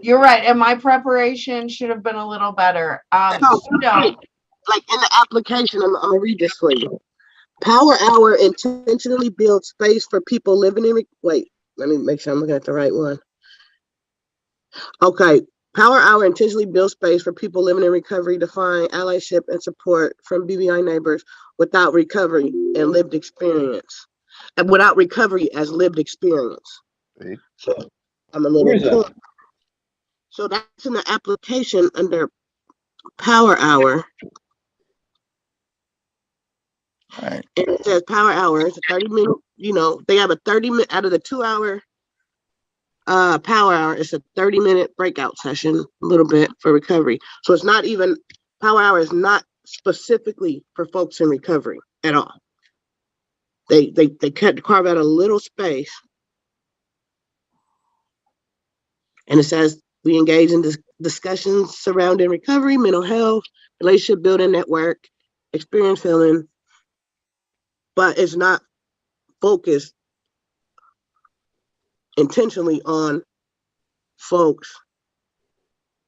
you're right, and my preparation should have been a little better. Like in the application, I'm gonna read this for you. Power Hour intentionally builds space for people living in, wait, let me make sure I'm looking at the right one. Okay, Power Hour intentionally builds space for people living in recovery to find allyship and support from BBI neighbors without recovery and lived experience. And without recovery as lived experience. So I'm a little, so that's in the application under Power Hour. Right. And it says Power Hour. It's a 30-minute, you know, they have a 30-minute out of the 2-hour Power Hour. It's a 30-minute breakout session, a little bit for recovery. So it's not even, Power Hour is not specifically for folks in recovery at all. They carve out a little space. And it says we engage in discussions surrounding recovery, mental health, relationship building, network, experience filling, but it's not focused intentionally on folks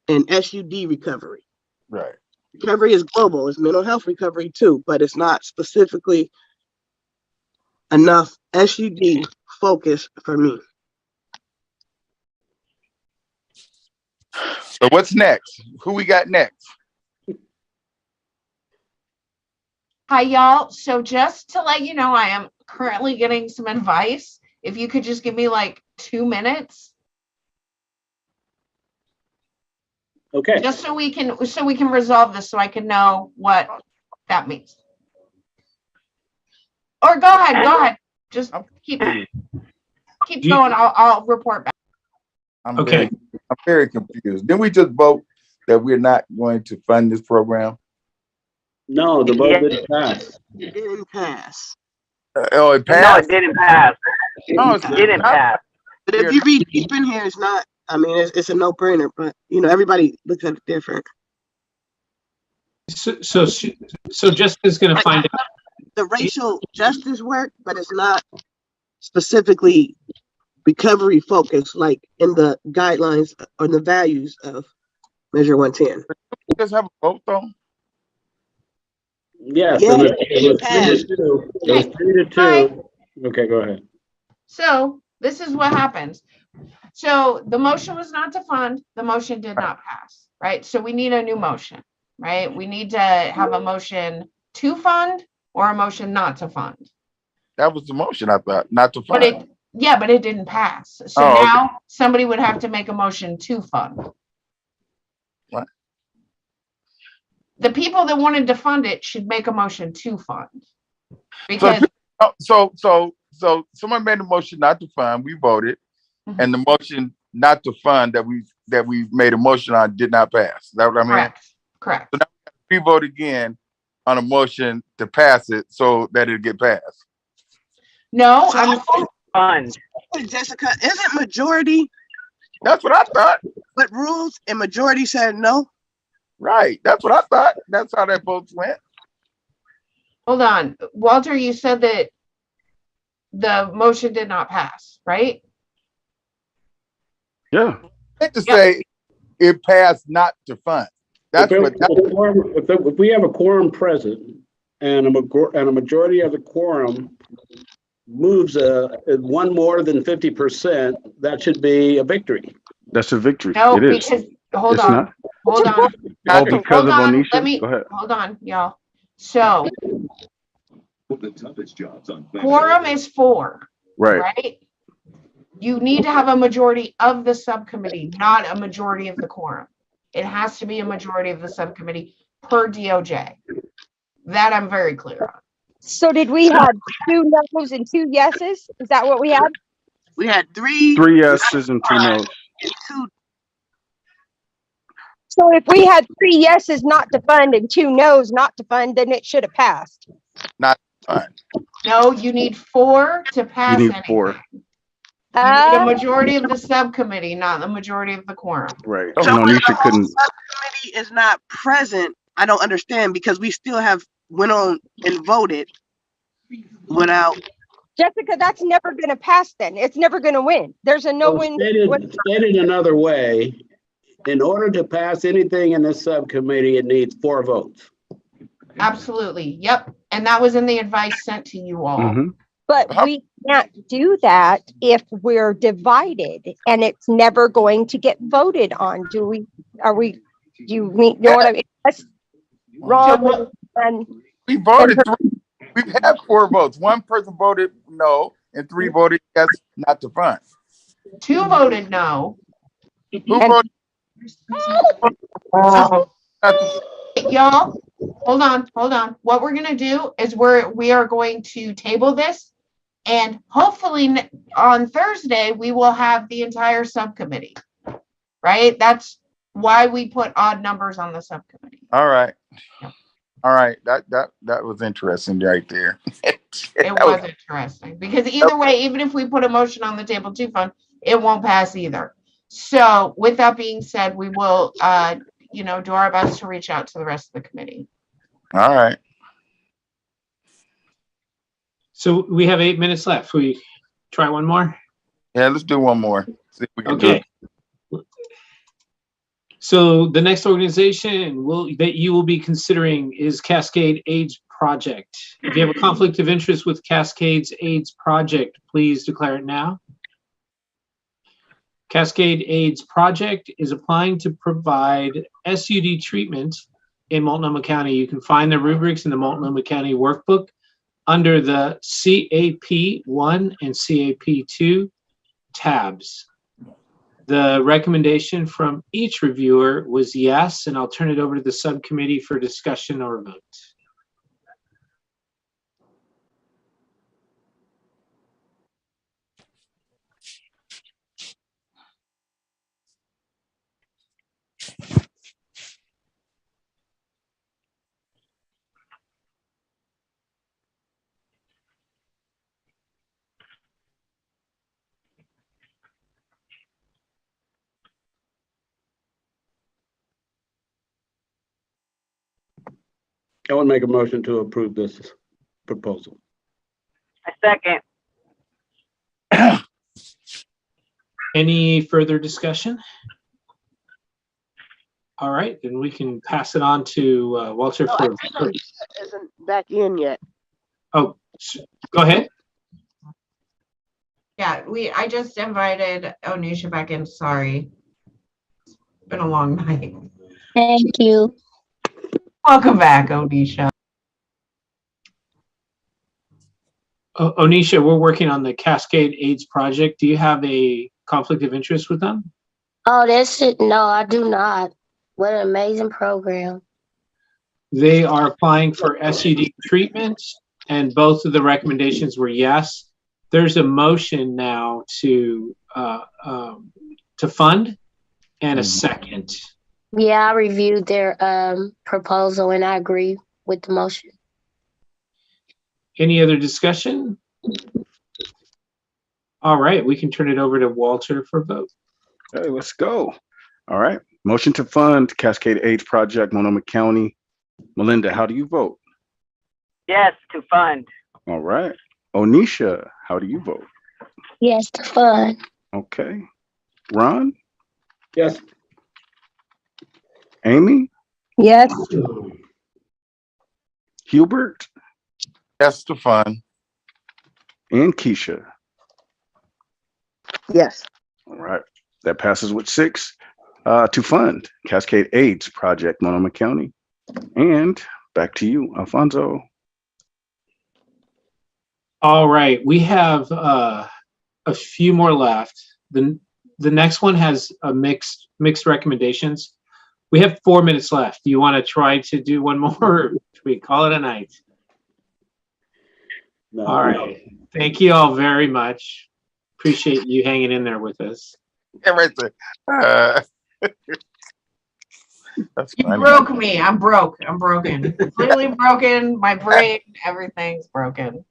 in SUD recovery. Right. Recovery is global, it's mental health recovery too, but it's not specifically enough SUD focus for me. So what's next? Who we got next? Hi, y'all. So just to let you know, I am currently getting some advice. If you could just give me like 2 minutes. Okay. Just so we can resolve this, so I can know what that means. Or go ahead. Just keep going. I'll report back. I'm very confused. Didn't we just vote that we're not going to fund this program? No, the vote didn't pass. It didn't pass. Oh, it passed? No, it didn't pass. No, It didn't pass. But if you read deep in here, it's not, I mean, it's a no-brainer, but you know, everybody looks at it different. So Jessica's going to find out. The racial justice work, but it's not specifically recovery focused, like in the guidelines or the values of Measure 110. Just have a vote though? Yes, Yeah, it was 3-2. It was 3-2. Okay, go ahead. So this is what happens. So the motion was not to fund. The motion did not pass, right? So we need a new motion, right? We need to have a motion to fund or a motion not to fund. That was the motion, I thought, not to fund. But it didn't pass. So now somebody would have to make a motion to fund. What? The people that wanted to fund it should make a motion to fund. Because So someone made a motion not to fund, we voted, and the motion not to fund that we made a motion on did not pass. Is that what I mean? Correct. So now we vote again on a motion to pass it so that it get passed. No, So Fund. Jessica, isn't majority? That's what I thought. But rules and majority said no. Right. That's what I thought. That's how that vote went. Hold on. Walter, you said that the motion did not pass, right? Yeah. I meant to say it passed not to fund. That's what. If we have a quorum present and a majority of the quorum moves one more than 50%, that should be a victory. That's a victory. No, it is. because hold It's on. not. Hold on. Oh, because Hold of on. Onisha? Go ahead. Hold on, y'all. So quorum is 4. Right. right? You need to have a majority of the subcommittee, not a majority of the quorum. It has to be a majority of the subcommittee per DOJ. That I'm very clear on. So did we have 2 no's and 2 yeses? Is that what we had? We had 3. 3 yeses and 2 nos. And 2. So if we had 3 yeses not to fund and 2 no's not to fund, then it should have passed. Fine. No, you need 4 to pass You need anything. 4. You need a majority of the subcommittee, not the majority of the quorum. Right. So And when the Onisha whole couldn't. subcommittee is not present, I don't understand because we still have went on and voted without. Jessica, that's never going to pass then. It's never going to win. There's a no win. Stated another way, in order to pass anything in this subcommittee, it needs 4 votes. Absolutely. Yep. And that was in the advice sent to you all. Mm-hmm. But we can't do that if we're divided and it's never going to get voted on. Do you know what I mean? That's wrong. And We voted. We've had 4 votes. 1 person voted no, and 3 voted yes, not to fund. 2 voted no. Who voted? Y'all, hold on. What we're gonna do is we are going to table this, and hopefully on Thursday we will have the entire subcommittee. Right? That's why we put odd numbers on the subcommittee. All right. Yep. All right. That was interesting right there. It was interesting because either way, even if we put a motion on the table to fund, it won't pass either. So with that being said, we will do our best to reach out to the rest of the committee. All right. So we have 8 minutes left. We try one more? Yeah, let's do one more. See if we can do Okay. it. So the next organization that you will be considering is Cascade AIDS Project. If you have a conflict of interest with Cascade's AIDS Project, please declare it now. Cascade AIDS Project is applying to provide SUD treatment in Multnomah County. You can find the rubrics in the Multnomah County workbook under the CAP1 and CAP2 tabs. The recommendation from each reviewer was yes, and I'll turn it over to the subcommittee for discussion or vote. I would make a motion to approve this proposal. I second. Any further discussion? All right, then we can pass it on to Walter No, for. actually, isn't back in yet. Oh, go ahead. Yeah, I just invited Onisha back in. Sorry. It's been a long night. Thank you. Welcome back, Onisha. Onisha, we're working on the Cascade AIDS Project. Do you have a conflict of interest with them? Oh, that's it. No, I do not. What an amazing program. They are applying for SUD treatment, and both of the recommendations were yes. There's a motion now to fund and a second. Yeah, I reviewed their proposal and I agree with the motion. Any other discussion? All right, we can turn it over to Walter for vote. Okay, let's go. All right. Motion to fund Cascade AIDS Project, Multnomah County. Melinda, how do you vote? Yes, to fund. All right. Onisha, how do you vote? Yes, to fund. Okay. Ron? Yes. Amy? Yes. Hubert? Yes, to fund. And Keisha? Yes. All right. That passes with 6 to fund Cascade AIDS Project, Multnomah County. And back to you, Alfonso. All right, we have a few more left. The next one has a mixed recommendations. We have 4 minutes left. Do you want to try to do one more, or should we call it a night? No, All right. Thank you all very much. Appreciate you hanging in there with us. Yeah, right there. That's You funny. broke me. I'm broke. I'm broken. Completely broken. My brain, everything's broken.